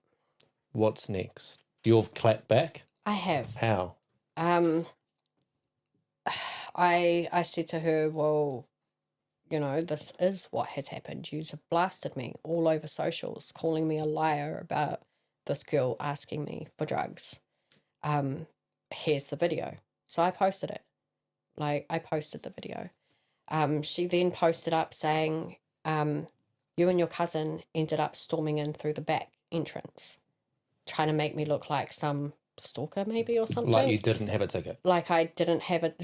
What's next? You've clapped back? I have. How? I said to her, well, you know, this is what has happened. You have blasted me all over socials, calling me a liar about this girl asking me for drugs. Here's the video. So I posted it. Like, I posted the video. She then posted up saying, you and your cousin ended up storming in through the back entrance, trying to make me look like some stalker maybe or something. Like you didn't have a ticket. Like I didn't have it.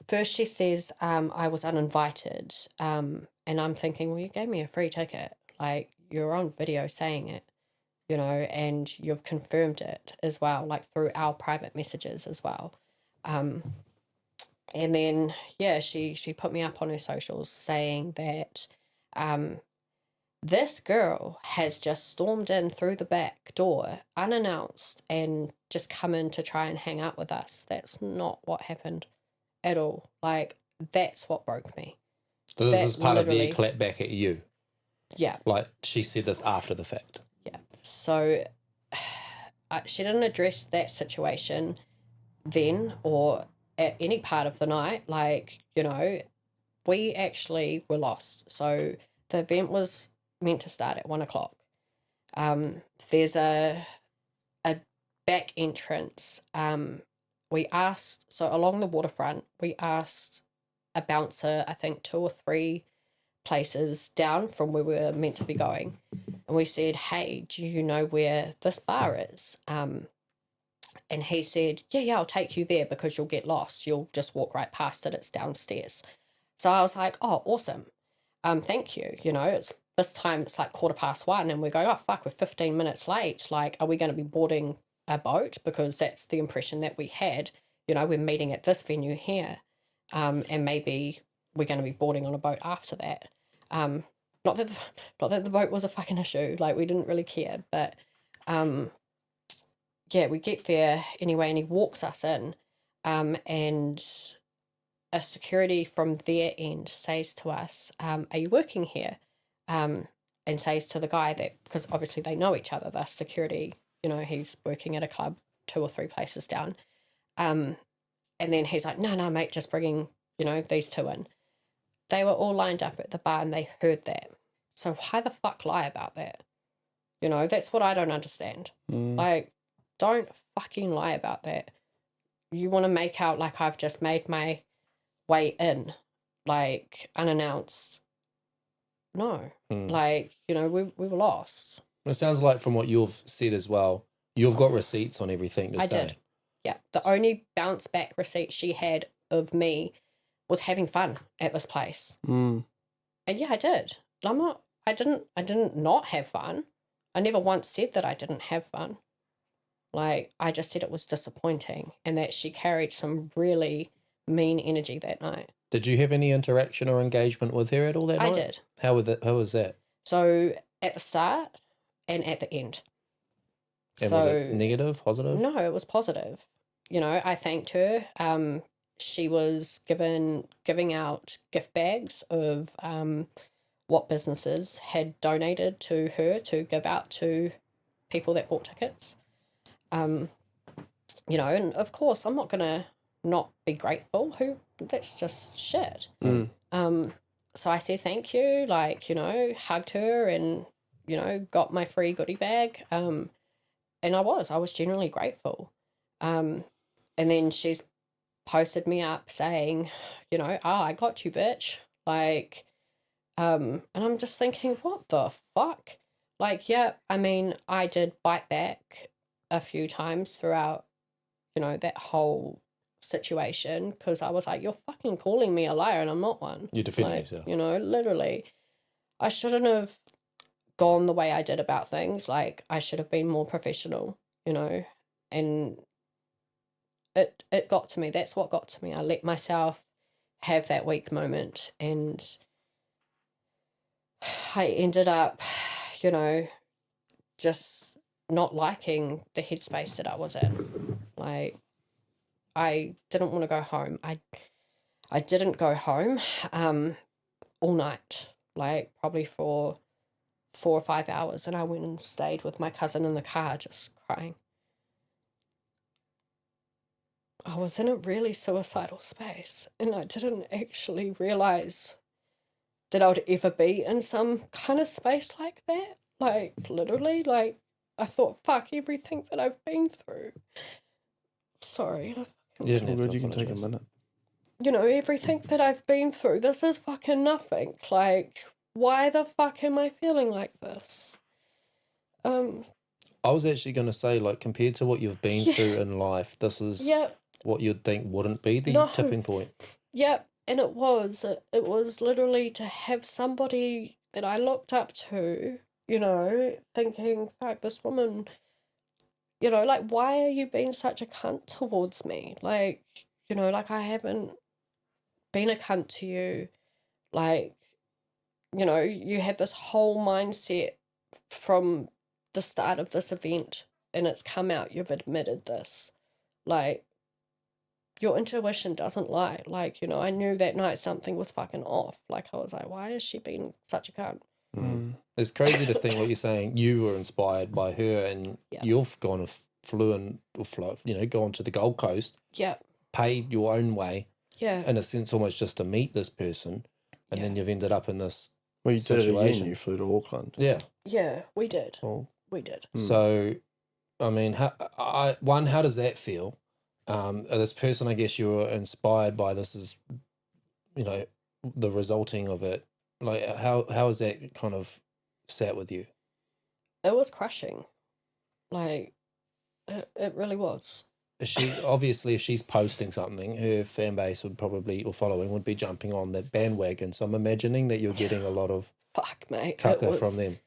First she says I was uninvited, and I'm thinking, well, you gave me a free ticket. Like, you're on video saying it, you know, and you've confirmed it as well, like through our private messages as well. And then, yeah, she put me up on her socials saying that this girl has just stormed in through the back door unannounced and just come in to try and hang out with us. That's not what happened at all. Like, that's what broke me. So this That is part of literally- their clap back at you. Yeah. Like she said this after the fact. Yeah. So she didn't address that situation then or at any part of the night. Like, you know, we actually were lost. So the event was meant to start at 1:00. There's a back entrance. We asked, so along the waterfront, we asked a bouncer, I think 2 or 3 places down from where we were meant to be going. And we said, hey, do you know where this bar is? And he said, yeah, I'll take you there because you'll get lost. You'll just walk right past it. It's downstairs. So I was like, oh, awesome. Thank you. You know, it's this time it's like 1:15 and we're going, oh, fuck, we're 15 minutes late. Like, are we going to be boarding a boat? Because that's the impression that we had. You know, we're meeting at this venue here. And maybe we're going to be boarding on a boat after that. Not that the boat was a fucking issue. Like, we didn't really care. But, yeah, we get there anyway and he walks us in. And a security from their end says to us, are you working here? And says to the guy that, because obviously they know each other, the security, you know, he's working at a club 2 or 3 places down. And then he's like, no, mate, just bringing, you know, these 2 in. They were all lined up at the bar and they heard that. So why the fuck lie about that? You know, that's what I don't understand. Like, don't fucking lie about that. You want to make out like I've just made my way in, like, unannounced. no. Mm. Like, you know, we were lost. It sounds like from what you've said as well, you've got receipts on everything to I say. did. Yeah. The only bounce back receipt she had of me was having fun at this place. Mm. And yeah, I did. I didn't not have fun. I never once said that I didn't have fun. Like, I just said it was disappointing and that she carried some really mean energy that night. Did you have any interaction or engagement with her at all that I night? did. How was that? So at the start and at the end. And was it negative, positive? No, it was positive. You know, I thanked her. She was giving out gift bags of what businesses had donated to her to give out to people that bought tickets. You know, and of course I'm not gonna not be grateful. That's just shit. Mm. So I said thank you, like, you know, hugged her and, you know, got my free goodie bag. And I was genuinely grateful. And then she's posted me up saying, you know, I got you, bitch. Like, and I'm just thinking, what the fuck? Like, yeah, I mean, I did bite back a few times throughout, you know, that whole situation, because I was like, you're fucking calling me a liar and I'm not one. You're defending Like, yourself. you know, literally. I shouldn't have gone the way I did about things. Like, I should have been more professional, you know, and it got to me. That's what got to me. I let myself have that weak moment, and I ended up, you know, just not liking the headspace that I was in. Like, I didn't want to go home. I didn't go home all night, like probably for 4 or 5 hours, and I went and stayed with my cousin in the car just crying. I was in a really suicidal space, and I didn't actually realize that I would ever be in some kind of space like that. Like, literally, like, I thought, fuck, everything that I've been through. Sorry. You It's didn't all have good. to You can take a apologise. minute. You know, everything that I've been through, this is fucking nothing. Like, why the fuck am I feeling like this? I was actually going to say, like, compared to what you've been Yeah. through in life, this is Yeah. what you'd think wouldn't be the No. tipping point. Yep, and it was. It was literally to have somebody that I looked up to, you know, thinking, fuck, this woman, you know, like, why are you being such a cunt towards me? Like, you know, like, I haven't been a cunt to you. Like, you know, you had this whole mindset from the start of this event, and it's come out, you've admitted this. Like, your intuition doesn't lie. Like, you know, I knew that night something was fucking off. Like, I was like, why is she being such a cunt? Mm. It's crazy to think what you're saying. You were inspired by her, and Yeah. you've gone and gone to the Gold Coast, Yeah, paid your own way, yeah, in a sense, almost just to meet this person, and then Yeah. you've ended up in this. Well, you did it again. Situation. You flew to Auckland. Yeah. yeah, we did. Oh. We did. Mm. So, I mean, how does that feel? This person, I guess you were inspired by. This is, you know, the resulting of it. Like, how is that kind of sat with you? It was crushing. Like, it really was. If she's posting something, her fan base would probably, or following, would be jumping on that bandwagon. So I'm imagining that you're getting a lot of Fuck, mate. caca from them.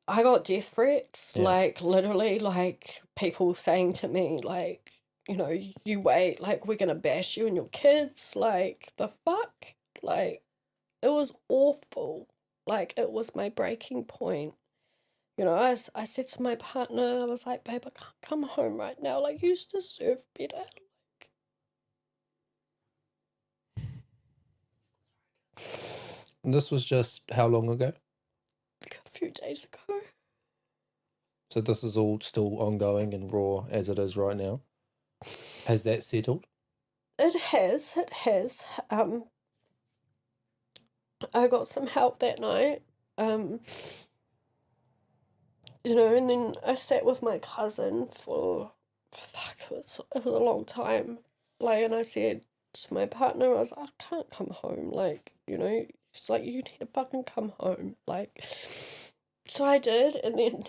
I got death threats, Yeah. like, literally, like, people saying to me, like, you know, you wait, like, we're gonna bash you and your kids, like, the fuck? Like, it was awful. Like, it was my breaking point. You know, I said to my partner, I was like, babe, I can't come home right now. Like, you deserve better. And this was just how long ago? Like, a few days ago. So this is all still ongoing and raw as it is right now. Has that settled? It has. I got some help that night. You know, and then I sat with my cousin for, it was a long time. Like, and I said to my partner, I was like, I can't come home. Like, you know, She's like, you need to fucking come home. Like, so I did, and then,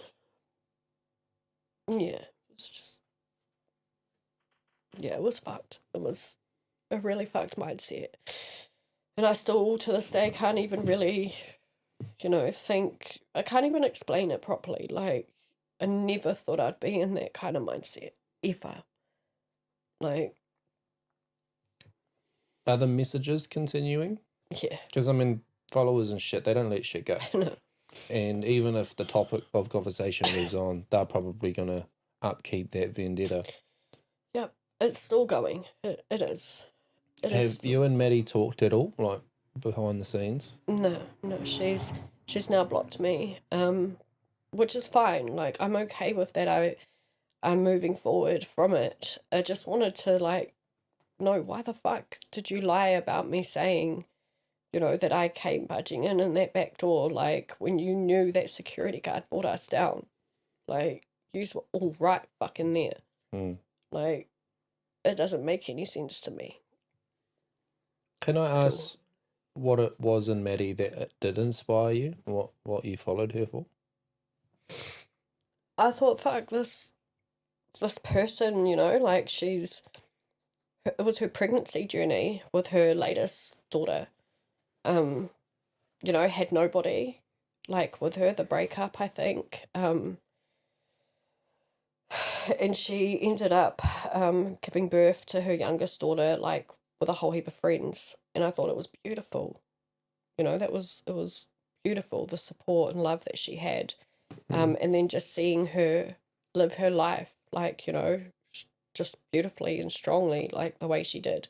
yeah, it's just, yeah, it was fucked. It was a really fucked mindset. And I still, to this day, can't even really, think, I can't even explain it properly. Like, I never thought I'd be in that kind of mindset, ever. Like, Are the messages continuing? yeah. Because, I mean, followers and shit, they don't let shit go. No. And even if the topic of conversation moves on, they're probably going to upkeep that vendetta. Yep, it's still going. It is. It is. Have you and Maddie talked at all, like, behind the scenes? No, she's now blocked me, which is fine. Like, I'm okay with that. I'm moving forward from it. I just wanted to, like, know why the fuck did you lie about me saying, that I came budging in that back door, like, when you knew that security guard brought us down. Like, yous were all right fucking there. Mm. Like, it doesn't make any sense to me. Can I ask what it was in Maddie that did inspire you? What you followed her for? I thought, fuck, this person, like, it was her pregnancy journey with her latest daughter. Had nobody, like, with her, the breakup, I think. And she ended up giving birth to her youngest daughter, like, with a whole heap of friends. And I thought it was beautiful. It was beautiful, the support and love that she had. And then just seeing her live her life, like, just beautifully and strongly, like the way she did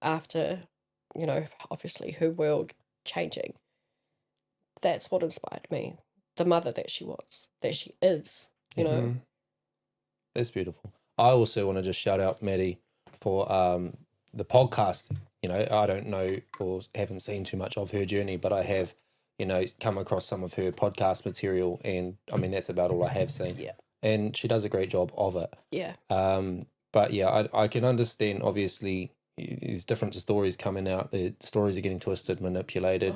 after, obviously her world changing. That's what inspired me. The mother that she is, That's beautiful. I also want to just shout out Maddie for the podcast. I don't know or haven't seen too much of her journey, but I have, come across some of her podcast material, and I mean, that's about all I have seen. Yeah. And she does a great job of it. Yeah. But yeah, I can understand, obviously, there's different stories coming out. The stories are getting twisted, manipulated.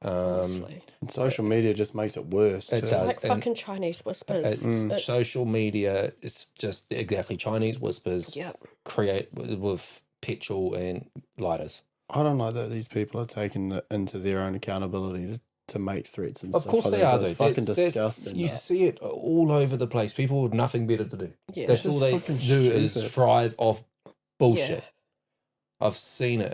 Honestly. And social media just makes it worse. It too. does. Like fucking Chinese whispers. It's Social media, it's just exactly Chinese whispers create with petrol and lighters. I don't know that these people are taking it into their own accountability to make threats and Of stuff. course like they that. are, It's though. fucking disgusting. You see it all over the place. People with nothing better to do. Yeah. That's It's all just they fucking do is stupid. thrive off bullshit. Yeah. I've seen it.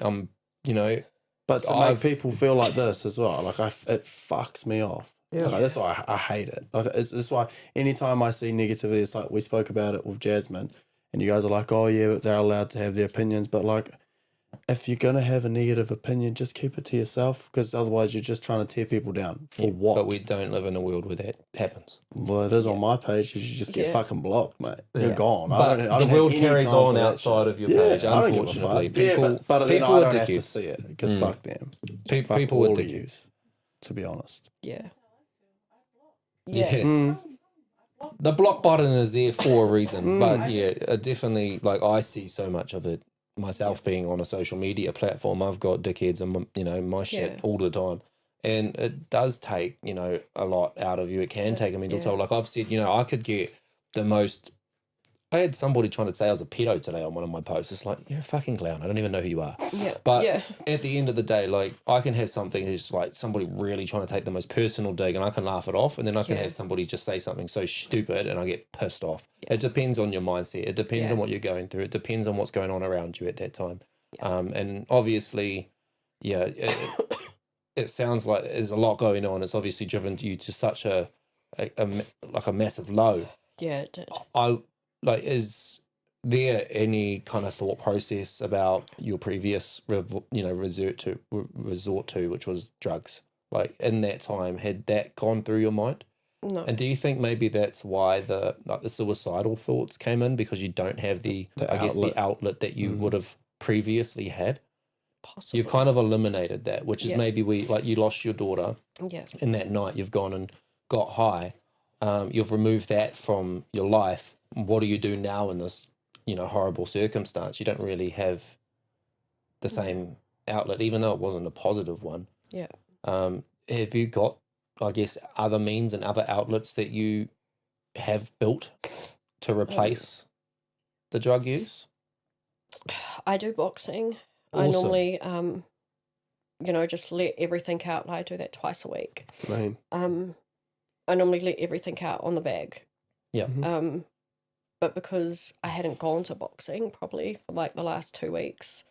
But to make people feel like this as well, like it fucks me off. Yeah. Like, that's why I hate it. Like it's why anytime I see negativity, it's like we spoke about it with Jasmine, and you guys are like, oh yeah, but they're allowed to have their opinions. But like, if you're gonna have a negative opinion, just keep it to yourself, because otherwise you're just trying to tear people down for what? But we don't live in a world where that happens. Well, it is on my page. You just get fucking blocked, mate. You're gone. But I don't the world have any carries time on for that outside shit. of your page, I don't give a unfortunately. fuck. Yeah, People, but then people I are don't have to dickheads. see it, because fuck them. Fuck People all are of dickheads. yous, to be honest. Yeah. Yeah. Mm. The block button is there for a reason, but yeah, definitely, like, I see so much of it myself being on a social media platform. I've got dickheads and my shit all the time, and it does take a lot out of you. It can take a mental toll. Like I've said, I could get the most. I had somebody trying to say I was a pedo today on one of my posts. It's like, you're a fucking clown. I don't even know who you are. Yeah. But yeah. at the end of the day, like, I can have something that's like somebody really trying to take the most personal dig, and I can laugh it off, and then I can have somebody just say something so stupid and I get pissed off. It depends on your mindset. It depends on what you're going through. It depends on what's going on around you at that time. And obviously, it sounds like there's a lot going on. It's obviously driven you to such a massive low. Yeah, it did. Is there any kind of thought process about your previous resort to, which was drugs? Like, in that time, had that gone through your mind? No. And do you think maybe that's why the suicidal thoughts came in, because you don't have the outlet that you would have previously had? Possibly. You've kind of eliminated that, which is maybe you lost your daughter. Yeah. And that night you've gone and got high. You've removed that from your life. What do you do now in this, horrible circumstance? You don't really have the same outlet, even though it wasn't a positive one. Yeah. Have you got, I guess, other means and other outlets that you have built to replace the drug use? I do boxing. I Awesome. normally, just let everything out. I do that twice a week. Man. I normally let everything out on the bag. Yeah. But because I hadn't gone to boxing probably for like the last 2 weeks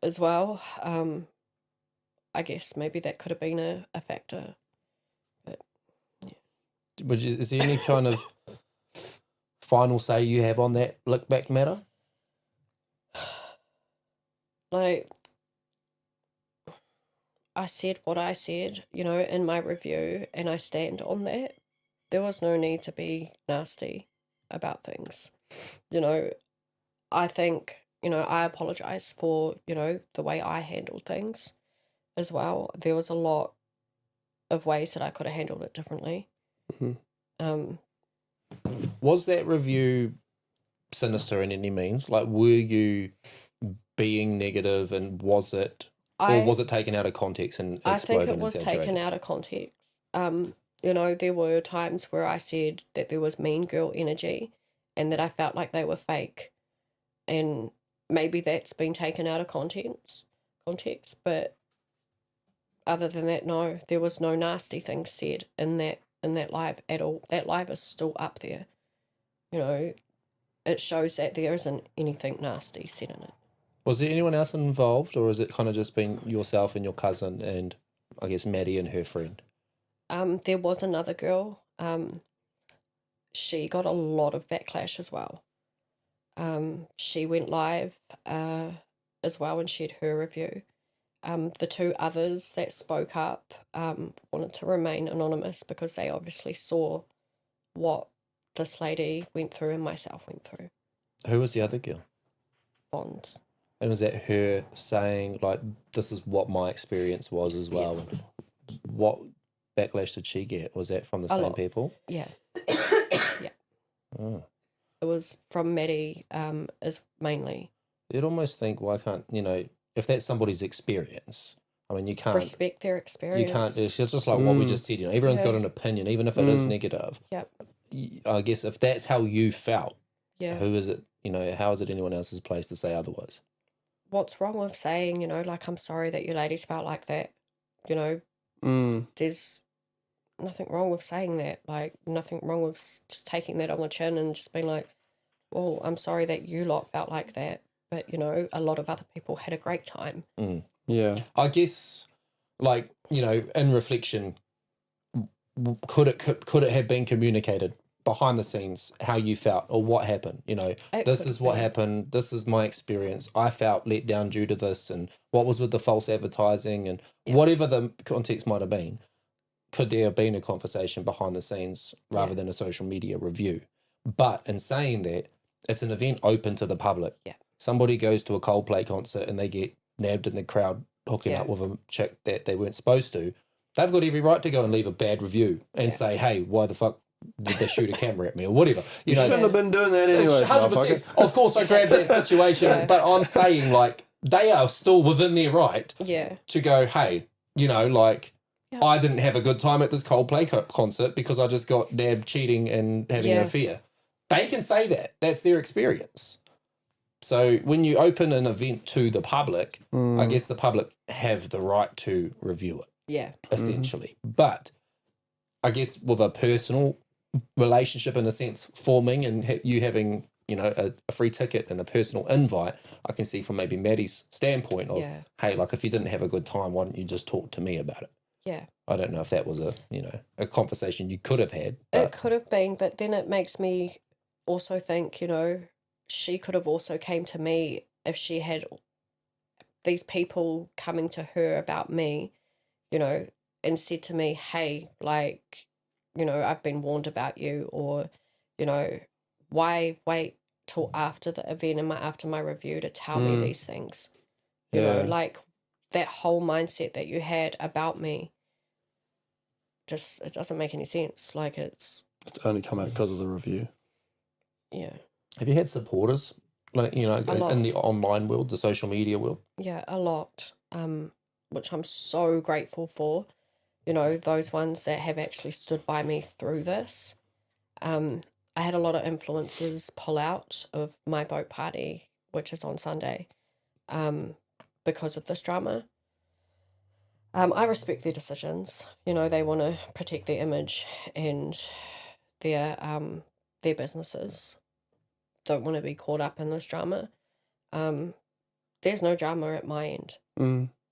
as well, I guess maybe that could have been a factor. But Is there any kind of final say you have on that look back matter? like, I said what I said, in my review, and I stand on that. There was no need to be nasty about things. I think, I apologize for, the way I handled things as well. There was a lot of ways that I could have handled it differently. Was that review sinister in any means? Like, were you being negative, and was it taken out of context and I think exploded it and was exaggerated? taken out of context. There were times where I said that there was mean girl energy and that I felt like they were fake. And maybe that's been taken out of context. But other than that, no, there was no nasty things said in that live at all. That live is still up there. It shows that there isn't anything nasty said in it. Was there anyone else involved, or has it kind of just been yourself and your cousin and, I guess, Maddie and her friend? There was another girl. She got a lot of backlash as well. She went live as well, and she had her review. The two others that spoke up wanted to remain anonymous because they obviously saw what this lady went through and myself went through. Who was the other girl? Bonds. And was that her saying, like, this is what my experience was as well? And what backlash did she get? Was that from the same people? Yeah. Yeah. Oh. It was from Madi as mainly. You'd almost think, why can't, if that's somebody's experience, I mean, you can't... Respect their experience. You can't... It's just like what we just said, everyone's got an opinion, even if it is negative. Yep. I guess if that's how you felt, yeah. Who is it, how is it anyone else's place to say otherwise? What's wrong with saying, like, I'm sorry that you ladies felt like that? There's nothing wrong with saying that. Like, nothing wrong with just taking that on the chin and just being like, well, I'm sorry that you lot felt like that. But, a lot of other people had a great time. Yeah. I guess, like, in reflection, could it have been communicated behind the scenes how you felt or what happened? This is what happened. This is my experience. I felt let down due to this, and what was with the false advertising and whatever the context might have been. Could there have been a conversation behind the scenes rather than a social media review? But in saying that, it's an event open to the public. Yeah. Somebody goes to a Coldplay concert and they get nabbed in the crowd hooking up with a chick that they weren't supposed to. They've got every right to go and leave a bad review and say, hey, why the fuck did they shoot a camera at me or whatever? You shouldn't have been doing that anyway. 100%. Of course, I grabbed that situation, but I'm saying, like, they are still within their right to go, hey, I didn't have a good time at this Coldplay concert because I just got nabbed cheating and having an affair. They can say that. That's their experience. So when you open an event to the public, I guess the public have the right to review it. Yeah. Essentially. But I guess with a personal relationship, in a sense, forming and you having, a free ticket and a personal invite, I can see from maybe Maddie's standpoint of, hey, like, if you didn't have a good time, why don't you just talk to me about it? Yeah. I don't know if that was a conversation you could have had. It could have been, but then it makes me also think, she could have also came to me if she had these people coming to her about me, and said to me, hey, like, I've been warned about you, or, why wait till after the event and after my review to tell me these things? You know, like that whole mindset that you had about me, just, it doesn't make any sense. Like it's only come out because of the review. Yeah. Have you had supporters, like, in the online world, the social media world? Yeah, a lot. which I'm so grateful for. You know, those ones that have actually stood by me through this. I had a lot of influencers pull out of my boat party, which is on Sunday, because of this drama. I respect their decisions. You know, they want to protect their image and their businesses. Don't want to be caught up in this drama. There's no drama at my end.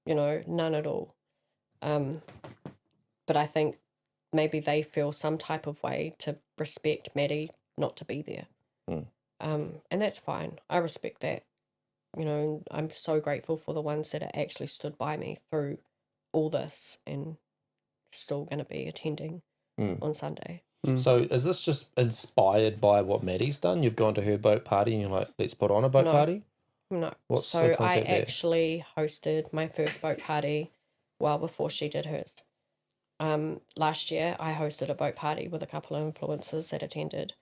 You know, none at all. But I think maybe they feel some type of way to respect Madi not to be there. And that's fine. I respect that. You know, I'm so grateful for the ones that have actually stood by me through all this and still going to be attending on Sunday. So is this just inspired by what Maddie's done? You've gone to her boat party and you're like, let's put on a boat No. party? No. What's So the I concept there? actually hosted my first boat party well before she did hers. Last year, I hosted a boat party with a couple of influencers that attended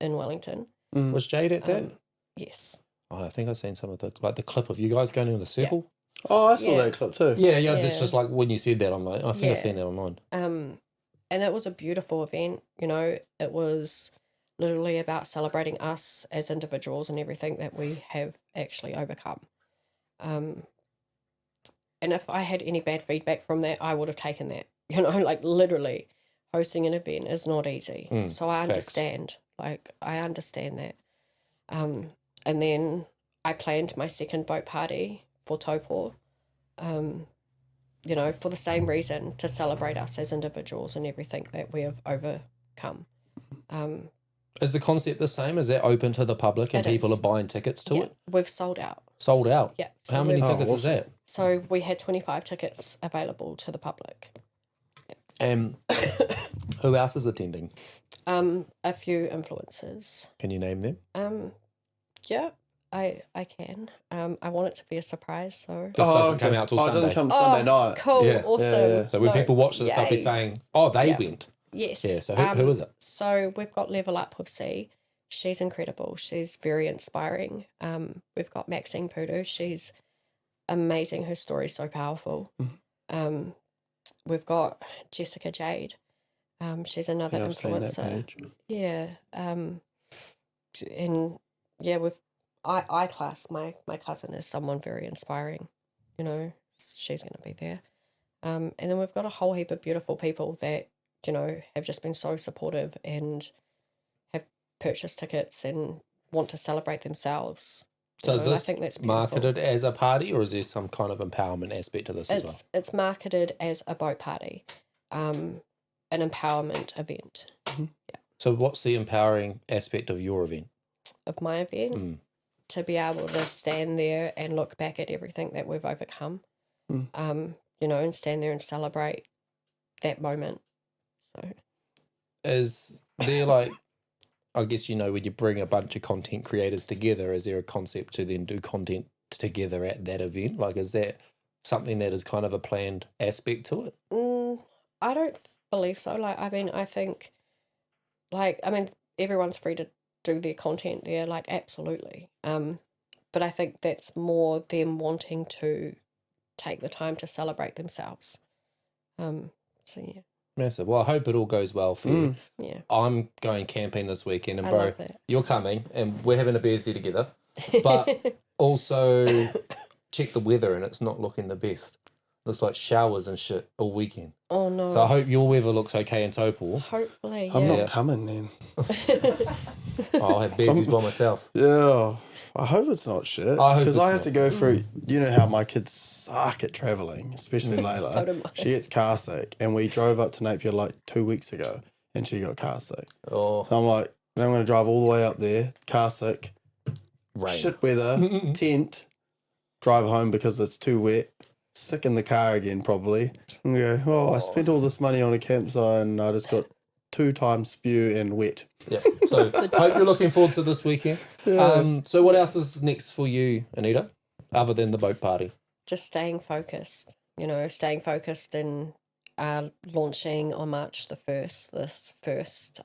in Wellington. Was Jade at that? Yes. Oh, I think I've seen some of the clip of you guys going in the circle. Oh, I saw Yeah. that clip too. Yeah, Yeah. It's just like when you said that, I'm like, I think I've Yeah. seen that online. And it was a beautiful event. You know, it was literally about celebrating us as individuals and everything that we have actually overcome. And if I had any bad feedback from that, I would have taken that. You know, like literally hosting an event is not easy. So I facts. understand. Like, I understand that. And then I planned my second boat party for Taupō, you know, for the same reason, to celebrate us as individuals and everything that we have overcome. Is the concept the same? Is that open to the public and It people is. are buying tickets to Yeah, it? we've sold out. Sold out? Yeah. So How many we've- tickets is awesome. that? So we had 25 tickets available to the public. And who else is attending? A few influencers. Can you name them? Yeah, I can. I want it to be a surprise, so. This doesn't come out till Oh, it Sunday. doesn't come Sunday night. Cool, Yeah. awesome. Yeah. So when No, people watch this, they'll be yay. saying, oh, they Yeah. went. Yes. Yeah, so who is it? So we've got Level Up with C. She's incredible. She's very inspiring. We've got Maxine Pudu. She's amazing. Her story's so powerful. We've got Jessica Jade. She's another Yeah, I've seen that influencer. page. Yeah. And yeah, with I class my cousin is someone very inspiring. You know, she's going to be there. And then we've got a whole heap of beautiful people that, you know, have just been so supportive and have purchased tickets and want to celebrate themselves. So You is know, I this think that's beautiful. marketed as a party, or is there some kind of empowerment aspect to this as well? It's marketed as a boat party, an empowerment event So what's the empowering aspect of your event? of my event. To be able to stand there and look back at everything that we've overcome, you know, and stand there and celebrate that moment. So Is there like, I guess, you know, when you bring a bunch of content creators together, is there a concept to then do content together at that event? Like, is that something that is kind of a planned aspect to it? I don't believe so. Like, I mean, I think, like, I mean, everyone's free to do their content there, like, absolutely. But I think that's more them wanting to take the time to celebrate themselves. So yeah, Massive. Well, I hope it all goes well for you. yeah. I'm going camping this weekend, and I bro, love that. you're coming, and we're having a beersy together. But also, check the weather, and it's not looking the best. Looks like showers and shit all weekend. Oh no. So I hope your weather looks okay in Taupō. Hopefully, yeah. I'm not coming then. I'll have beersies by myself. Yeah. I hope it's not shit. I hope Because it's I have not. to go through, you know how my kids suck at travelling, especially Layla. So do mine. She gets car sick. And we drove up to Napier like 2 weeks ago and she got car sick. Oh, So I'm like, then I'm going to drive all the way up there, car sick, rain. shit weather, tent, drive home because it's too wet, sick in the car again probably. And go, oh, I spent all this money on a campsite and I just got 2 times spew and wet. Yeah. So hope you're looking forward to this weekend. So what else is next for you, Anita, other than the boat party? Just staying focused, you know, staying focused and launching on March the 1st, this first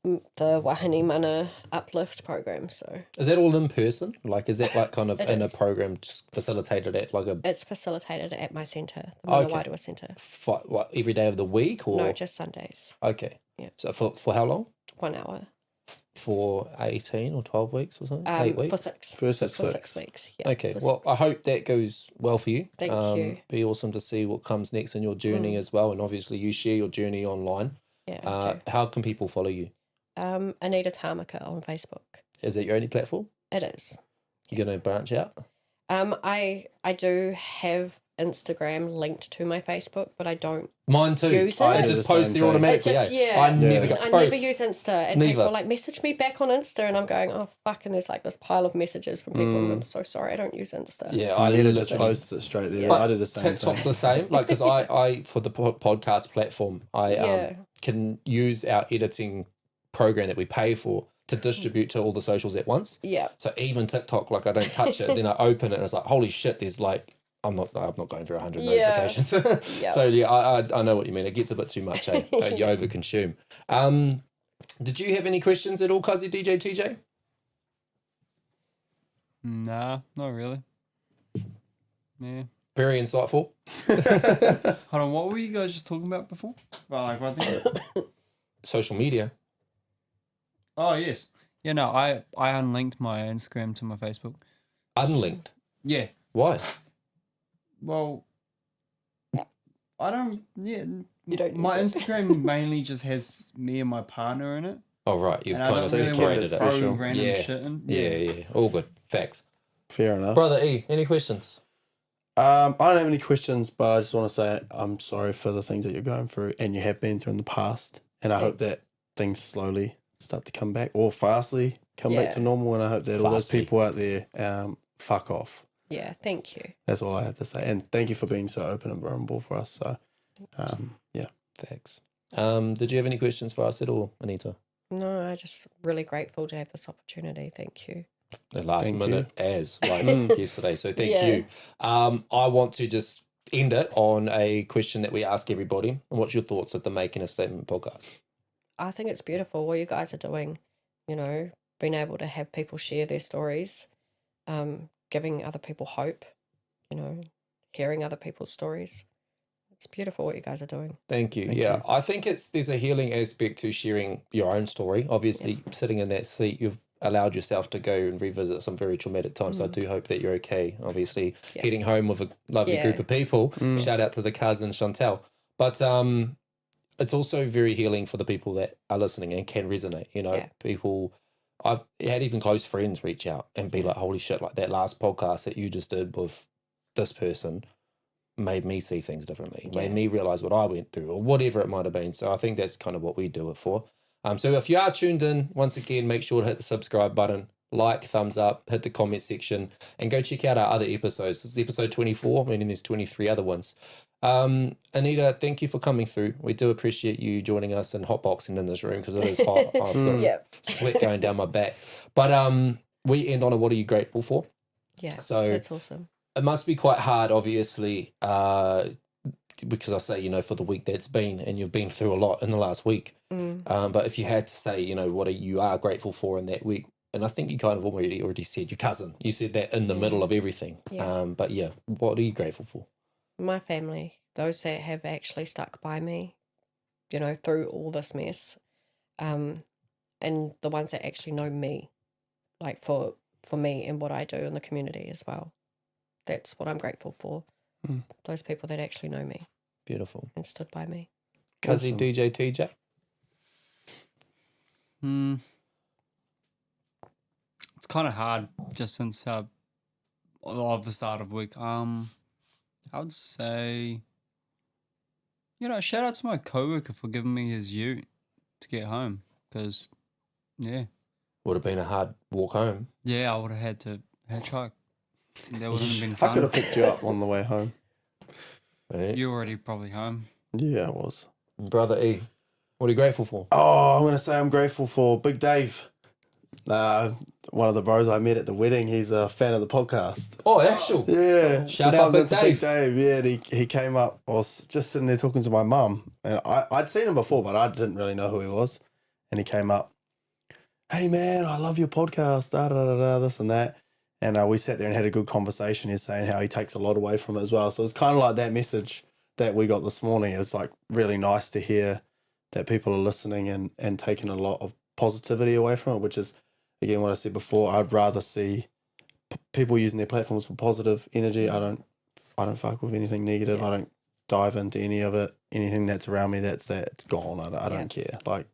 the Wahine Mana uplift program. So Is that all in person? Like, is that like kind of It in is. a program just facilitated at like a it's facilitated at my centre, the Okay. Manawairua Centre. what, every day of the week or? No, just Sundays. Okay. Yeah. So for how long? 1 hour. For 18 or 12 weeks or something? 8 weeks? For 6. First at For 6 6. weeks. Yeah. Okay, for well, 6. I hope that goes well for you. Thank you. Be awesome to see what comes next in your journey as well. And obviously, you share your journey online. Yeah. I do. How can people follow you? Anita Tamaka on Facebook. Is it your only platform? It is. You're going to branch out? I do have Instagram linked to my Facebook, but I don't. Mine too. Use it. I I do just the post same there thing. automatically. It just- eh? yeah. I never go. I Bro, never use Insta, and neither. people are like message me back on Insta, and I'm going, oh fuck, and there's like this pile of messages from people, and I'm so sorry, I don't use Insta. yeah, I Anita just literally- posts it straight there. But I do the same TikTok thing. the same, like because I for the podcast platform, I Yeah. can use our editing program that we pay for to distribute to all the socials at once. Yeah. So even TikTok, like I don't touch it, then I open it and it's like, holy shit, there's like I'm not going through 100 Yeah. notifications. Yeah. So yeah, I know what you mean. It gets a bit too much. Eh? You overconsume. Did you have any questions at all, Kazi DJ TJ? Nah, not really. Yeah. Very insightful. Hold on, what were you guys just talking about before? Well, like right there. Social media. Oh yes. Yeah, no, I unlinked my Instagram to my Facebook. Unlinked. Yeah. Why? Well, I don't. Yeah. You don't My use it. Instagram mainly just has me and my partner in it, Oh right, you've and I kind don't of really want separated to it. throw Official. random Yeah. shit in. Yeah. All good. Facts. Fair enough. Brother E, any questions? I don't have any questions, but I just want to say I'm sorry for the things that you're going through and you have been through in the past. And I hope that things slowly start to come back or fastly come back Yeah. to normal. And I hope that all those Fastly. people out there fuck off. Yeah. Thank you. That's all I have to say. And thank you for being so open and vulnerable for us. So, yeah. Facts. Did you have any questions for us at all, Anita? No, I'm just really grateful to have this opportunity. Thank you. The last Thank minute as like yesterday. So thank Yeah. you. I want to just end it on a question that we ask everybody. And what's your thoughts of the Making a Statement podcast? I think it's beautiful what you guys are doing, you know, being able to have people share their stories, giving other people hope, you know, hearing other people's stories. It's beautiful what you guys are doing. Thank you. Thank yeah, you. I think there's a healing aspect to sharing your own story. Obviously, sitting in that seat, you've allowed yourself to go and revisit some very traumatic times. So I do hope that you're okay. Obviously, Yeah. heading home with a lovely Yeah. group of people. Shout out to the cousin Chantel. But it's also very healing for the people that are listening and can resonate. You know, Yeah. people. I've had even close friends reach out and be like, "Holy shit!" Like that last podcast that you just did with this person made me see things differently, made Yeah. me realize what I went through or whatever it might have been. So I think that's kind of what we do it for. So if you are tuned in, once again, make sure to hit the subscribe button, like, thumbs up, hit the comment section, and go check out our other episodes. This is episode 24, meaning there's 23 other ones. Anita, thank you for coming through. We do appreciate you joining us and hotboxing in this room because it is hot. I've got Yeah. sweat going down my back. But we end on a what are you grateful for? Yeah. So That's awesome. it must be quite hard, obviously, because I say, you know, for the week that's been, and you've been through a lot in the last week. But if you had to say, you know, what you are grateful for in that week, and I think you kind of already said your cousin. You said that in the middle of everything. Yeah. But yeah, what are you grateful for? My family, those that have actually stuck by me, you know, through all this mess, and the ones that actually know me, like for me and what I do in the community as well. That's what I'm grateful for. Those people that actually know me Beautiful. and stood by me. Cuzzy Awesome. DJ TJ. It's kind of hard just since of the start of the week. I would say, you know, shout out to my coworker for giving me his ute to get home because, yeah, Would have been a hard walk home. I would have had to hitchhike. That wouldn't have been I fun. could have picked you up on the way home. Right? You're already probably home. Yeah, I was. Brother E, what are you grateful for? Oh, I'm going to say I'm grateful for Big Dave. One of the bros I met at the wedding. He's a fan of the podcast. Oh, actual. Yeah. Shout We out bumped Big into Dave. Dave. Yeah, and he came up. I was just sitting there talking to my mum. And I'd seen him before, but I didn't really know who he was. and he came up, "Hey man, I love your podcast, da da da da, this and that." And we sat there and had a good conversation. He's saying how he takes a lot away from it as well. So it's kind of like that message that we got this morning. It's like really nice to hear that people are listening and taking a lot of positivity away from it, which is, again, what I said before. I'd rather see people using their platforms for positive energy. I don't fuck with anything negative. I don't dive into any of it. Anything that's around me, it's gone. I don't care. Like,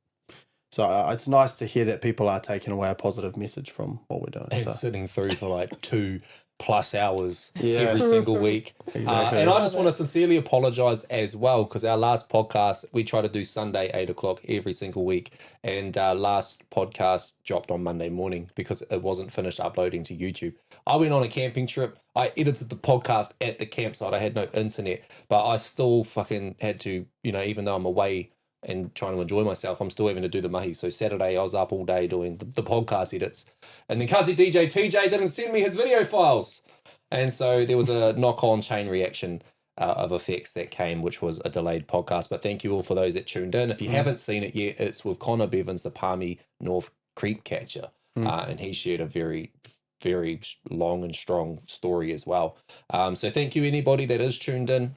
so it's nice to hear that people are taking away a positive message from what we're doing. And sitting through for like 2+ hours Yeah. every single week. Exactly. And I just want to sincerely apologize as well, because our last podcast, we try to do Sunday 8 o'clock every single week. And our last podcast dropped on Monday morning because it wasn't finished uploading to YouTube. I went on a camping trip. I edited the podcast at the campsite. I had no internet, but I still fucking had to, even though I'm away and trying to enjoy myself, I'm still having to do the mahi. So Saturday I was up all day doing the podcast edits, and then Kazi DJ TJ didn't send me his video files, and so there was a knock-on chain reaction of effects that came, which was a delayed podcast. But thank you all for those that tuned in. If you haven't seen it yet, it's with Connor Bevins, the Palmy North creep catcher, and he shared a very long and strong story as well. So thank you anybody that is tuned in.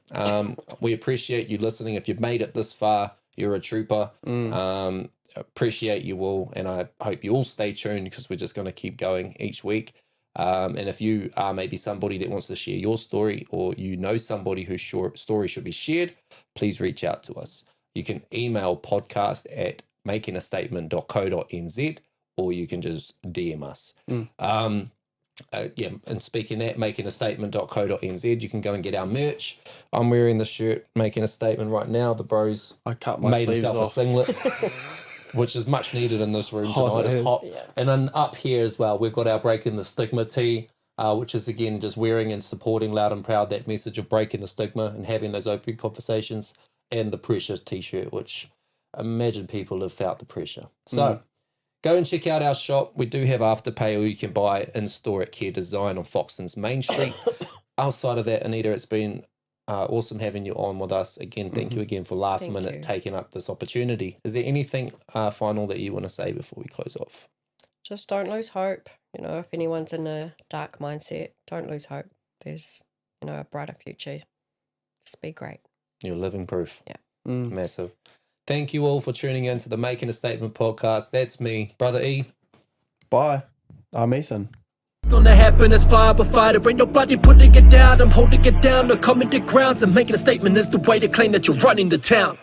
We appreciate you listening. If you've made it this far, you're a trooper. Appreciate you all, and I hope you all stay tuned, because we're just going to keep going each week. And if you are maybe somebody that wants to share your story, or somebody whose story should be shared, please reach out to us. You can email podcast@makingastatement.co.nz, or you can just DM us. And speaking that, makingastatement.co.nz, you can go and get our merch. I'm wearing the shirt Making a Statement right now. The bros I cut my made sleeves himself off. a singlet, which is much needed in this room hot, tonight. it It's is. hot. Yeah. And then up here as well, we've got our Breaking the Stigma tee, which is again just wearing and supporting loud and proud that message of breaking the stigma and having those open conversations, and the Pressure t-shirt, which imagine people have felt the pressure. So go and check out our shop. We do have Afterpay, or you can buy in store at Care Design on Foxton's Main Street. Outside of that, Anita, it's been awesome having you on with us again. Thank you again for last Thank minute you. taking up this opportunity. Is there anything final that you want to say before we close off? Just don't lose hope. If anyone's in a dark mindset, don't lose hope. There's, a brighter future. Just be great. You're living proof. Yeah. Massive. Thank you all for tuning in to the Making a Statement podcast. That's me, Brother E. Bye. I'm Ethan. Gonna happen as firefighter, ain't nobody putting it down. I'm holding it down, no common grounds. And making a statement is the way to claim that you're running the town.